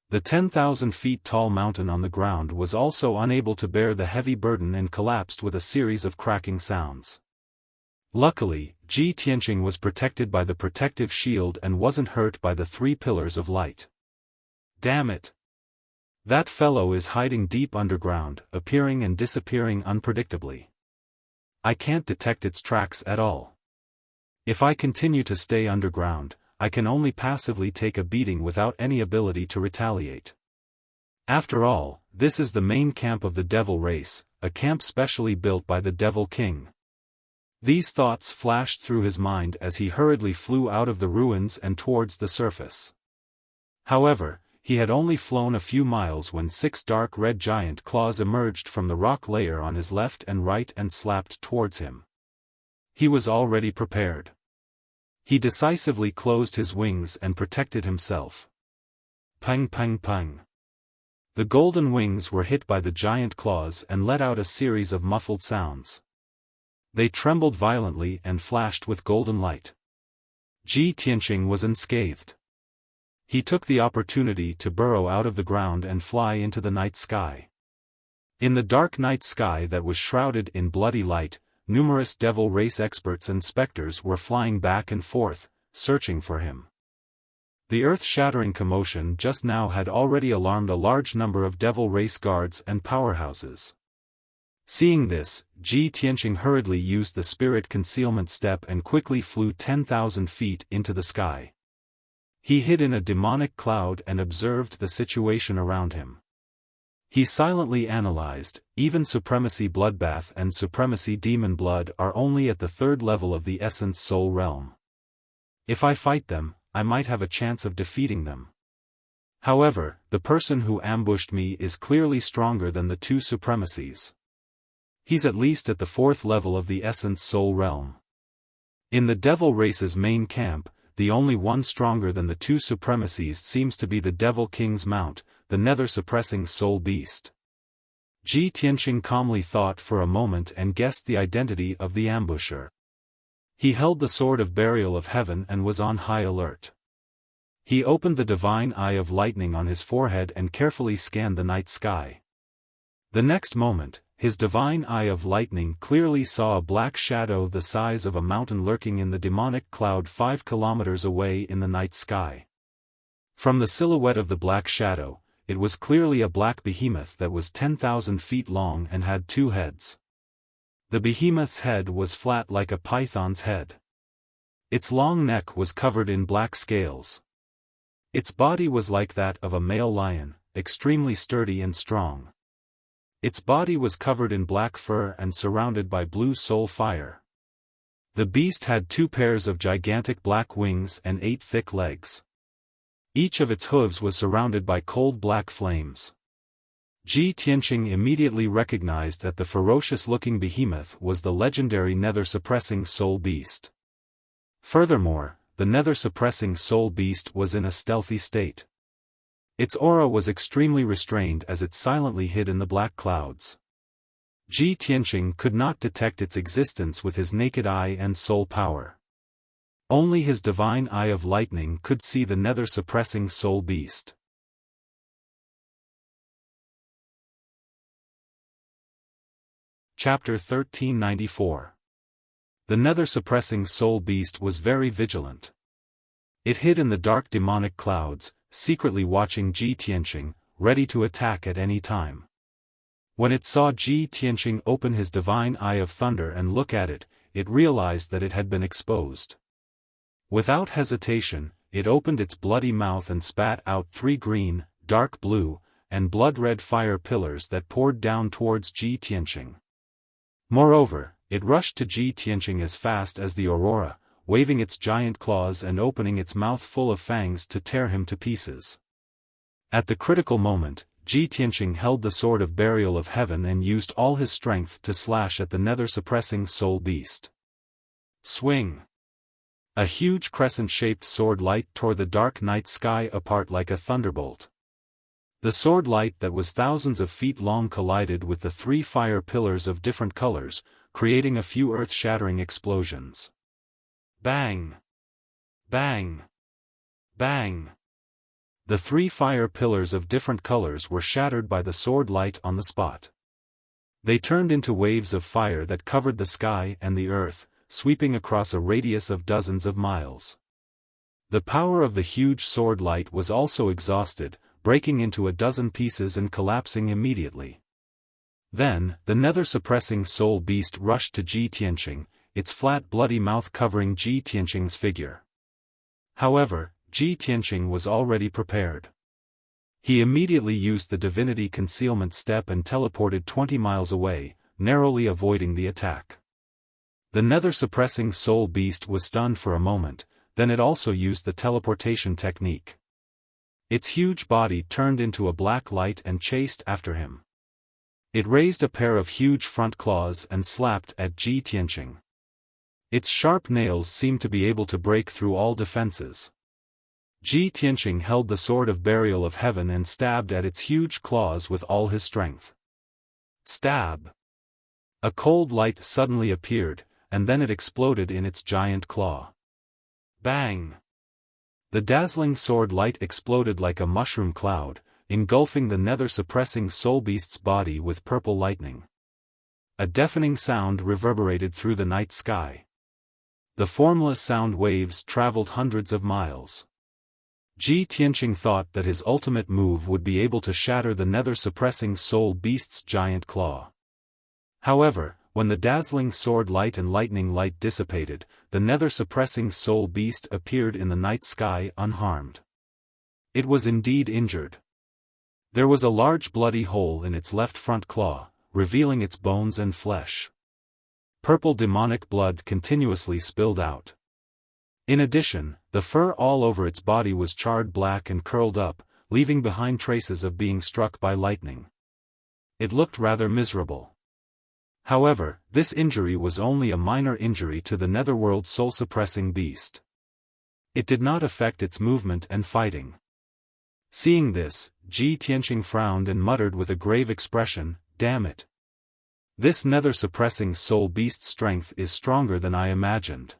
The 10,000 feet tall mountain on the ground was also unable to bear the heavy burden and collapsed with a series of cracking sounds. Luckily, Ji Tianqing was protected by the protective shield and wasn't hurt by the 3 pillars of light. Damn it! That fellow is hiding deep underground, appearing and disappearing unpredictably. I can't detect its tracks at all. If I continue to stay underground, I can only passively take a beating without any ability to retaliate. After all, this is the main camp of the Devil race, a camp specially built by the Devil King. These thoughts flashed through his mind as he hurriedly flew out of the ruins and towards the surface. However, he had only flown a few miles when 6 dark red giant claws emerged from the rock layer on his left and right and slapped towards him. He was already prepared. He decisively closed his wings and protected himself. Pang pang pang. The golden wings were hit by the giant claws and let out a series of muffled sounds. They trembled violently and flashed with golden light. Ji Tianqing was unscathed. He took the opportunity to burrow out of the ground and fly into the night sky. In the dark night sky that was shrouded in bloody light, numerous Devil race experts and specters were flying back and forth, searching for him. The earth-shattering commotion just now had already alarmed a large number of Devil race guards and powerhouses. Seeing this, Ji Tianqing hurriedly used the spirit concealment step and quickly flew 10,000 feet into the sky. He hid in a demonic cloud and observed the situation around him. He silently analyzed, even Supremacy Bloodbath and Supremacy Demon Blood are only at the 3rd level of the Essence Soul Realm. If I fight them, I might have a chance of defeating them. However, the person who ambushed me is clearly stronger than the 2 supremacies. He's at least at the 4th level of the Essence Soul realm. In the Devil Race's main camp, the only one stronger than the two supremacies seems to be the Devil King's mount, the nether-suppressing soul beast. Ji Tianqing calmly thought for a moment and guessed the identity of the ambusher. He held the sword of burial of heaven and was on high alert. He opened the divine eye of lightning on his forehead and carefully scanned the night sky. The next moment, his divine eye of lightning clearly saw a black shadow the size of a mountain lurking in the demonic cloud 5 kilometers away in the night sky. From the silhouette of the black shadow, it was clearly a black behemoth that was 10,000 feet long and had 2 heads. The behemoth's head was flat like a python's head. Its long neck was covered in black scales. Its body was like that of a male lion, extremely sturdy and strong. Its body was covered in black fur and surrounded by blue soul fire. The beast had 2 pairs of gigantic black wings and 8 thick legs. Each of its hooves was surrounded by cold black flames. Ji Tianqing immediately recognized that the ferocious-looking behemoth was the legendary nether-suppressing soul beast. Furthermore, the nether-suppressing soul beast was in a stealthy state. Its aura was extremely restrained as it silently hid in the black clouds. Ji Tianqing could not detect its existence with his naked eye and soul power. Only his divine eye of lightning could see the nether-suppressing soul beast. Chapter 1394. The nether-suppressing soul beast was very vigilant. It hid in the dark demonic clouds, secretly watching Ji Tianqing, ready to attack at any time. When it saw Ji Tianqing open his divine eye of thunder and look at it, it realized that it had been exposed. Without hesitation, it opened its bloody mouth and spat out 3 green, dark blue, and blood-red fire pillars that poured down towards Ji Tianqing. Moreover, it rushed to Ji Tianqing as fast as the aurora, waving its giant claws and opening its mouth full of fangs to tear him to pieces. At the critical moment, Ji Tianqing held the sword of burial of heaven and used all his strength to slash at the nether-suppressing soul beast. Swing! A huge crescent-shaped sword light tore the dark night sky apart like a thunderbolt. The sword light that was thousands of feet long collided with the 3 fire pillars of different colors, creating a few earth-shattering explosions. Bang! Bang! Bang! The 3 fire pillars of different colors were shattered by the sword light on the spot. They turned into waves of fire that covered the sky and the earth, sweeping across a radius of dozens of miles. The power of the huge sword light was also exhausted, breaking into a dozen pieces and collapsing immediately. Then, the nether-suppressing soul beast rushed to Ji Tianqing, its flat bloody mouth covering Ji Tianqing's figure. However, Ji Tianqing was already prepared. He immediately used the divinity concealment step and teleported 20 miles away, narrowly avoiding the attack. The nether-suppressing soul beast was stunned for a moment, then it also used the teleportation technique. Its huge body turned into a black light and chased after him. It raised a pair of huge front claws and slapped at Ji Tianqing. Its sharp nails seemed to be able to break through all defenses. Ji Tianqing held the sword of burial of heaven and stabbed at its huge claws with all his strength. Stab! A cold light suddenly appeared, and then it exploded in its giant claw. Bang! The dazzling sword light exploded like a mushroom cloud, engulfing the nether-suppressing soul beast's body with purple lightning. A deafening sound reverberated through the night sky. The formless sound waves traveled hundreds of miles. Ji Tianqing thought that his ultimate move would be able to shatter the nether-suppressing soul beast's giant claw. However, when the dazzling sword light and lightning light dissipated, the nether-suppressing soul beast appeared in the night sky unharmed. It was indeed injured. There was a large bloody hole in its left front claw, revealing its bones and flesh. Purple demonic blood continuously spilled out. In addition, the fur all over its body was charred black and curled up, leaving behind traces of being struck by lightning. It looked rather miserable. However, this injury was only a minor injury to the netherworld soul-suppressing beast. It did not affect its movement and fighting. Seeing this, Ji Tianqing frowned and muttered with a grave expression, "Damn it. This nether-suppressing soul beast's strength is stronger than I imagined."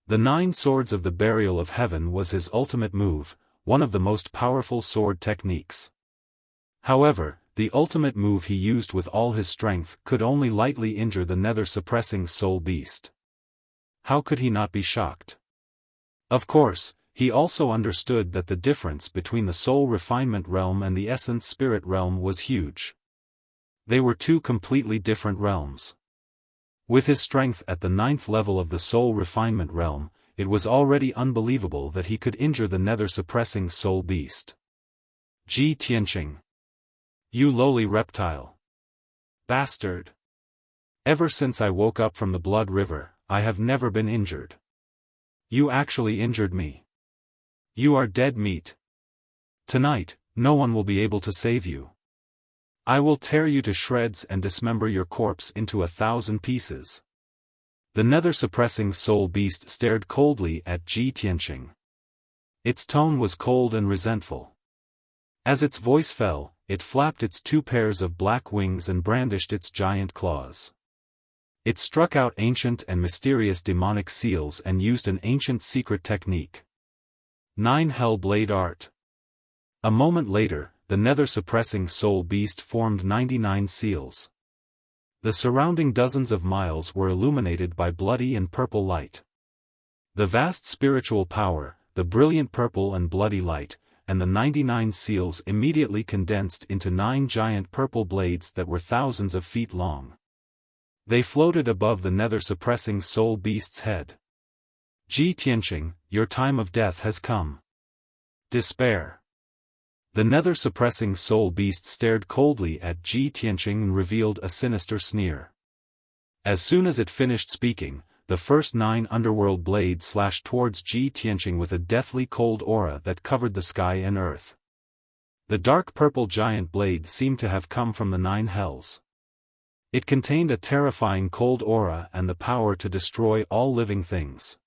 The 9 swords of the burial of heaven was his ultimate move, one of the most powerful sword techniques. However, the ultimate move he used with all his strength could only lightly injure the nether-suppressing soul beast. How could he not be shocked? Of course, he also understood that the difference between the soul refinement realm and the essence spirit realm was huge. They were 2 completely different realms. With his strength at the 9th level of the soul refinement realm, it was already unbelievable that he could injure the nether-suppressing soul beast. Ji Tianqing. You lowly reptile. Bastard. Ever since I woke up from the blood river, I have never been injured. You actually injured me. You are dead meat. Tonight, no one will be able to save you. I will tear you to shreds and dismember your corpse into 1,000 pieces. The nether-suppressing soul beast stared coldly at Ji Tianqing. Its tone was cold and resentful. As its voice fell, it flapped its 2 pairs of black wings and brandished its giant claws. It struck out ancient and mysterious demonic seals and used an ancient secret technique. 9 Hell Blade Art. A moment later, the nether-suppressing soul beast formed 99 seals. The surrounding dozens of miles were illuminated by bloody and purple light. The vast spiritual power, the brilliant purple and bloody light, and the 99 seals immediately condensed into 9 giant purple blades that were thousands of feet long. They floated above the nether-suppressing soul beast's head. Ji Tianqing, your time of death has come. Despair. The nether-suppressing soul beast stared coldly at Ji Tianqing and revealed a sinister sneer. As soon as it finished speaking, the first 9 underworld blades slashed towards Ji Tianqing with a deathly cold aura that covered the sky and earth. The dark purple giant blade seemed to have come from the 9 hells. It contained a terrifying cold aura and the power to destroy all living things.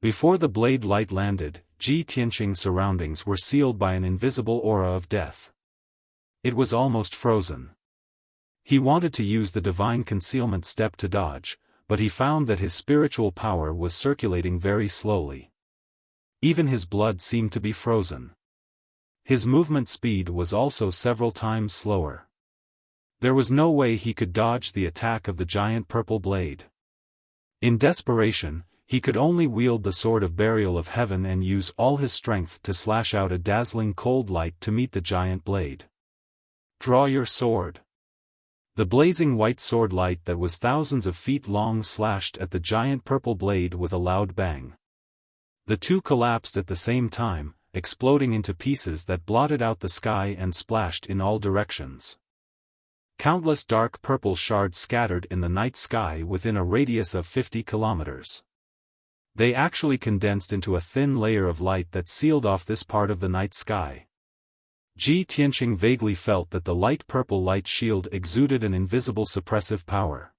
Before the blade light landed, Ji Tianqing's surroundings were sealed by an invisible aura of death. It was almost frozen. He wanted to use the divine concealment step to dodge, but he found that his spiritual power was circulating very slowly. Even his blood seemed to be frozen. His movement speed was also several times slower. There was no way he could dodge the attack of the giant purple blade. In desperation, he could only wield the sword of burial of heaven and use all his strength to slash out a dazzling cold light to meet the giant blade. Draw your sword. The blazing white sword light that was thousands of feet long slashed at the giant purple blade with a loud bang. The 2 collapsed at the same time, exploding into pieces that blotted out the sky and splashed in all directions. Countless dark purple shards scattered in the night sky within a radius of 50 kilometers. They actually condensed into a thin layer of light that sealed off this part of the night sky. Ji Tianqing vaguely felt that the light purple light shield exuded an invisible suppressive power.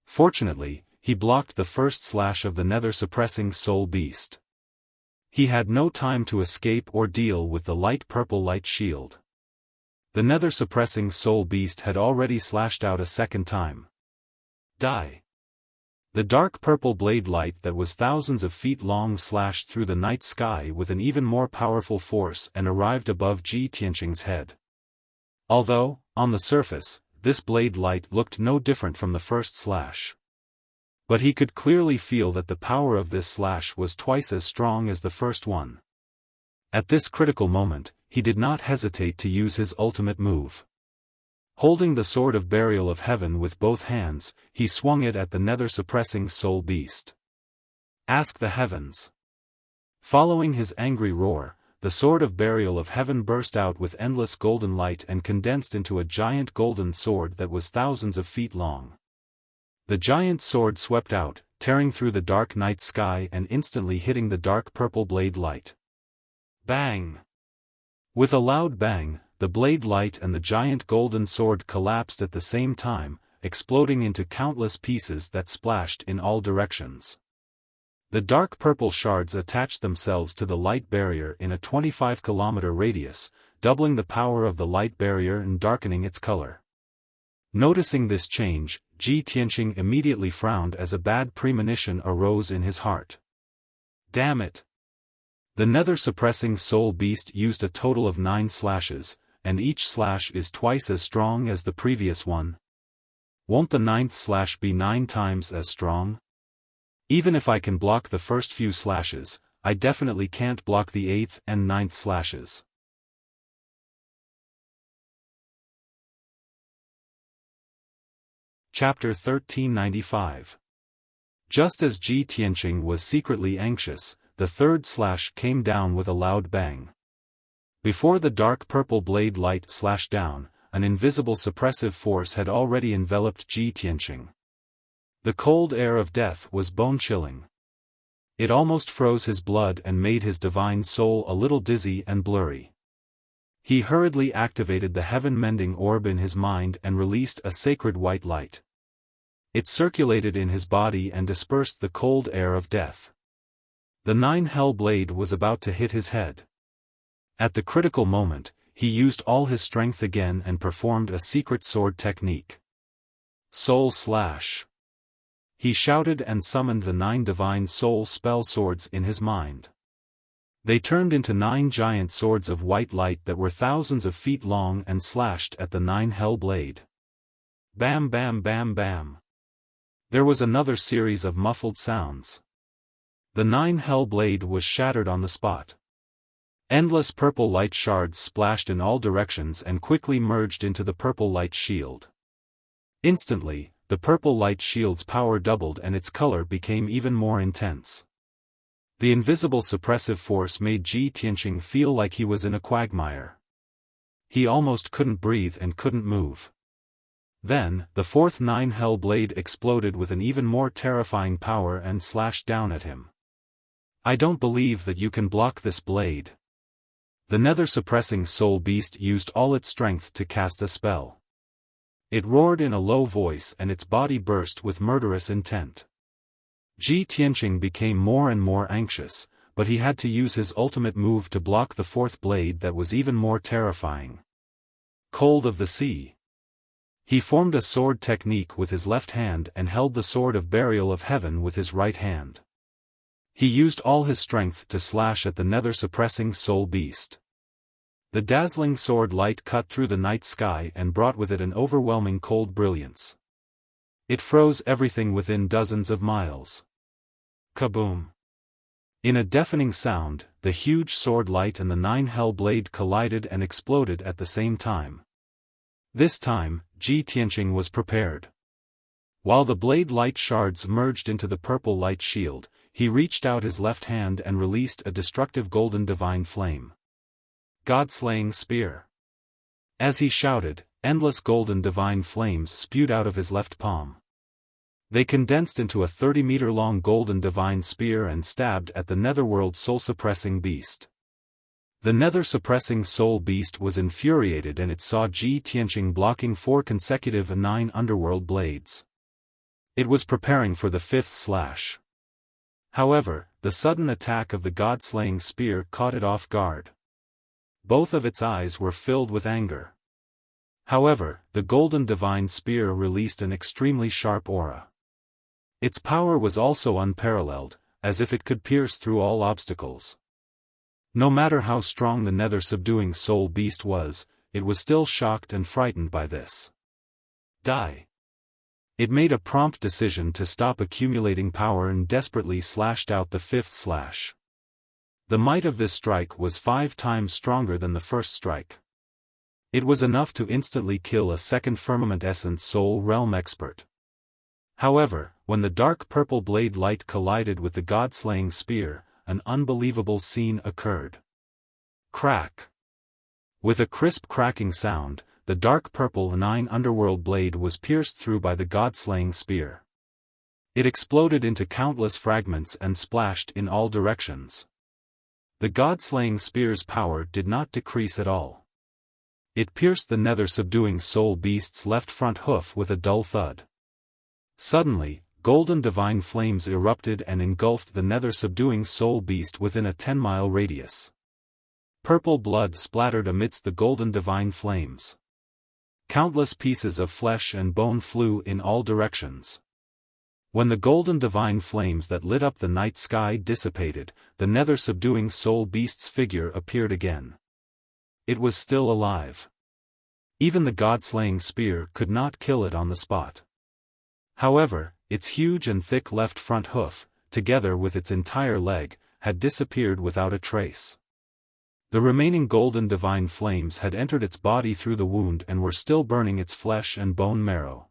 Fortunately, he blocked the first slash of the nether-suppressing soul beast. He had no time to escape or deal with the light purple light shield. The nether-suppressing soul beast had already slashed out a second time. Die. The dark purple blade light that was thousands of feet long slashed through the night sky with an even more powerful force and arrived above Ji Tianqing's head. Although, on the surface, this blade light looked no different from the first slash. But he could clearly feel that the power of this slash was twice as strong as the first one. At this critical moment, he did not hesitate to use his ultimate move. Holding the sword of burial of heaven with both hands, he swung it at the nether-suppressing soul beast. Ask the heavens. Following his angry roar, the sword of burial of heaven burst out with endless golden light and condensed into a giant golden sword that was thousands of feet long. The giant sword swept out, tearing through the dark night sky and instantly hitting the dark purple blade light. Bang! With a loud bang, the blade light and the giant golden sword collapsed at the same time, exploding into countless pieces that splashed in all directions. The dark purple shards attached themselves to the light barrier in a 25-kilometer radius, doubling the power of the light barrier and darkening its color. Noticing this change, Ji Tianqing immediately frowned as a bad premonition arose in his heart. Damn it! The nether-suppressing soul beast used a total of 9 slashes, and each slash is twice as strong as the previous one. Won't the 9th slash be 9 times as strong? Even if I can block the first few slashes, I definitely can't block the 8th and 9th slashes. Chapter 1395. Just as Ji Tianqing was secretly anxious, the 3rd slash came down with a loud bang. Before the dark purple blade light slashed down, an invisible suppressive force had already enveloped Ji Tianqing. The cold air of death was bone-chilling. It almost froze his blood and made his divine soul a little dizzy and blurry. He hurriedly activated the heaven-mending orb in his mind and released a sacred white light. It circulated in his body and dispersed the cold air of death. The 9 hell blade was about to hit his head. At the critical moment, he used all his strength again and performed a secret sword technique. Soul Slash. He shouted and summoned the 9 divine soul spell swords in his mind. They turned into 9 giant swords of white light that were thousands of feet long and slashed at the 9 hell blade. Bam bam bam bam. There was another series of muffled sounds. The 9 hell blade was shattered on the spot. Endless purple light shards splashed in all directions and quickly merged into the purple light shield. Instantly, the purple light shield's power doubled and its color became even more intense. The invisible suppressive force made Ji Tianqing feel like he was in a quagmire. He almost couldn't breathe and couldn't move. Then, the 4th 9 hell blade exploded with an even more terrifying power and slashed down at him. I don't believe that you can block this blade. The nether-suppressing soul beast used all its strength to cast a spell. It roared in a low voice and its body burst with murderous intent. Ji Tianqing became more and more anxious, but he had to use his ultimate move to block the 4th blade that was even more terrifying. Cold of the Sea. He formed a sword technique with his left hand and held the sword of burial of heaven with his right hand. He used all his strength to slash at the nether-suppressing soul beast. The dazzling sword light cut through the night sky and brought with it an overwhelming cold brilliance. It froze everything within dozens of miles. Kaboom! In a deafening sound, the huge sword light and the 9 hell blade collided and exploded at the same time. This time, Ji Tianqing was prepared. While the blade light shards merged into the purple light shield, he reached out his left hand and released a destructive golden divine flame. God-slaying spear. As he shouted, endless golden divine flames spewed out of his left palm. They condensed into a 30-meter-long golden divine spear and stabbed at the netherworld soul-suppressing beast. The nether-suppressing soul beast was infuriated and it saw Ji Tianqing blocking 4 consecutive 9 underworld blades. It was preparing for the 5th slash. However, the sudden attack of the god-slaying spear caught it off guard. Both of its eyes were filled with anger. However, the golden divine spear released an extremely sharp aura. Its power was also unparalleled, as if it could pierce through all obstacles. No matter how strong the nether-subduing soul beast was, it was still shocked and frightened by this. Die. It made a prompt decision to stop accumulating power and desperately slashed out the 5th slash. The might of this strike was 5 times stronger than the first strike. It was enough to instantly kill a second firmament essence soul realm expert. However, when the dark purple blade light collided with the god-slaying spear, an unbelievable scene occurred. Crack! With a crisp cracking sound, the dark purple 9 underworld blade was pierced through by the god-slaying spear. It exploded into countless fragments and splashed in all directions. The god-slaying spear's power did not decrease at all. It pierced the nether-subduing soul beast's left front hoof with a dull thud. Suddenly, golden divine flames erupted and engulfed the nether-subduing soul beast within a 10-mile radius. Purple blood splattered amidst the golden divine flames. Countless pieces of flesh and bone flew in all directions. When the golden divine flames that lit up the night sky dissipated, the nether-subduing soul beast's figure appeared again. It was still alive. Even the god-slaying spear could not kill it on the spot. However, its huge and thick left front hoof, together with its entire leg, had disappeared without a trace. The remaining golden divine flames had entered its body through the wound and were still burning its flesh and bone marrow.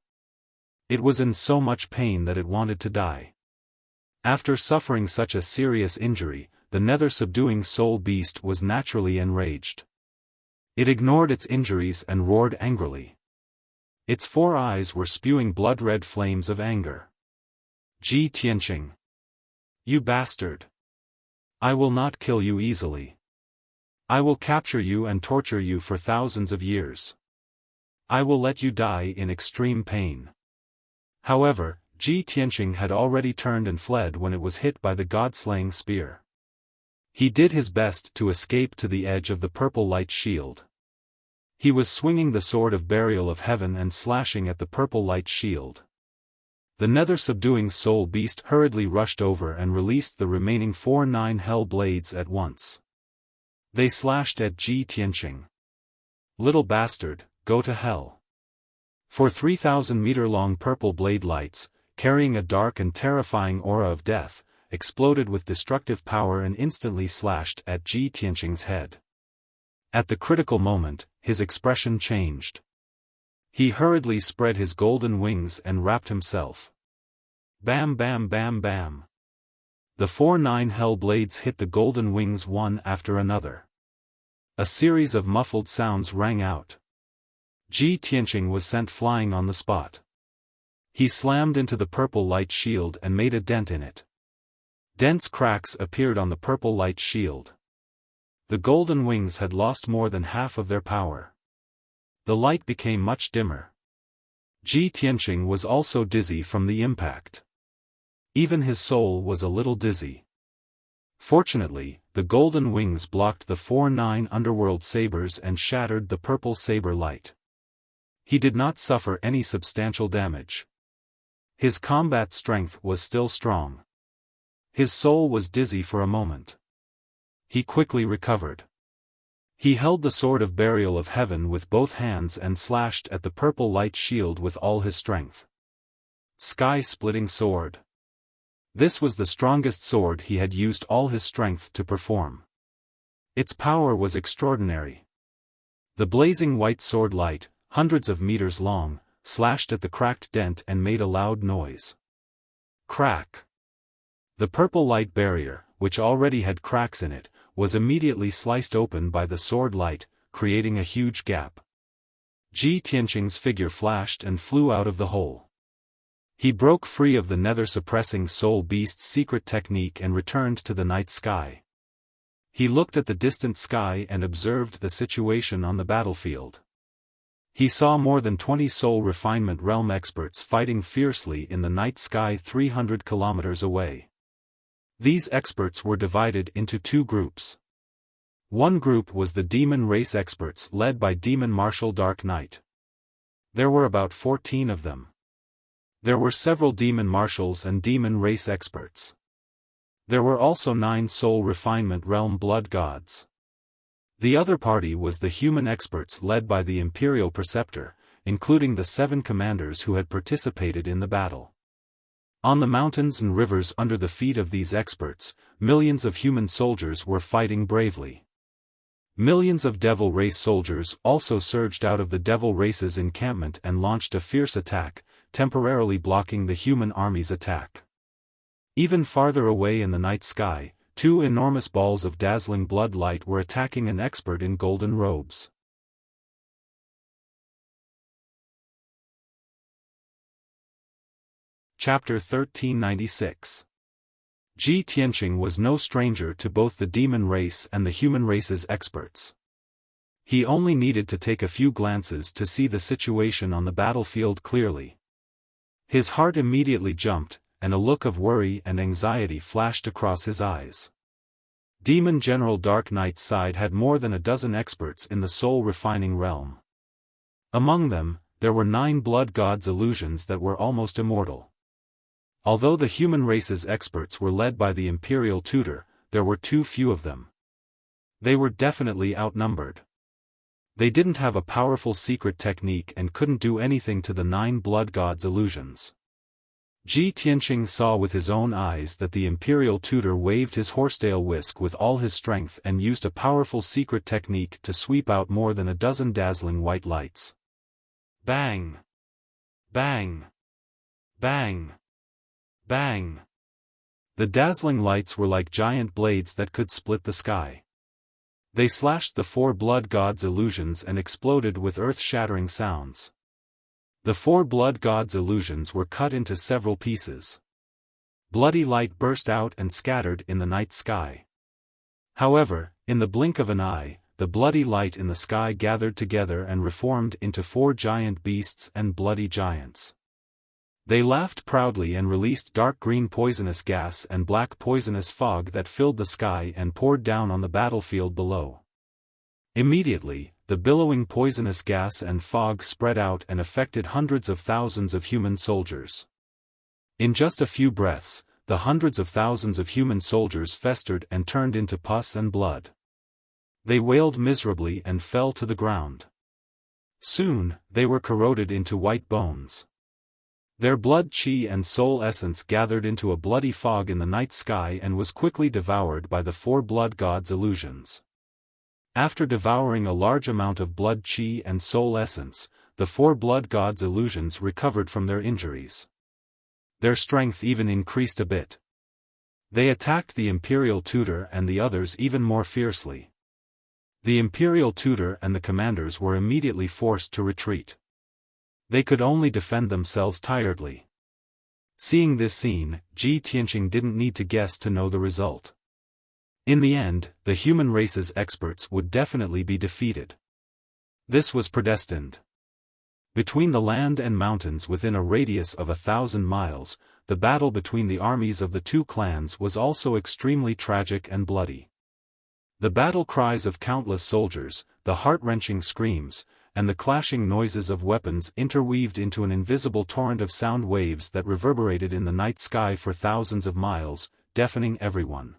It was in so much pain that it wanted to die. After suffering such a serious injury, the nether-subduing soul beast was naturally enraged. It ignored its injuries and roared angrily. Its 4 eyes were spewing blood-red flames of anger. Ji Tianqing. You bastard! I will not kill you easily. I will capture you and torture you for thousands of years. I will let you die in extreme pain. However, Ji Tianqing had already turned and fled when it was hit by the god-slaying spear. He did his best to escape to the edge of the purple light shield. He was swinging the sword of burial of heaven and slashing at the purple light shield. The nether-subduing soul beast hurriedly rushed over and released the remaining 4 9-hell blades at once. They slashed at Ji Tianqing. Little bastard, go to hell. For 3,000-meter-long purple blade lights, carrying a dark and terrifying aura of death, exploded with destructive power and instantly slashed at Ji Tianqing's head. At the critical moment, his expression changed. He hurriedly spread his golden wings and wrapped himself. Bam bam bam bam. The 4 9-hell blades hit the golden wings one after another. A series of muffled sounds rang out. Ji Tianqing was sent flying on the spot. He slammed into the purple light shield and made a dent in it. Dense cracks appeared on the purple light shield. The golden wings had lost more than half of their power. The light became much dimmer. Ji Tianqing was also dizzy from the impact. Even his soul was a little dizzy. Fortunately, the golden wings blocked the 4 9 underworld sabers and shattered the purple saber light. He did not suffer any substantial damage. His combat strength was still strong. His soul was dizzy for a moment. He quickly recovered. He held the sword of burial of heaven with both hands and slashed at the purple light shield with all his strength. Sky-splitting sword. This was the strongest sword he had used all his strength to perform. Its power was extraordinary. The blazing white sword light, hundreds of meters long, slashed at the cracked dent and made a loud noise. Crack! The purple light barrier, which already had cracks in it, was immediately sliced open by the sword light, creating a huge gap. Ji Tianqing's figure flashed and flew out of the hole. He broke free of the nether-suppressing soul beast's secret technique and returned to the night sky. He looked at the distant sky and observed the situation on the battlefield. He saw more than 20 soul refinement realm experts fighting fiercely in the night sky 300 kilometers away. These experts were divided into 2 groups. One group was the demon race experts led by Demon Marshal Dark Knight. There were about 14 of them. There were several demon marshals and demon race experts. There were also 9 soul refinement realm blood gods. The other party was the human experts led by the Imperial Preceptor, including the 7 commanders who had participated in the battle. On the mountains and rivers under the feet of these experts, millions of human soldiers were fighting bravely. Millions of Devil Race soldiers also surged out of the Devil Race's encampment and launched a fierce attack, temporarily blocking the human army's attack. Even farther away in the night sky, 2 enormous balls of dazzling blood light were attacking an expert in golden robes. Chapter 1396. Ji Tianqing was no stranger to both the demon race and the human race's experts. He only needed to take a few glances to see the situation on the battlefield clearly. His heart immediately jumped, and a look of worry and anxiety flashed across his eyes. Demon General Dark Knight's side had more than a dozen experts in the soul-refining realm. Among them, there were 9 blood gods illusions that were almost immortal. Although the human race's experts were led by the Imperial Tutor, there were too few of them. They were definitely outnumbered. They didn't have a powerful secret technique and couldn't do anything to the 9 blood gods illusions. Ji Tianqing saw with his own eyes that the Imperial Tutor waved his horsetail whisk with all his strength and used a powerful secret technique to sweep out more than a dozen dazzling white lights. Bang! Bang! Bang! Bang! The dazzling lights were like giant blades that could split the sky. They slashed the 4 blood gods' illusions and exploded with earth-shattering sounds. The 4 blood gods' illusions were cut into several pieces. Bloody light burst out and scattered in the night sky. However, in the blink of an eye, the bloody light in the sky gathered together and reformed into 4 giant beasts and bloody giants. They laughed proudly and released dark green poisonous gas and black poisonous fog that filled the sky and poured down on the battlefield below. Immediately, the billowing poisonous gas and fog spread out and affected hundreds of thousands of human soldiers. In just a few breaths, the hundreds of thousands of human soldiers festered and turned into pus and blood. They wailed miserably and fell to the ground. Soon, they were corroded into white bones. Their blood chi and soul essence gathered into a bloody fog in the night sky and was quickly devoured by the 4 blood gods' illusions. After devouring a large amount of blood chi and soul essence, the 4 blood gods' illusions recovered from their injuries. Their strength even increased a bit. They attacked the Imperial Tutor and the others even more fiercely. The Imperial Tutor and the commanders were immediately forced to retreat. They could only defend themselves tiredly. Seeing this scene, Ji Tianqing didn't need to guess to know the result. In the end, the human race's experts would definitely be defeated. This was predestined. Between the land and mountains within a radius of 1,000 miles, the battle between the armies of the 2 clans was also extremely tragic and bloody. The battle cries of countless soldiers, the heart-wrenching screams, and the clashing noises of weapons interweaved into an invisible torrent of sound waves that reverberated in the night sky for thousands of miles, deafening everyone.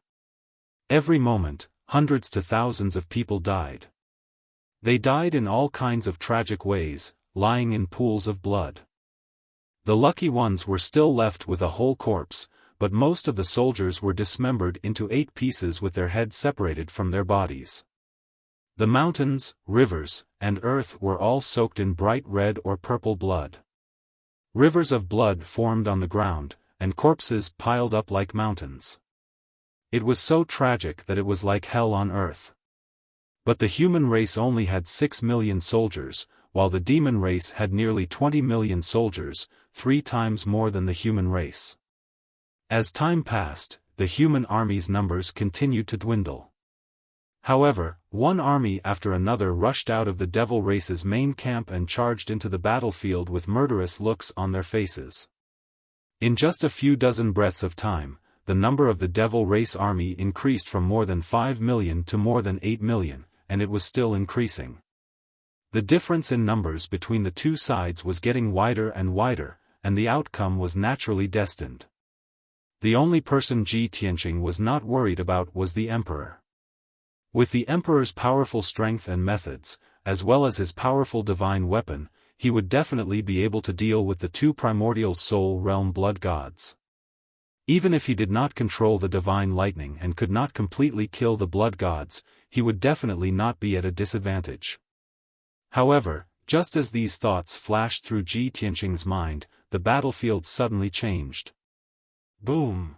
Every moment, hundreds to thousands of people died. They died in all kinds of tragic ways, lying in pools of blood. The lucky ones were still left with a whole corpse, but most of the soldiers were dismembered into 8 pieces with their heads separated from their bodies. The mountains, rivers, and earth were all soaked in bright red or purple blood. Rivers of blood formed on the ground, and corpses piled up like mountains. It was so tragic that it was like hell on earth. But the human race only had 6 million soldiers, while the demon race had nearly 20 million soldiers, 3 times more than the human race. As time passed, the human army's numbers continued to dwindle. However, one army after another rushed out of the devil race's main camp and charged into the battlefield with murderous looks on their faces. In just a few dozen breaths of time, the number of the devil race army increased from more than 5 million to more than 8 million, and it was still increasing. The difference in numbers between the 2 sides was getting wider and wider, and the outcome was naturally destined. The only person Ji Tianqing was not worried about was the Emperor. With the Emperor's powerful strength and methods, as well as his powerful divine weapon, he would definitely be able to deal with the 2 primordial soul realm blood gods. Even if he did not control the divine lightning and could not completely kill the blood gods, he would definitely not be at a disadvantage. However, just as these thoughts flashed through Ji Tianqing's mind, the battlefield suddenly changed. Boom!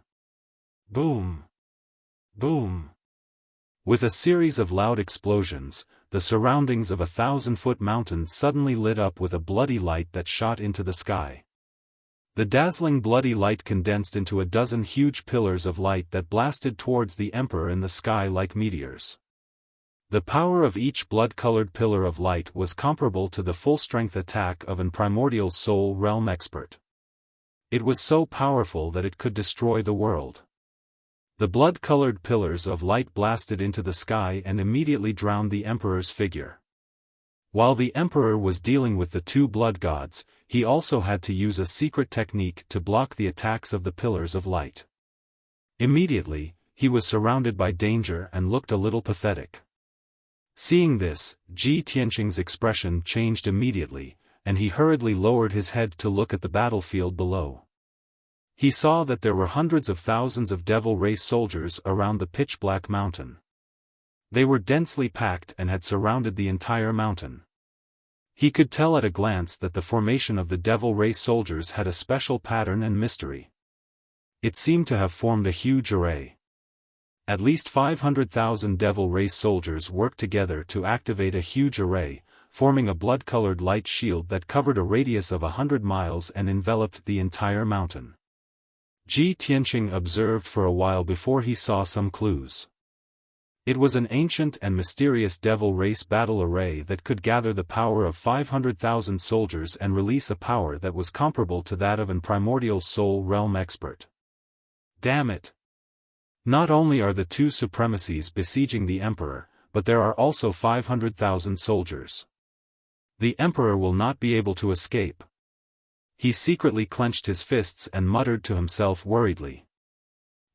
Boom! Boom! With a series of loud explosions, the surroundings of 1,000-foot mountain suddenly lit up with a bloody light that shot into the sky. The dazzling bloody light condensed into a dozen huge pillars of light that blasted towards the Emperor in the sky like meteors. The power of each blood-colored pillar of light was comparable to the full-strength attack of an primordial soul realm expert. It was so powerful that it could destroy the world. The blood-colored pillars of light blasted into the sky and immediately drowned the Emperor's figure. While the Emperor was dealing with the two blood gods, he also had to use a secret technique to block the attacks of the pillars of light. Immediately, he was surrounded by danger and looked a little pathetic. Seeing this, Ji Tianqing's expression changed immediately, and he hurriedly lowered his head to look at the battlefield below. He saw that there were hundreds of thousands of devil race soldiers around the pitch-black mountain. They were densely packed and had surrounded the entire mountain. He could tell at a glance that the formation of the devil race soldiers had a special pattern and mystery. It seemed to have formed a huge array. At least 500,000 devil race soldiers worked together to activate a huge array, forming a blood-colored light shield that covered a radius of 100 miles and enveloped the entire mountain. Ji Tianqing observed for a while before he saw some clues. It was an ancient and mysterious devil race battle array that could gather the power of 500,000 soldiers and release a power that was comparable to that of an primordial soul realm expert. Damn it! Not only are the two supremacies besieging the Emperor, but there are also 500,000 soldiers. The Emperor will not be able to escape. He secretly clenched his fists and muttered to himself worriedly.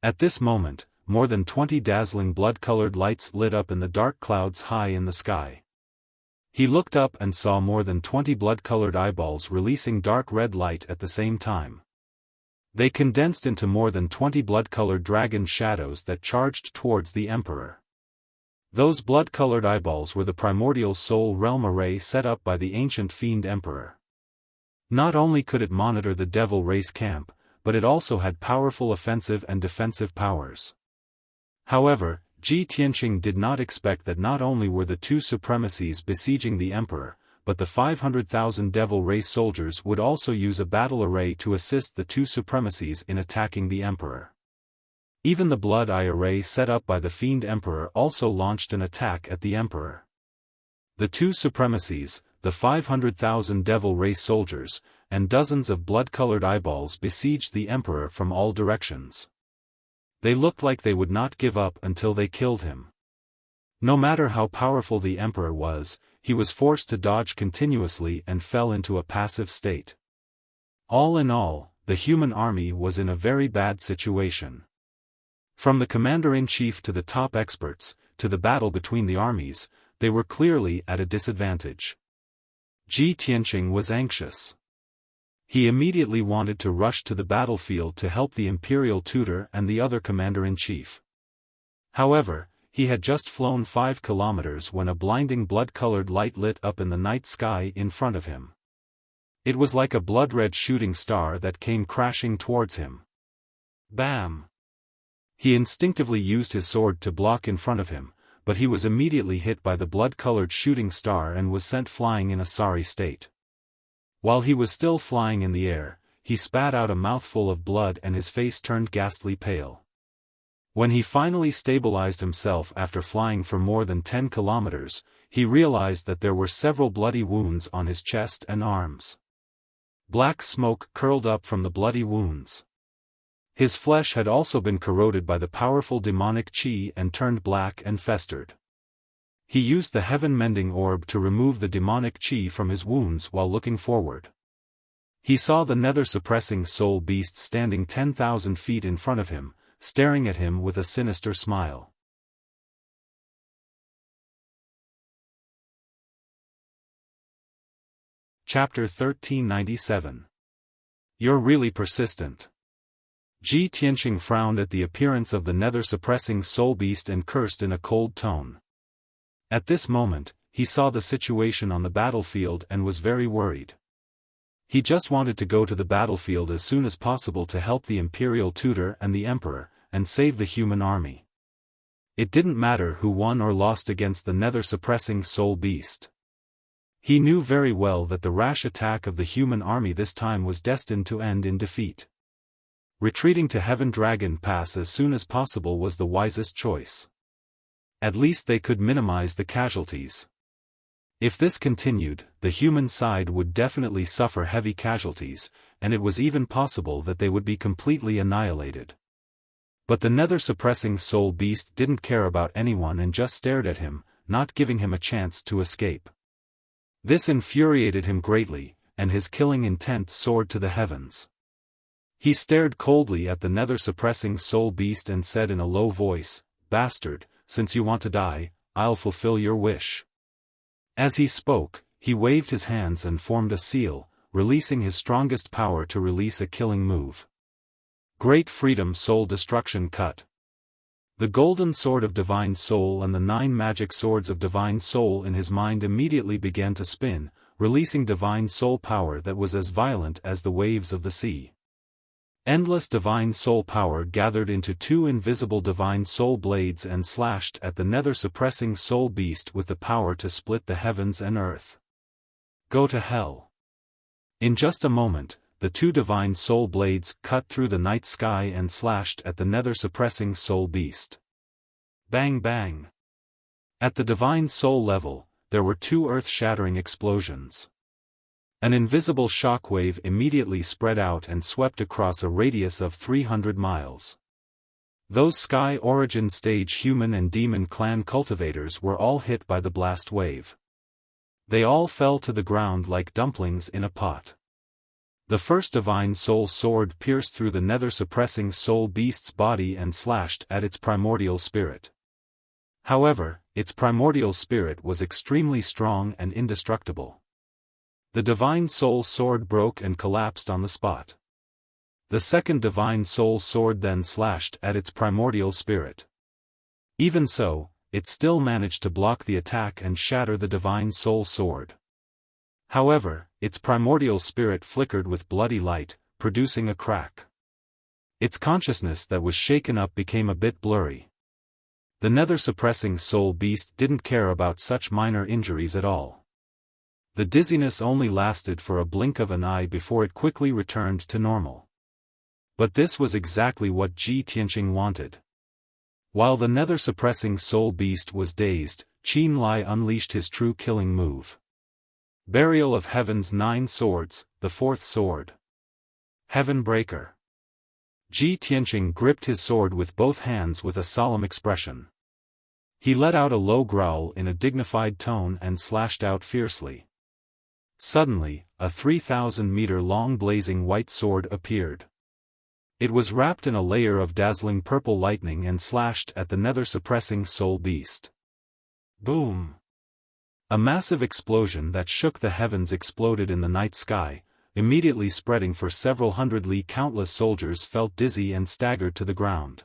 At this moment, more than 20 dazzling blood-colored lights lit up in the dark clouds high in the sky. He looked up and saw more than 20 blood-colored eyeballs releasing dark red light at the same time. They condensed into more than 20 blood-colored dragon shadows that charged towards the Emperor. Those blood-colored eyeballs were the primordial soul realm array set up by the ancient fiend Emperor. Not only could it monitor the devil race camp, but it also had powerful offensive and defensive powers. However, Ji Tianqing did not expect that not only were the two supremacies besieging the Emperor, but the 500,000 devil race soldiers would also use a battle array to assist the two supremacies in attacking the Emperor. Even the blood eye array set up by the fiend Emperor also launched an attack at the Emperor. The two supremacies, the 500,000 devil race soldiers, and dozens of blood-colored eyeballs besieged the Emperor from all directions. They looked like they would not give up until they killed him. No matter how powerful the Emperor was, he was forced to dodge continuously and fell into a passive state. All in all, the human army was in a very bad situation. From the commander-in-chief to the top experts, to the battle between the armies, they were clearly at a disadvantage. Ji Tianqing was anxious. He immediately wanted to rush to the battlefield to help the imperial tutor and the other commander-in-chief. However, he had just flown 5 kilometers when a blinding blood-colored light lit up in the night sky in front of him. It was like a blood-red shooting star that came crashing towards him. Bam! He instinctively used his sword to block in front of him, but he was immediately hit by the blood-colored shooting star and was sent flying in a sorry state. While he was still flying in the air, he spat out a mouthful of blood and his face turned ghastly pale. When he finally stabilized himself after flying for more than 10 kilometers, he realized that there were several bloody wounds on his chest and arms. Black smoke curled up from the bloody wounds. His flesh had also been corroded by the powerful demonic qi and turned black and festered. He used the heaven-mending orb to remove the demonic qi from his wounds while looking forward. He saw the nether-suppressing soul beast standing 10,000 feet in front of him, staring at him with a sinister smile. Chapter 1397. You're really persistent. Ji Tianqing frowned at the appearance of the nether-suppressing soul beast and cursed in a cold tone. At this moment, he saw the situation on the battlefield and was very worried. He just wanted to go to the battlefield as soon as possible to help the imperial tutor and the emperor, and save the human army. It didn't matter who won or lost against the nether-suppressing soul beast. He knew very well that the rash attack of the human army this time was destined to end in defeat. Retreating to Heaven Dragon Pass as soon as possible was the wisest choice. At least they could minimize the casualties. If this continued, the human side would definitely suffer heavy casualties, and it was even possible that they would be completely annihilated. But the nether-suppressing soul beast didn't care about anyone and just stared at him, not giving him a chance to escape. This infuriated him greatly, and his killing intent soared to the heavens. He stared coldly at the nether-suppressing soul beast and said in a low voice, "Bastard, since you want to die, I'll fulfill your wish." As he spoke, he waved his hands and formed a seal, releasing his strongest power to release a killing move. Great Freedom Soul Destruction Cut. The golden sword of Divine Soul and the 9 magic swords of Divine Soul in his mind immediately began to spin, releasing Divine Soul power that was as violent as the waves of the sea. Endless Divine Soul power gathered into 2 invisible Divine Soul blades and slashed at the nether-suppressing soul beast with the power to split the heavens and earth. Go to hell. In just a moment, the 2 Divine Soul blades cut through the night sky and slashed at the nether-suppressing soul beast. Bang bang. At the Divine Soul level, there were 2 earth-shattering explosions. An invisible shockwave immediately spread out and swept across a radius of 300 miles. Those Sky Origin stage human and demon clan cultivators were all hit by the blast wave. They all fell to the ground like dumplings in a pot. The first Divine Soul sword pierced through the nether-suppressing soul beast's body and slashed at its primordial spirit. However, its primordial spirit was extremely strong and indestructible. The Divine Soul sword broke and collapsed on the spot. The second Divine Soul sword then slashed at its primordial spirit. Even so, it still managed to block the attack and shatter the Divine Soul sword. However, its primordial spirit flickered with bloody light, producing a crack. Its consciousness that was shaken up became a bit blurry. The nether-suppressing soul beast didn't care about such minor injuries at all. The dizziness only lasted for a blink of an eye before it quickly returned to normal. But this was exactly what Ji Tianqing wanted. While the nether-suppressing soul beast was dazed, Qin Lai unleashed his true killing move. Burial of Heaven's 9 swords, the 4th sword. Heaven Breaker. Ji Tianqing gripped his sword with both hands with a solemn expression. He let out a low growl in a dignified tone and slashed out fiercely. Suddenly, a 3,000-meter-long blazing white sword appeared. It was wrapped in a layer of dazzling purple lightning and slashed at the nether-suppressing soul beast. Boom! A massive explosion that shook the heavens exploded in the night sky, immediately spreading for several hundred li. Countless soldiers felt dizzy and staggered to the ground.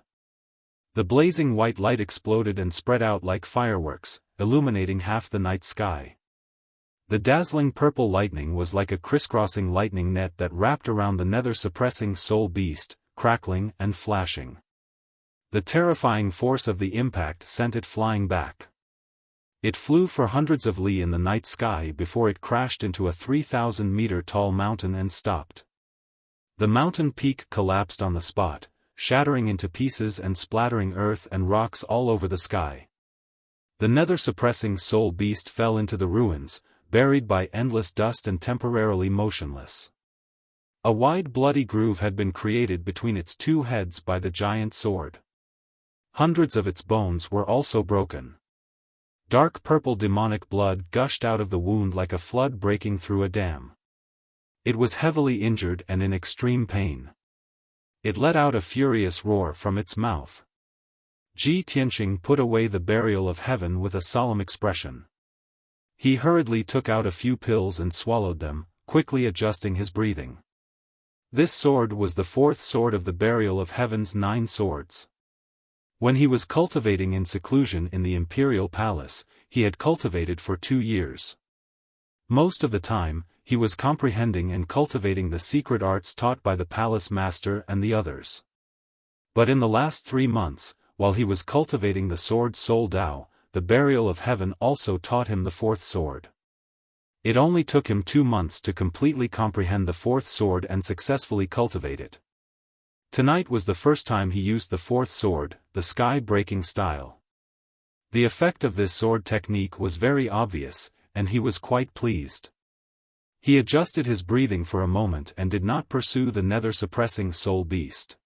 The blazing white light exploded and spread out like fireworks, illuminating half the night sky. The dazzling purple lightning was like a crisscrossing lightning net that wrapped around the nether-suppressing soul beast, crackling and flashing. The terrifying force of the impact sent it flying back. It flew for hundreds of li in the night sky before it crashed into a 3,000-meter-tall mountain and stopped. The mountain peak collapsed on the spot, shattering into pieces and splattering earth and rocks all over the sky. The nether-suppressing soul beast fell into the ruins, buried by endless dust and temporarily motionless. A wide bloody groove had been created between its 2 heads by the giant sword. Hundreds of its bones were also broken. Dark purple demonic blood gushed out of the wound like a flood breaking through a dam. It was heavily injured and in extreme pain. It let out a furious roar from its mouth. Ji Tianqing put away the burial of heaven with a solemn expression. He hurriedly took out a few pills and swallowed them, quickly adjusting his breathing. This sword was the 4th sword of the burial of Heaven's 9 swords. When he was cultivating in seclusion in the imperial palace, he had cultivated for 2 years. Most of the time, he was comprehending and cultivating the secret arts taught by the palace master and the others. But in the last 3 months, while he was cultivating the sword Soul Dao, the burial of heaven also taught him the 4th sword. It only took him 2 months to completely comprehend the 4th sword and successfully cultivate it. Tonight was the first time he used the 4th sword, the sky-breaking style. The effect of this sword technique was very obvious, and he was quite pleased. He adjusted his breathing for a moment and did not pursue the nether-suppressing soul beast.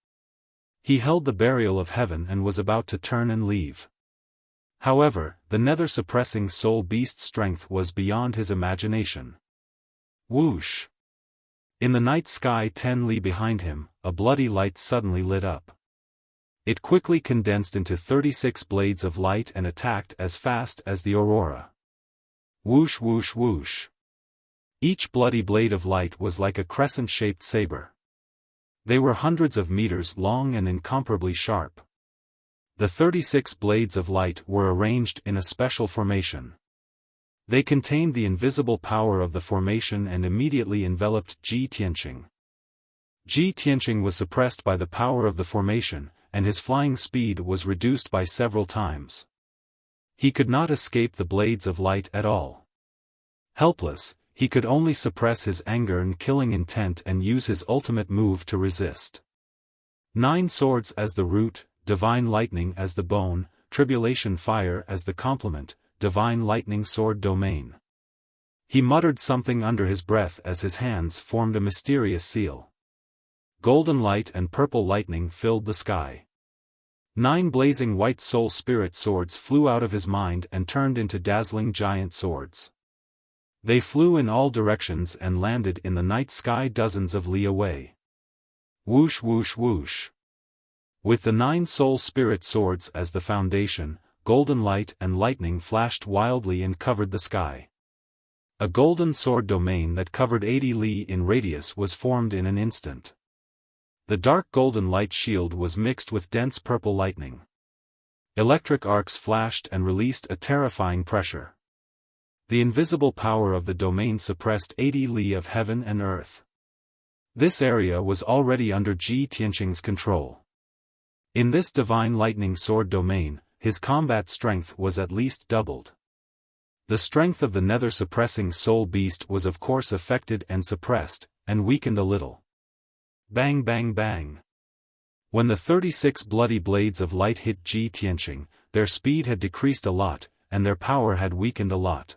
He held the burial of heaven and was about to turn and leave. However, the nether-suppressing soul beast's strength was beyond his imagination. Whoosh! In the night sky 10 li behind him, a bloody light suddenly lit up. It quickly condensed into 36 blades of light and attacked as fast as the aurora. Whoosh whoosh whoosh. Each bloody blade of light was like a crescent-shaped saber. They were hundreds of meters long and incomparably sharp. The 36 blades of light were arranged in a special formation. They contained the invisible power of the formation and immediately enveloped Ji Tianqing. Ji Tianqing was suppressed by the power of the formation, and his flying speed was reduced by several times. He could not escape the blades of light at all. Helpless, he could only suppress his anger and killing intent and use his ultimate move to resist. 9 swords as the root, divine lightning as the bone, tribulation fire as the complement, divine lightning sword domain. He muttered something under his breath as his hands formed a mysterious seal. Golden light and purple lightning filled the sky. 9 blazing white soul spirit swords flew out of his mind and turned into dazzling giant swords. They flew in all directions and landed in the night sky dozens of li away. Whoosh whoosh whoosh. With the 9 soul spirit swords as the foundation, golden light and lightning flashed wildly and covered the sky. A golden sword domain that covered 80 li in radius was formed in an instant. The dark golden light shield was mixed with dense purple lightning. Electric arcs flashed and released a terrifying pressure. The invisible power of the domain suppressed 80 li of heaven and earth. This area was already under Ji Tianqing's control. In this divine lightning sword domain, his combat strength was at least doubled. The strength of the nether-suppressing soul beast was of course affected and suppressed, and weakened a little. Bang bang bang. When the 36 bloody blades of light hit Ji Tianqing, their speed had decreased a lot, and their power had weakened a lot.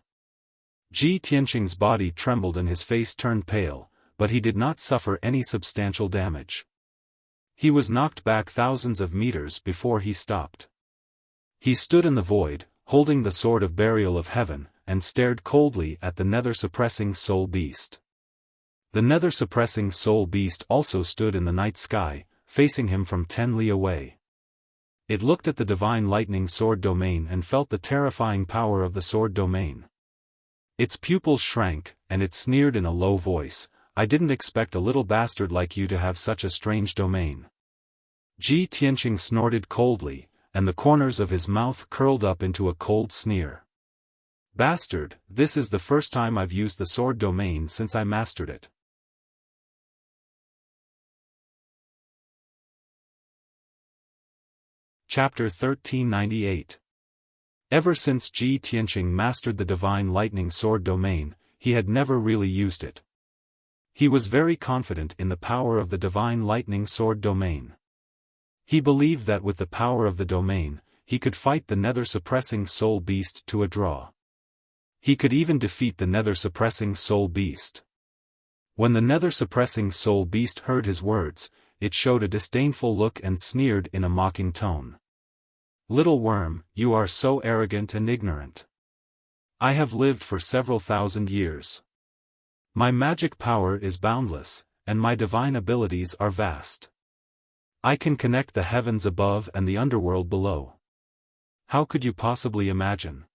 Ji Tianqing's body trembled and his face turned pale, but he did not suffer any substantial damage. He was knocked back thousands of meters before he stopped. He stood in the void, holding the sword of burial of heaven, and stared coldly at the nether-suppressing soul beast. The nether-suppressing soul beast also stood in the night sky, facing him from 10 li away. It looked at the divine lightning sword domain and felt the terrifying power of the sword domain. Its pupils shrank, and it sneered in a low voice, "I didn't expect a little bastard like you to have such a strange domain." Ji Tianqing snorted coldly, and the corners of his mouth curled up into a cold sneer. "Bastard, this is the first time I've used the sword domain since I mastered it." Chapter 1398. Ever since Ji Tianqing mastered the divine lightning sword domain, he had never really used it. He was very confident in the power of the divine lightning sword domain. He believed that with the power of the domain, he could fight the nether-suppressing soul beast to a draw. He could even defeat the nether-suppressing soul beast. When the nether-suppressing soul beast heard his words, it showed a disdainful look and sneered in a mocking tone. "Little worm, you are so arrogant and ignorant. I have lived for several thousand years. My magic power is boundless, and my divine abilities are vast. I can connect the heavens above and the underworld below. How could you possibly imagine?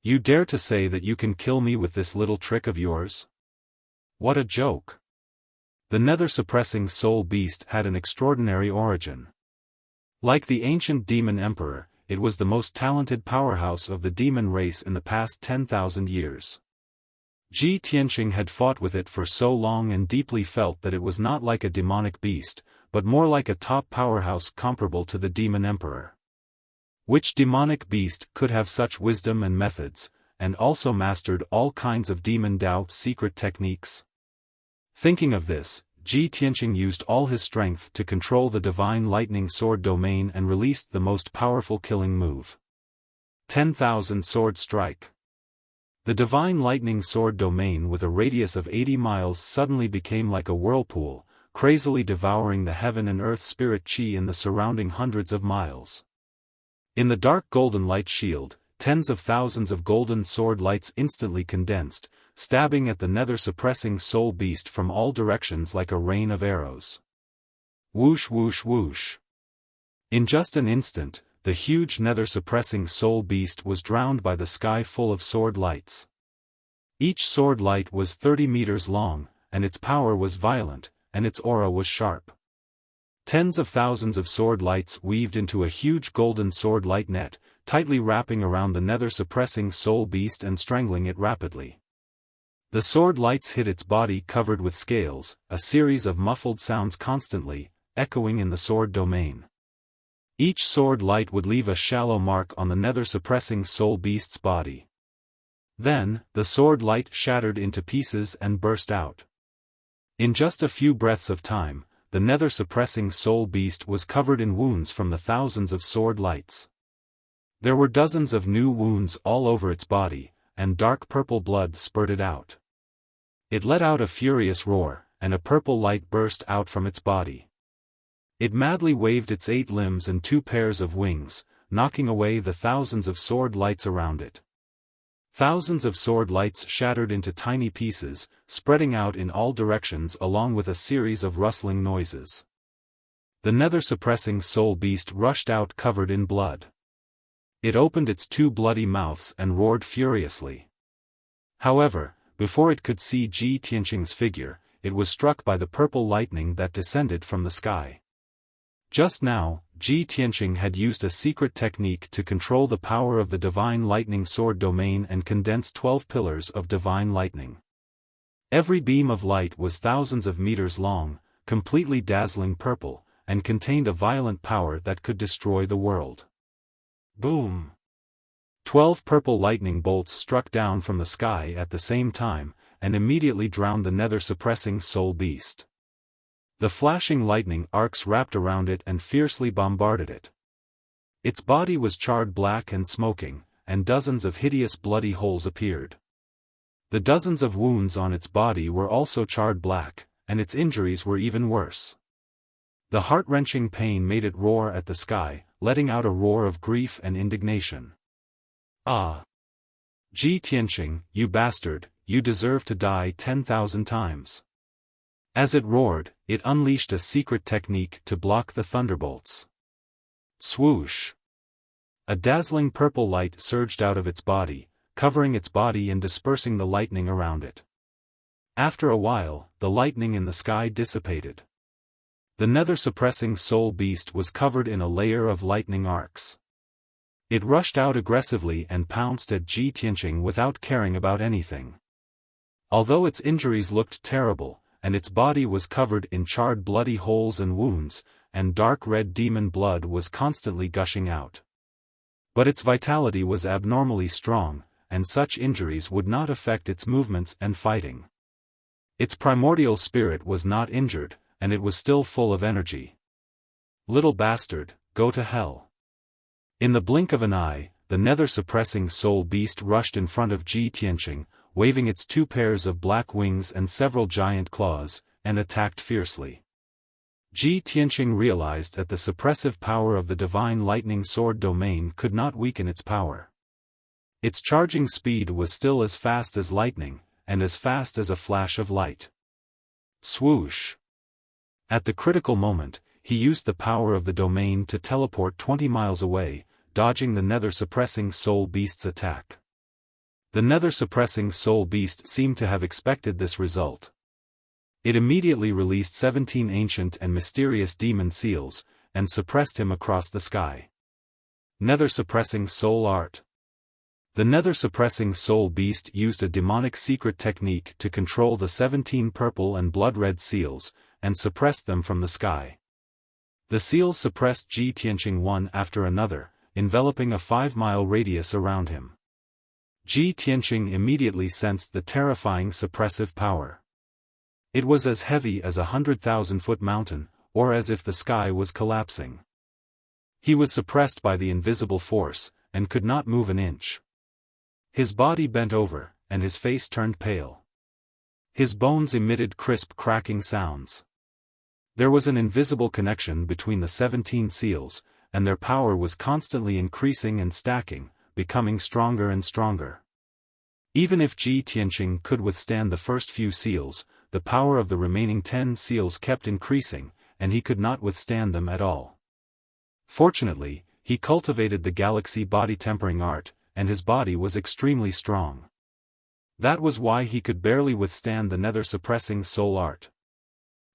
You dare to say that you can kill me with this little trick of yours? What a joke!" The nether-suppressing soul beast had an extraordinary origin. Like the ancient demon emperor, it was the most talented powerhouse of the demon race in the past 10,000 years. Ji Tianqing had fought with it for so long and deeply felt that it was not like a demonic beast, but more like a top powerhouse comparable to the demon emperor. Which demonic beast could have such wisdom and methods, and also mastered all kinds of demon Dao secret techniques? Thinking of this, Ji Tianqing used all his strength to control the divine lightning sword domain and released the most powerful killing move. 10,000 sword strike. The divine lightning sword domain with a radius of 80 miles suddenly became like a whirlpool, crazily devouring the heaven and earth spirit chi in the surrounding hundreds of miles. In the dark golden light shield, tens of thousands of golden sword lights instantly condensed, stabbing at the nether-suppressing soul beast from all directions like a rain of arrows. Whoosh whoosh whoosh. In just an instant, the huge nether-suppressing soul beast was drowned by the sky full of sword lights. Each sword light was 30 meters long, and its power was violent, and its aura was sharp. Tens of thousands of sword lights weaved into a huge golden sword light net, tightly wrapping around the nether-suppressing soul beast and strangling it rapidly. The sword lights hit its body covered with scales, a series of muffled sounds constantly, echoing in the sword domain. Each sword light would leave a shallow mark on the nether-suppressing soul beast's body. Then, the sword light shattered into pieces and burst out. In just a few breaths of time, the nether-suppressing soul beast was covered in wounds from the thousands of sword lights. There were dozens of new wounds all over its body, and dark purple blood spurted out. It let out a furious roar, and a purple light burst out from its body. It madly waved its 8 limbs and 2 pairs of wings, knocking away the thousands of sword lights around it. Thousands of sword lights shattered into tiny pieces, spreading out in all directions along with a series of rustling noises. The nether-suppressing soul beast rushed out covered in blood. It opened its 2 bloody mouths and roared furiously. However, before it could see Ji Tianqing's figure, it was struck by the purple lightning that descended from the sky. Just now, Ji Tianqing had used a secret technique to control the power of the divine lightning sword domain and condense 12 pillars of divine lightning. Every beam of light was thousands of meters long, completely dazzling purple, and contained a violent power that could destroy the world. Boom! 12 purple lightning bolts struck down from the sky at the same time, and immediately drowned the nether-suppressing soul beast. The flashing lightning arcs wrapped around it and fiercely bombarded it. Its body was charred black and smoking, and dozens of hideous bloody holes appeared. The dozens of wounds on its body were also charred black, and its injuries were even worse. The heart-wrenching pain made it roar at the sky, letting out a roar of grief and indignation. Ah! Ji Tianqing, you bastard, you deserve to die 10,000 times. As it roared, it unleashed a secret technique to block the thunderbolts. Swoosh! A dazzling purple light surged out of its body, covering its body and dispersing the lightning around it. After a while, the lightning in the sky dissipated. The nether-suppressing soul beast was covered in a layer of lightning arcs. It rushed out aggressively and pounced at Ji Tianqing without caring about anything. Although its injuries looked terrible, and its body was covered in charred bloody holes and wounds, and dark red demon blood was constantly gushing out. But its vitality was abnormally strong, and such injuries would not affect its movements and fighting. Its primordial spirit was not injured, and it was still full of energy. Little bastard, go to hell. In the blink of an eye, the nether-suppressing soul beast rushed in front of Ji Tianqing, waving its 2 pairs of black wings and several giant claws, and attacked fiercely. Ji Tianqing realized that the suppressive power of the divine lightning sword domain could not weaken its power. Its charging speed was still as fast as lightning, and as fast as a flash of light. Swoosh! At the critical moment, he used the power of the domain to teleport 20 miles away, dodging the nether-suppressing soul beast's attack. The nether-suppressing soul beast seemed to have expected this result. It immediately released 17 ancient and mysterious demon seals, and suppressed him across the sky. Nether-suppressing soul art. The nether-suppressing soul beast used a demonic secret technique to control the 17 purple and blood-red seals, and suppressed them from the sky. The seals suppressed Ji Tianqing one after another, enveloping a 5-mile radius around him. Ji Tianqing immediately sensed the terrifying suppressive power. It was as heavy as a 100,000-foot mountain, or as if the sky was collapsing. He was suppressed by the invisible force, and could not move an inch. His body bent over, and his face turned pale. His bones emitted crisp cracking sounds. There was an invisible connection between the 17 seals, and their power was constantly increasing and stacking, becoming stronger and stronger. Even if Ji Tianqing could withstand the first few seals, the power of the remaining 10 seals kept increasing, and he could not withstand them at all. Fortunately, he cultivated the galaxy body tempering art, and his body was extremely strong. That was why he could barely withstand the nether-suppressing soul art.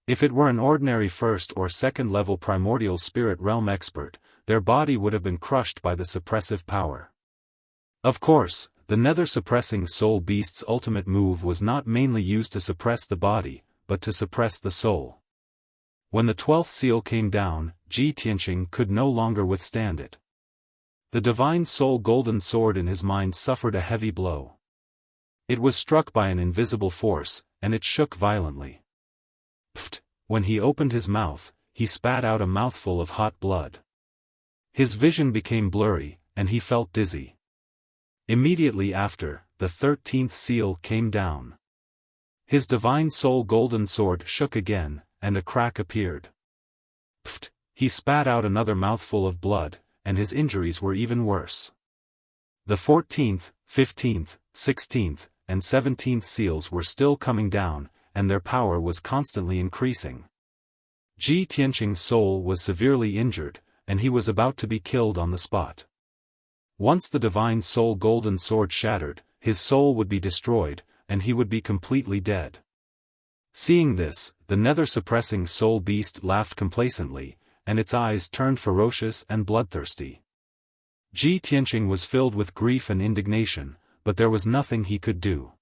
If it were an ordinary first or second level primordial spirit realm expert, their body would have been crushed by the suppressive power. Of course, the nether-suppressing soul beast's ultimate move was not mainly used to suppress the body, but to suppress the soul. When the 12th seal came down, Ji Tianqing could no longer withstand it. The divine soul golden sword in his mind suffered a heavy blow. It was struck by an invisible force, and it shook violently. Pfft! When he opened his mouth, he spat out a mouthful of hot blood. His vision became blurry, and he felt dizzy. Immediately after, the 13th seal came down. His divine soul golden sword shook again, and a crack appeared. Pfft! He spat out another mouthful of blood, and his injuries were even worse. The 14th, 15th, 16th, and 17th seals were still coming down, and their power was constantly increasing. Ji Tianqing's soul was severely injured, and he was about to be killed on the spot. Once the divine soul golden sword shattered, his soul would be destroyed, and he would be completely dead. Seeing this, the nether-suppressing soul beast laughed complacently, and its eyes turned ferocious and bloodthirsty. Ji Tianqing was filled with grief and indignation, but there was nothing he could do.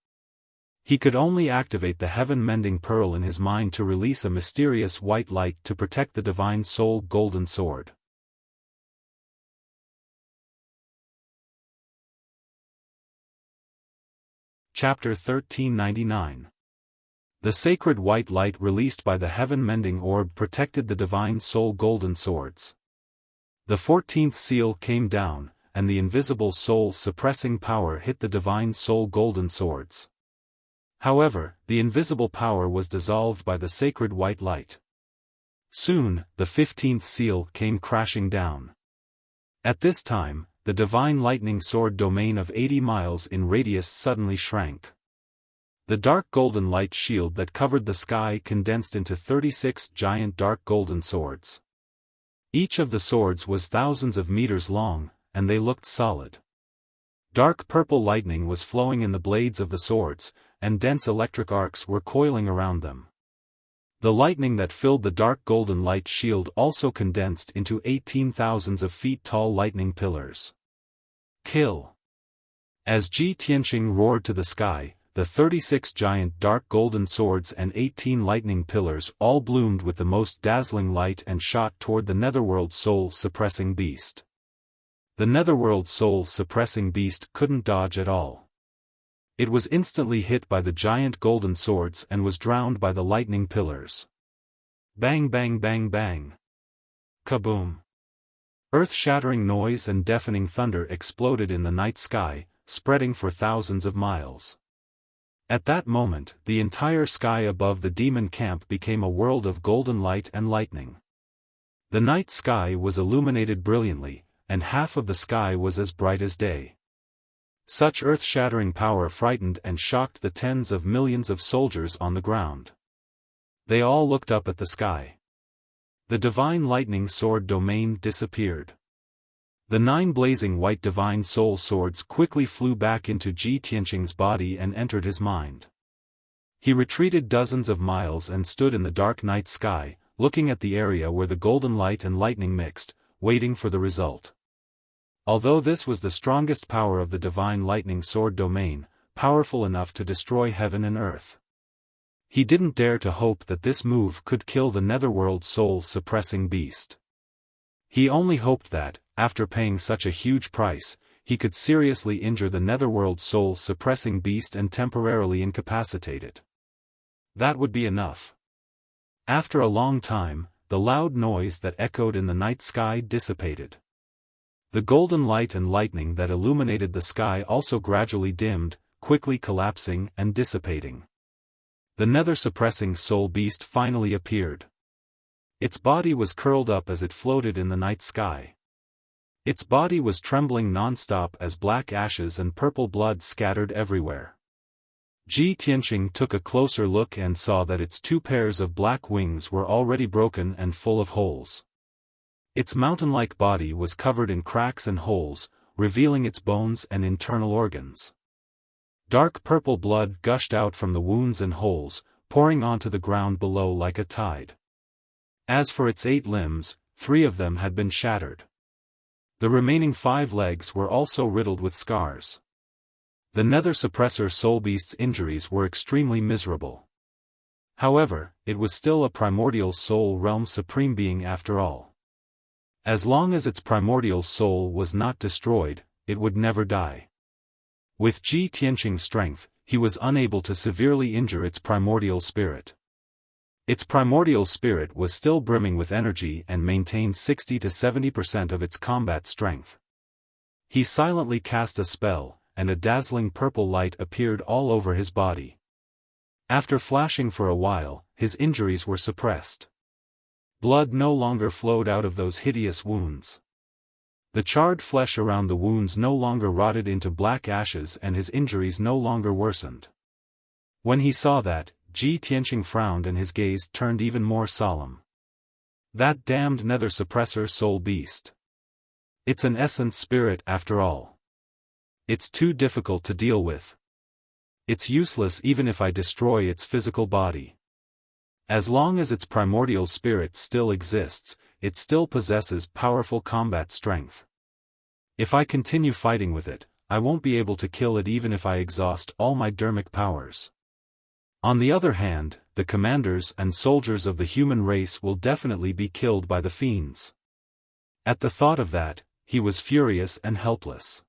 He could only activate the heaven-mending pearl in his mind to release a mysterious white light to protect the divine soul golden sword. Chapter 1399. The sacred white light released by the heaven-mending orb protected the divine soul golden swords. The 14th seal came down, and the invisible soul-suppressing power hit the divine soul golden swords. However, the invisible power was dissolved by the sacred white light. Soon, the 15th seal came crashing down. At this time, the divine lightning sword domain of 80 miles in radius suddenly shrank. The dark golden light shield that covered the sky condensed into 36 giant dark golden swords. Each of the swords was thousands of meters long, and they looked solid. Dark purple lightning was flowing in the blades of the swords, and dense electric arcs were coiling around them. The lightning that filled the dark golden light shield also condensed into 18,000 of feet tall lightning pillars. Kill! As Ji Tianqing roared to the sky, the 36 giant dark golden swords and 18 lightning pillars all bloomed with the most dazzling light and shot toward the netherworld soul-suppressing beast. The netherworld soul-suppressing beast couldn't dodge at all. It was instantly hit by the giant golden swords and was drowned by the lightning pillars. Bang bang bang bang. Kaboom! Earth-shattering noise and deafening thunder exploded in the night sky, spreading for thousands of miles. At that moment, the entire sky above the demon camp became a world of golden light and lightning. The night sky was illuminated brilliantly, and half of the sky was as bright as day. Such earth-shattering power frightened and shocked the tens of millions of soldiers on the ground. They all looked up at the sky. The divine lightning sword domain disappeared. The 9 blazing white divine soul swords quickly flew back into Ji Tianqing's body and entered his mind. He retreated dozens of miles and stood in the dark night sky, looking at the area where the golden light and lightning mixed, waiting for the result. Although this was the strongest power of the divine lightning sword domain, powerful enough to destroy heaven and earth, he didn't dare to hope that this move could kill the netherworld soul-suppressing beast. He only hoped that, after paying such a huge price, he could seriously injure the netherworld soul-suppressing beast and temporarily incapacitate it. That would be enough. After a long time, the loud noise that echoed in the night sky dissipated. The golden light and lightning that illuminated the sky also gradually dimmed, quickly collapsing and dissipating. The nether-suppressing soul beast finally appeared. Its body was curled up as it floated in the night sky. Its body was trembling non-stop as black ashes and purple blood scattered everywhere. Ji Tianqing took a closer look and saw that its 2 pairs of black wings were already broken and full of holes. Its mountain-like body was covered in cracks and holes, revealing its bones and internal organs. Dark purple blood gushed out from the wounds and holes, pouring onto the ground below like a tide. As for its 8 limbs, 3 of them had been shattered. The remaining 5 legs were also riddled with scars. The nether suppressor soul beast's injuries were extremely miserable. However, it was still a primordial soul realm supreme being after all. As long as its primordial soul was not destroyed, it would never die. With Ji Tianqing's strength, he was unable to severely injure its primordial spirit. Its primordial spirit was still brimming with energy and maintained 60 to 70% of its combat strength. He silently cast a spell, and a dazzling purple light appeared all over his body. After flashing for a while, his injuries were suppressed. Blood no longer flowed out of those hideous wounds. The charred flesh around the wounds no longer rotted into black ashes and his injuries no longer worsened. When he saw that, Ji Tianqing frowned and his gaze turned even more solemn. That damned nether suppressor soul beast. It's an essence spirit after all. It's too difficult to deal with. It's useless even if I destroy its physical body. As long as its primordial spirit still exists, it still possesses powerful combat strength. If I continue fighting with it, I won't be able to kill it even if I exhaust all my dermic powers. On the other hand, the commanders and soldiers of the human race will definitely be killed by the fiends. At the thought of that, he was furious and helpless.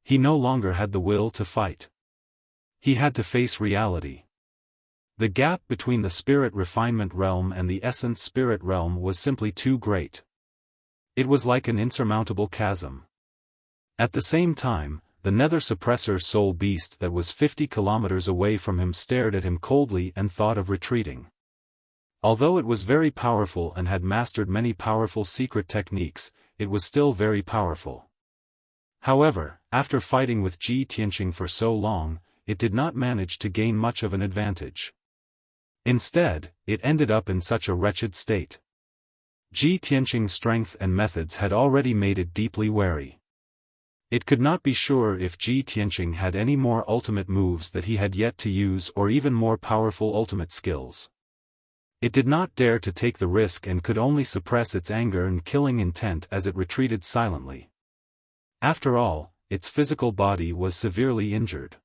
He no longer had the will to fight. He had to face reality. The gap between the spirit refinement realm and the essence spirit realm was simply too great. It was like an insurmountable chasm. At the same time, the nether suppressor soul beast that was 50 kilometers away from him stared at him coldly and thought of retreating. Although it was very powerful and had mastered many powerful secret techniques, it was still very powerful. However, after fighting with Ji Tianqing for so long, it did not manage to gain much of an advantage. Instead, it ended up in such a wretched state. Ji Tianqing's strength and methods had already made it deeply wary. It could not be sure if Ji Tianqing had any more ultimate moves that he had yet to use or even more powerful ultimate skills. It did not dare to take the risk and could only suppress its anger and killing intent as it retreated silently. After all, its physical body was severely injured.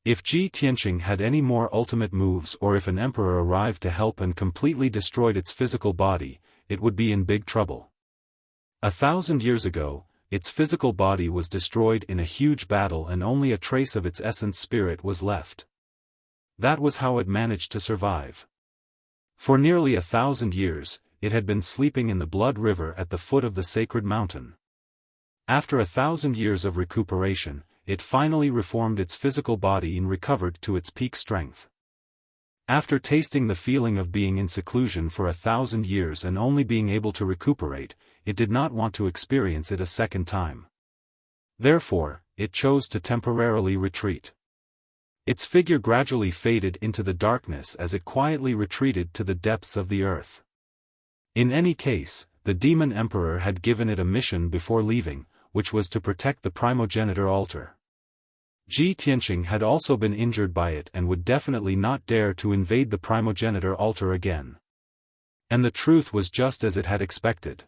If Ji Tianqing had any more ultimate moves or if an emperor arrived to help and completely destroyed its physical body, it would be in big trouble. 1,000 years ago, its physical body was destroyed in a huge battle and only a trace of its essence spirit was left. That was how it managed to survive. For nearly 1,000 years, it had been sleeping in the blood river at the foot of the sacred mountain. After 1,000 years of recuperation, it finally reformed its physical body and recovered to its peak strength. After tasting the feeling of being in seclusion for 1,000 years and only being able to recuperate, it did not want to experience it a second time. Therefore, it chose to temporarily retreat. Its figure gradually faded into the darkness as it quietly retreated to the depths of the earth. In any case, the demon emperor had given it a mission before leaving, which was to protect the primogenitor altar. Ji Tianqing had also been injured by it and would definitely not dare to invade the primogenitor altar again. And the truth was just as it had expected.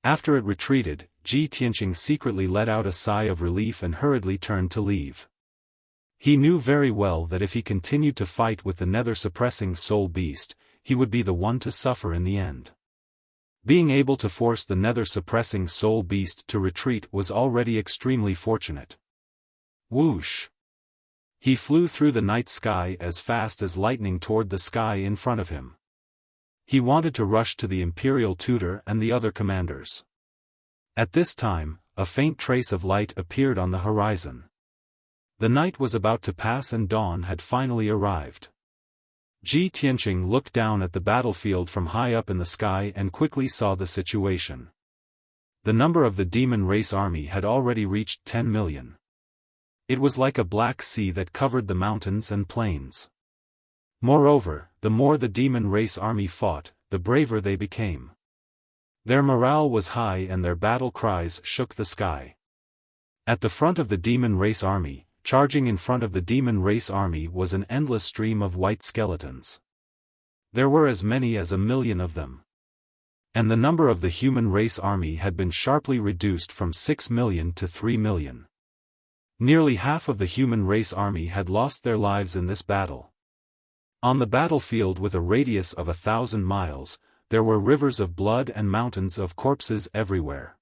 After it retreated, Ji Tianqing secretly let out a sigh of relief and hurriedly turned to leave. He knew very well that if he continued to fight with the nether-suppressing soul beast, he would be the one to suffer in the end. Being able to force the nether-suppressing soul beast to retreat was already extremely fortunate. Whoosh! He flew through the night sky as fast as lightning toward the sky in front of him. He wanted to rush to the imperial tutor and the other commanders. At this time, a faint trace of light appeared on the horizon. The night was about to pass and dawn had finally arrived. Ji Tianqing looked down at the battlefield from high up in the sky and quickly saw the situation. The number of the demon race army had already reached 10 million. It was like a black sea that covered the mountains and plains. Moreover, the more the demon race army fought, the braver they became. Their morale was high and their battle cries shook the sky. At the front of the demon race army, charging in front of the demon race army, was an endless stream of white skeletons. There were as many as 1 million of them. And the number of the human race army had been sharply reduced from 6 million to 3 million. Nearly half of the human race army had lost their lives in this battle. On the battlefield with a radius of 1,000 miles, there were rivers of blood and mountains of corpses everywhere.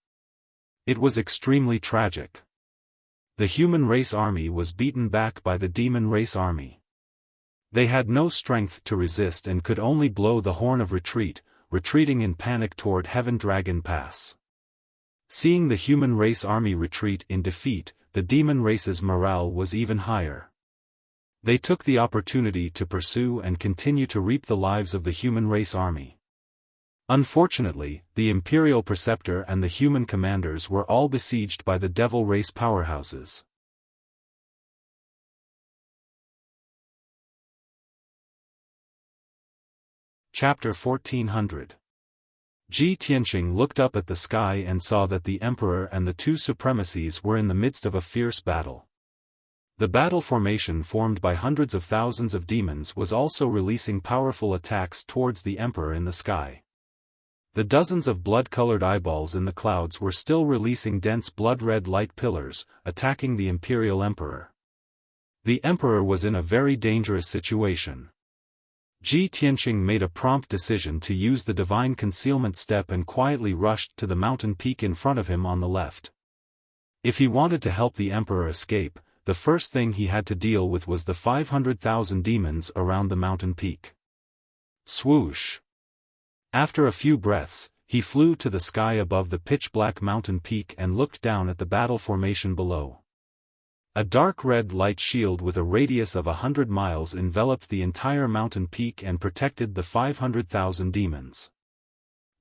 It was extremely tragic. The human race army was beaten back by the demon race army. They had no strength to resist and could only blow the horn of retreat, retreating in panic toward Heaven Dragon Pass. Seeing the human race army retreat in defeat, the demon race's morale was even higher. They took the opportunity to pursue and continue to reap the lives of the human race army. Unfortunately, the Imperial Preceptor and the human commanders were all besieged by the devil race powerhouses. Chapter 1400. Ji Tianqing looked up at the sky and saw that the Emperor and the two supremacies were in the midst of a fierce battle. The battle formation formed by hundreds of thousands of demons was also releasing powerful attacks towards the Emperor in the sky. The dozens of blood-colored eyeballs in the clouds were still releasing dense blood-red light pillars, attacking the Imperial Emperor. The Emperor was in a very dangerous situation. Ji Tianqing made a prompt decision to use the divine concealment step and quietly rushed to the mountain peak in front of him on the left. If he wanted to help the Emperor escape, the first thing he had to deal with was the 500,000 demons around the mountain peak. Swoosh! After a few breaths, he flew to the sky above the pitch-black mountain peak and looked down at the battle formation below. A dark red light shield with a radius of 100 miles enveloped the entire mountain peak and protected the 500,000 demons.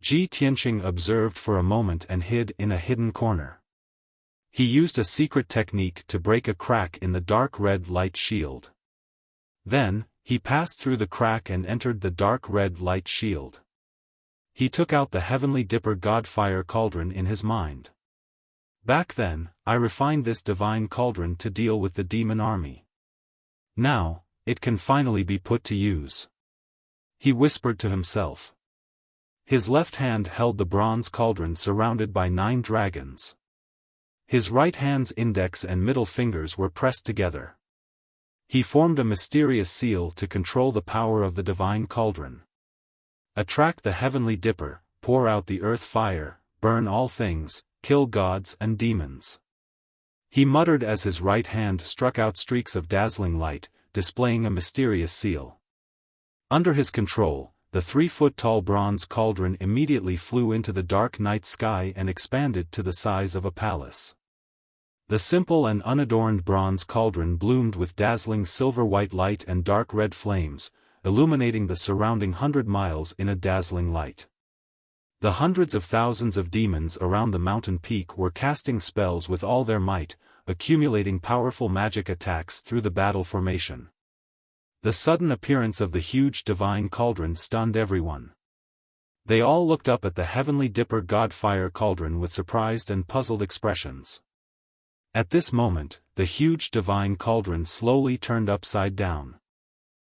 Ji Tianqing observed for a moment and hid in a hidden corner. He used a secret technique to break a crack in the dark red light shield. Then, he passed through the crack and entered the dark red light shield. He took out the Heavenly Dipper God Fire Cauldron in his mind. Back then, I refined this divine cauldron to deal with the demon army. Now, it can finally be put to use. He whispered to himself. His left hand held the bronze cauldron surrounded by 9 dragons. His right hand's index and middle fingers were pressed together. He formed a mysterious seal to control the power of the divine cauldron. Attract the Heavenly Dipper, pour out the earth fire, burn all things, kill gods and demons. He muttered as his right hand struck out streaks of dazzling light, displaying a mysterious seal. Under his control, the 3-foot-tall bronze cauldron immediately flew into the dark night sky and expanded to the size of a palace. The simple and unadorned bronze cauldron bloomed with dazzling silver-white light and dark red flames, illuminating the surrounding 100 miles in a dazzling light. The hundreds of thousands of demons around the mountain peak were casting spells with all their might, accumulating powerful magic attacks through the battle formation. The sudden appearance of the huge divine cauldron stunned everyone. They all looked up at the Heavenly Dipper God Fire Cauldron with surprised and puzzled expressions. At this moment, the huge divine cauldron slowly turned upside down.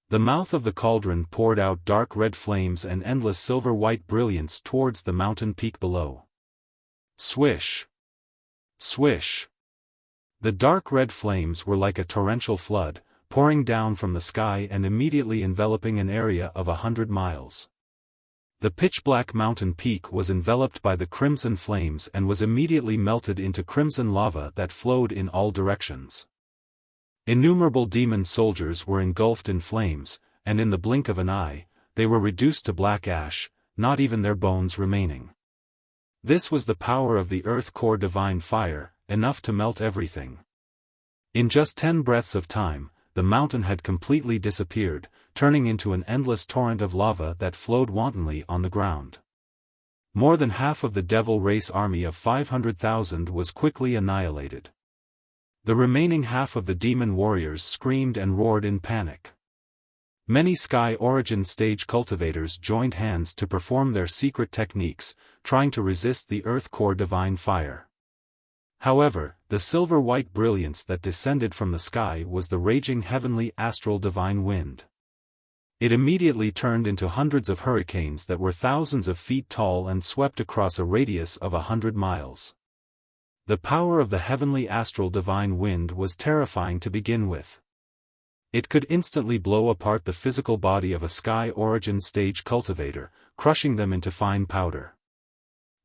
The mouth of the cauldron poured out dark red flames and endless silver-white brilliance towards the mountain peak below. Swish! Swish! The dark red flames were like a torrential flood, pouring down from the sky and immediately enveloping an area of 100 miles. The pitch-black mountain peak was enveloped by the crimson flames and was immediately melted into crimson lava that flowed in all directions. Innumerable demon soldiers were engulfed in flames, and in the blink of an eye, they were reduced to black ash, not even their bones remaining. This was the power of the earth core divine fire, enough to melt everything. In just 10 breaths of time, the mountain had completely disappeared, turning into an endless torrent of lava that flowed wantonly on the ground. More than half of the devil race army of 500,000 was quickly annihilated. The remaining half of the demon warriors screamed and roared in panic. Many Sky Origin stage cultivators joined hands to perform their secret techniques, trying to resist the earth core divine fire. However, the silver-white brilliance that descended from the sky was the raging heavenly astral divine wind. It immediately turned into hundreds of hurricanes that were thousands of feet tall and swept across a radius of 100 miles. The power of the heavenly astral divine wind was terrifying to begin with. It could instantly blow apart the physical body of a Sky Origin stage cultivator, crushing them into fine powder.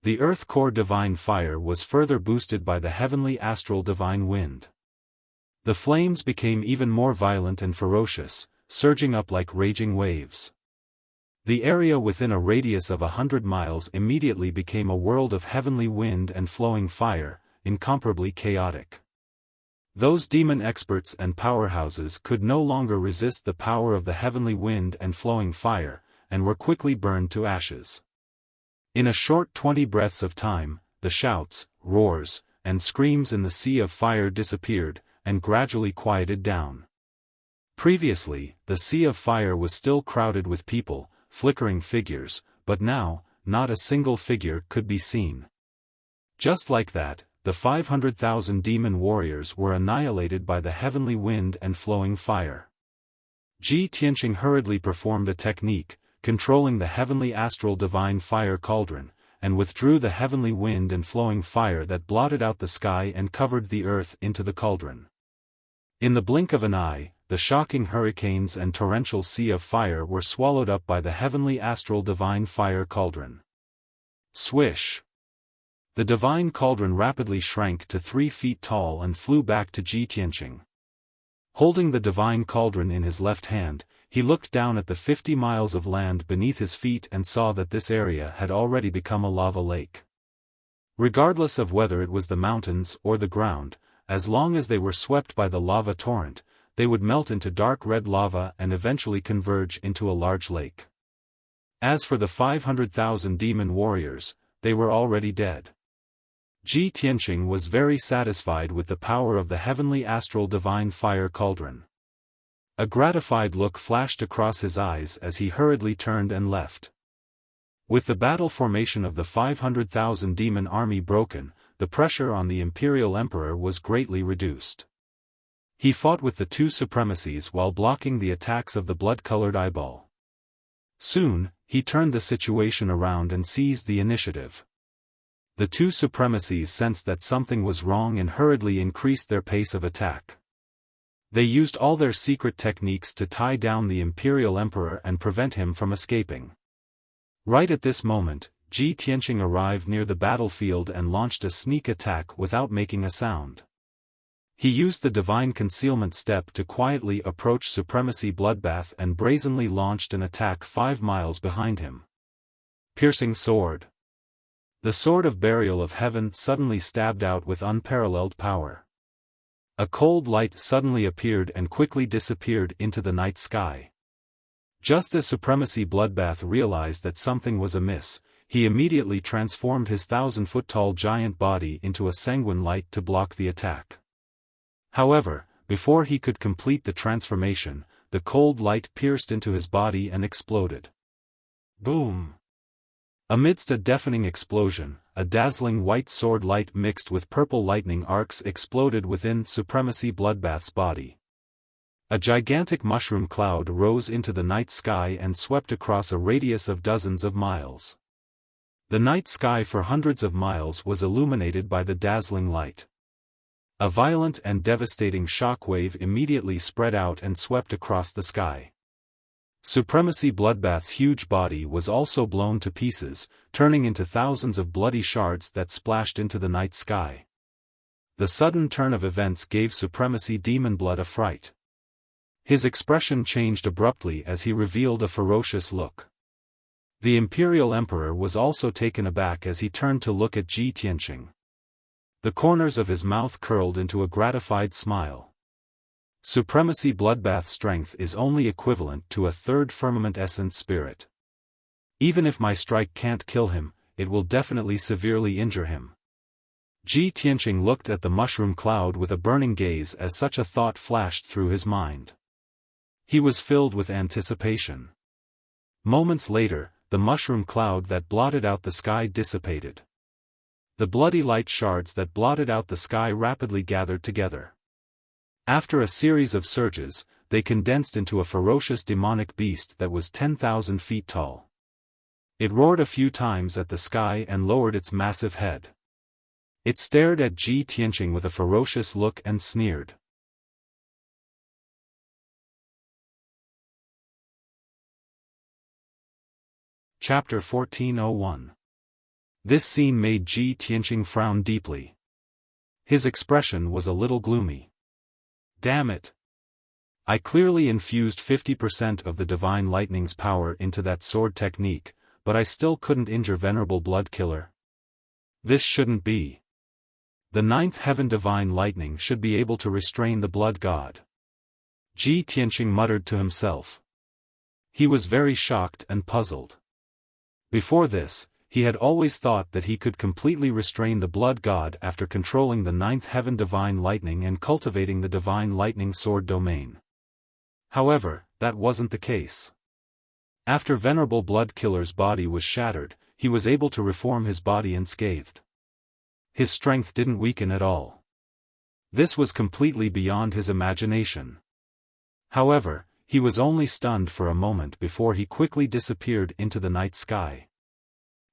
The earth core divine fire was further boosted by the heavenly astral divine wind. The flames became even more violent and ferocious, surging up like raging waves. The area within a radius of 100 miles immediately became a world of heavenly wind and flowing fire, incomparably chaotic. Those demon experts and powerhouses could no longer resist the power of the heavenly wind and flowing fire, and were quickly burned to ashes. In a short 20 breaths of time, the shouts, roars, and screams in the sea of fire disappeared, and gradually quieted down. Previously, the sea of fire was still crowded with people, flickering figures, but now, not a single figure could be seen. Just like that, the 500,000 demon warriors were annihilated by the heavenly wind and flowing fire. Ji Tianqing hurriedly performed a technique, controlling the heavenly astral divine fire cauldron, and withdrew the heavenly wind and flowing fire that blotted out the sky and covered the earth into the cauldron. In the blink of an eye, the shocking hurricanes and torrential sea of fire were swallowed up by the heavenly astral divine fire cauldron. Swish! The divine cauldron rapidly shrank to 3 feet tall and flew back to Ji Tianqing. Holding the divine cauldron in his left hand, he looked down at the 50 miles of land beneath his feet and saw that this area had already become a lava lake. Regardless of whether it was the mountains or the ground, as long as they were swept by the lava torrent, they would melt into dark red lava and eventually converge into a large lake. As for the 500,000 demon warriors, they were already dead. Ji Tianqing was very satisfied with the power of the heavenly astral divine fire cauldron. A gratified look flashed across his eyes as he hurriedly turned and left. With the battle formation of the 500,000 demon army broken, the pressure on the imperial emperor was greatly reduced. He fought with the 2 supremacies while blocking the attacks of the blood-colored eyeball. Soon, he turned the situation around and seized the initiative. The 2 supremacies sensed that something was wrong and hurriedly increased their pace of attack. They used all their secret techniques to tie down the imperial emperor and prevent him from escaping. Right at this moment, Ji Tianqing arrived near the battlefield and launched a sneak attack without making a sound. He used the divine concealment step to quietly approach Supremacy Bloodbath and brazenly launched an attack 5 miles behind him. Piercing sword. The sword of burial of heaven suddenly stabbed out with unparalleled power. A cold light suddenly appeared and quickly disappeared into the night sky. Just as Supremacy Bloodbath realized that something was amiss, he immediately transformed his 1,000-foot-tall giant body into a sanguine light to block the attack. However, before he could complete the transformation, the cold light pierced into his body and exploded. Boom! Amidst a deafening explosion, a dazzling white sword light mixed with purple lightning arcs exploded within Supremacy Bloodbath's body. A gigantic mushroom cloud rose into the night sky and swept across a radius of dozens of miles. The night sky for hundreds of miles was illuminated by the dazzling light. A violent and devastating shockwave immediately spread out and swept across the sky. Supremacy Bloodbath's huge body was also blown to pieces, turning into thousands of bloody shards that splashed into the night sky. The sudden turn of events gave Supremacy Demon Blood a fright. His expression changed abruptly as he revealed a ferocious look. The Imperial Emperor was also taken aback as he turned to look at Ji Tianqing. The corners of his mouth curled into a gratified smile. Supremacy bloodbath strength is only equivalent to a third firmament essence spirit. Even if my strike can't kill him, it will definitely severely injure him. Ji Tianqing looked at the mushroom cloud with a burning gaze as such a thought flashed through his mind. He was filled with anticipation. Moments later, the mushroom cloud that blotted out the sky dissipated. The bloody light shards that blotted out the sky rapidly gathered together. After a series of surges, they condensed into a ferocious demonic beast that was 10,000 feet tall. It roared a few times at the sky and lowered its massive head. It stared at Ji Tianqing with a ferocious look and sneered. Chapter 1401. This scene made Ji Tianqing frown deeply. His expression was a little gloomy. Damn it! I clearly infused 50% of the Divine Lightning's power into that sword technique, but I still couldn't injure Venerable Blood Killer. This shouldn't be. The ninth heaven Divine Lightning should be able to restrain the Blood God. Ji Tianqing muttered to himself. He was very shocked and puzzled. Before this, he had always thought that he could completely restrain the Blood God after controlling the ninth heaven Divine Lightning and cultivating the Divine Lightning Sword domain. However, that wasn't the case. After Venerable Blood Killer's body was shattered, he was able to reform his body unscathed. His strength didn't weaken at all. This was completely beyond his imagination. However, he was only stunned for a moment before he quickly disappeared into the night sky.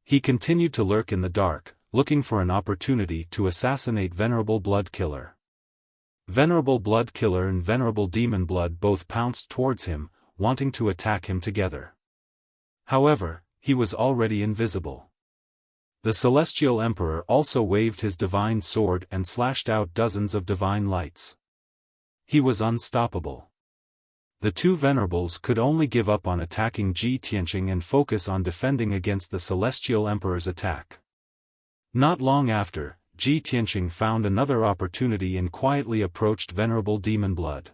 He continued to lurk in the dark, looking for an opportunity to assassinate Venerable Blood Killer. Venerable Blood Killer and Venerable Demon Blood both pounced towards him, wanting to attack him together. However, he was already invisible. The Celestial Emperor also waved his divine sword and slashed out dozens of divine lights. He was unstoppable. The two Venerables could only give up on attacking Ji Tianqing and focus on defending against the Celestial Emperor's attack. Not long after, Ji Tianqing found another opportunity and quietly approached Venerable Demon Blood.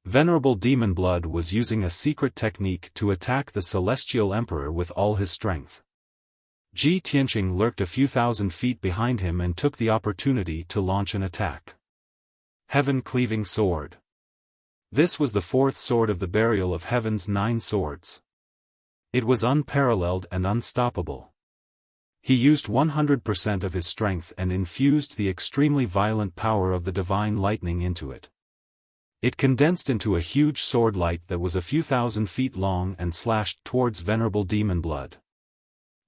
Venerable Demon Blood was using a secret technique to attack the Celestial Emperor with all his strength. Ji Tianqing lurked a few thousand feet behind him and took the opportunity to launch an attack. Heaven-Cleaving Sword. This was the fourth sword of the burial of Heaven's 9 swords. It was unparalleled and unstoppable. He used 100% of his strength and infused the extremely violent power of the Divine Lightning into it. It condensed into a huge sword light that was a few thousand feet long and slashed towards Venerable Demon Blood.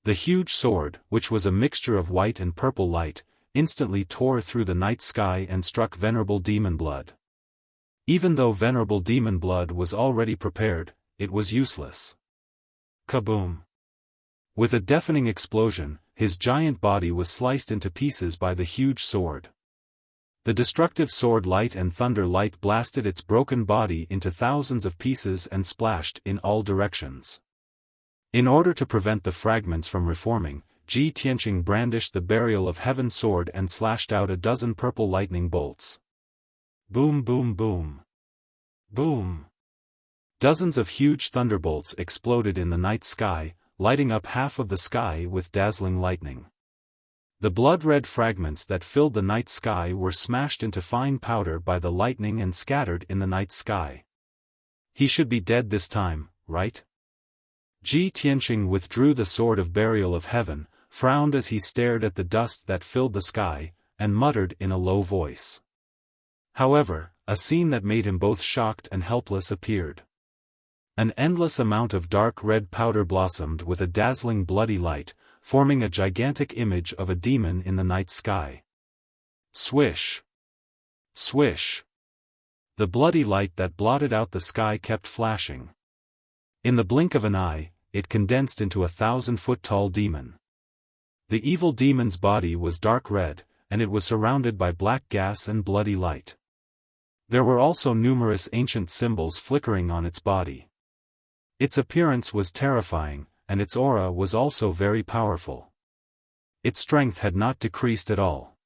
The huge sword, which was a mixture of white and purple light, instantly tore through the night sky and struck Venerable Demon Blood. Even though Venerable Demon Blood was already prepared, it was useless. Kaboom! With a deafening explosion, his giant body was sliced into pieces by the huge sword. The destructive sword light and thunder light blasted its broken body into thousands of pieces and splashed in all directions. In order to prevent the fragments from reforming, Ji Tianqing brandished the Burial of Heaven sword and slashed out a dozen purple lightning bolts. Boom boom boom. Boom. Dozens of huge thunderbolts exploded in the night sky, lighting up half of the sky with dazzling lightning. The blood-red fragments that filled the night sky were smashed into fine powder by the lightning and scattered in the night sky. He should be dead this time, right? Ji Tianqing withdrew the sword of Burial of Heaven, frowned as he stared at the dust that filled the sky, and muttered in a low voice. However, a scene that made him both shocked and helpless appeared. An endless amount of dark red powder blossomed with a dazzling bloody light, forming a gigantic image of a demon in the night sky. Swish! Swish! The bloody light that blotted out the sky kept flashing. In the blink of an eye, it condensed into a 1,000-foot-tall demon. The evil demon's body was dark red, and it was surrounded by black gas and bloody light. There were also numerous ancient symbols flickering on its body. Its appearance was terrifying, and its aura was also very powerful. Its strength had not decreased at all.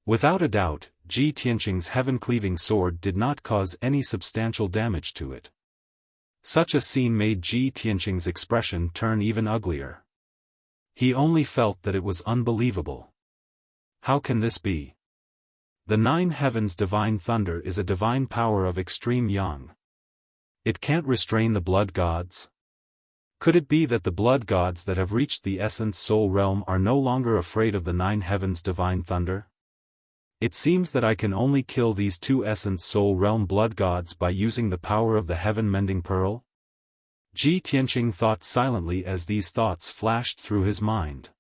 Without a doubt, Ji Tianqing's heaven-cleaving sword did not cause any substantial damage to it. Such a scene made Ji Tianqing's expression turn even uglier. He only felt that it was unbelievable. How can this be? The 9 heavens' divine thunder is a divine power of extreme yang. It can't restrain the blood gods? Could it be that the blood gods that have reached the essence soul realm are no longer afraid of the 9 heavens' divine thunder? It seems that I can only kill these 2 essence soul realm blood gods by using the power of the heaven-mending pearl? Ji Tianqing thought silently as these thoughts flashed through his mind.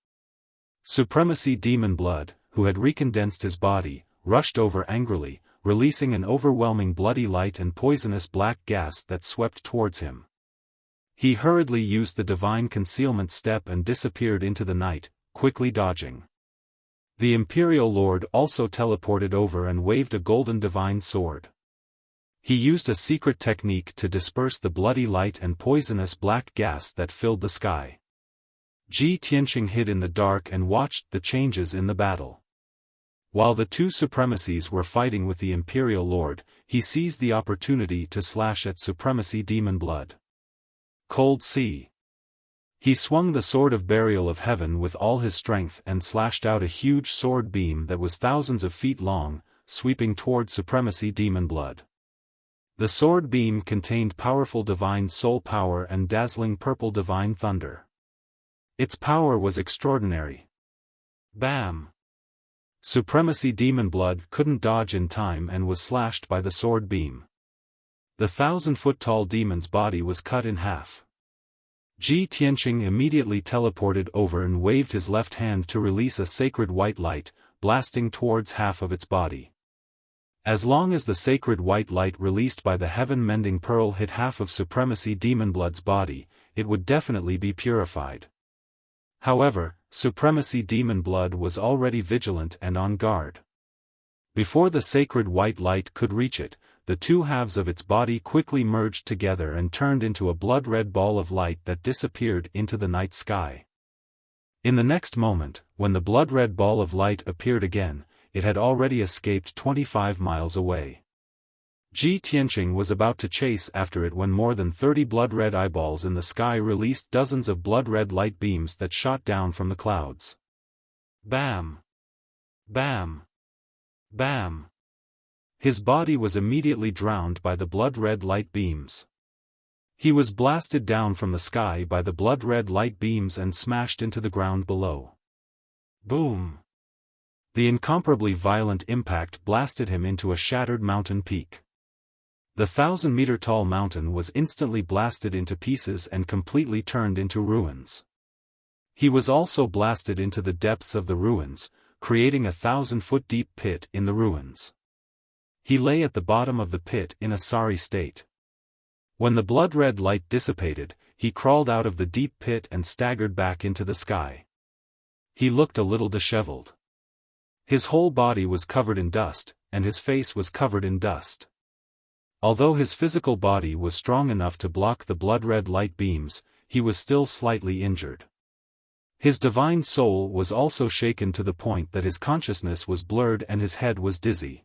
Supremacy Demon Blood, who had recondensed his body, rushed over angrily, releasing an overwhelming bloody light and poisonous black gas that swept towards him. He hurriedly used the divine concealment step and disappeared into the night, quickly dodging. The Imperial Lord also teleported over and waved a golden divine sword. He used a secret technique to disperse the bloody light and poisonous black gas that filled the sky. Ji Tianqing hid in the dark and watched the changes in the battle. While the 2 supremacies were fighting with the Imperial Lord, he seized the opportunity to slash at Supremacy Demon Blood. Cold Sea. He swung the Sword of Burial of Heaven with all his strength and slashed out a huge sword beam that was thousands of feet long, sweeping toward Supremacy Demon Blood. The sword beam contained powerful divine soul power and dazzling purple divine thunder. Its power was extraordinary. Bam! Supremacy Demon Blood couldn't dodge in time and was slashed by the sword beam. The 1,000-foot-tall demon's body was cut in half. Ji Tianqing immediately teleported over and waved his left hand to release a sacred white light, blasting towards half of its body. As long as the sacred white light released by the heaven-mending pearl hit half of Supremacy Demon Blood's body, it would definitely be purified. However, Supremacy Demon Blood was already vigilant and on guard. Before the sacred white light could reach it, the 2 halves of its body quickly merged together and turned into a blood-red ball of light that disappeared into the night sky. In the next moment, when the blood-red ball of light appeared again, it had already escaped 25 miles away. Ji Tianqing was about to chase after it when more than 30 blood-red eyeballs in the sky released dozens of blood-red light beams that shot down from the clouds. Bam! Bam! Bam! His body was immediately drowned by the blood-red light beams. He was blasted down from the sky by the blood-red light beams and smashed into the ground below. Boom! The incomparably violent impact blasted him into a shattered mountain peak. The 1,000-meter-tall mountain was instantly blasted into pieces and completely turned into ruins. He was also blasted into the depths of the ruins, creating a 1,000-foot-deep pit in the ruins. He lay at the bottom of the pit in a sorry state. When the blood-red light dissipated, he crawled out of the deep pit and staggered back into the sky. He looked a little disheveled. His whole body was covered in dust, and his face was covered in dust. Although his physical body was strong enough to block the blood-red light beams, he was still slightly injured. His divine soul was also shaken to the point that his consciousness was blurred and his head was dizzy.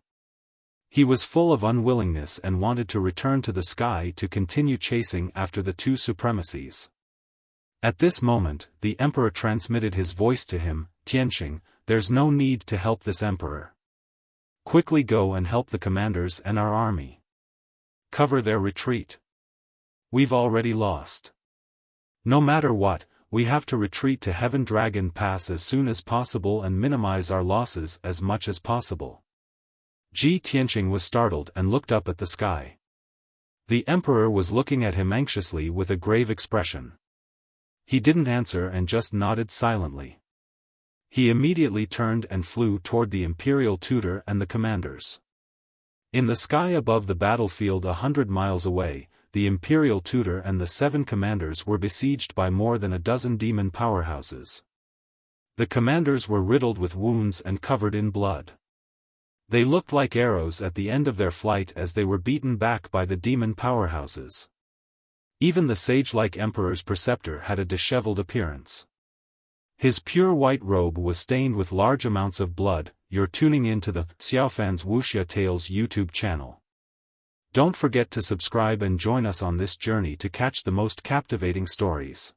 He was full of unwillingness and wanted to return to the sky to continue chasing after the 2 supremacies. At this moment, the emperor transmitted his voice to him, "Tianqing, there's no need to help this emperor. Quickly go and help the commanders and our army. Cover their retreat. We've already lost. No matter what, we have to retreat to Heaven Dragon Pass as soon as possible and minimize our losses as much as possible." Ji Tianqing was startled and looked up at the sky. The emperor was looking at him anxiously with a grave expression. He didn't answer and just nodded silently. He immediately turned and flew toward the imperial tutor and the commanders. In the sky above the battlefield 100 miles away, the imperial tutor and the 7 commanders were besieged by more than a dozen demon powerhouses. The commanders were riddled with wounds and covered in blood. They looked like arrows at the end of their flight as they were beaten back by the demon powerhouses. Even the sage-like emperor's preceptor had a disheveled appearance. His pure white robe was stained with large amounts of blood. You're tuning in to the Xiaofan's Wuxia Tales YouTube channel. Don't forget to subscribe and join us on this journey to catch the most captivating stories.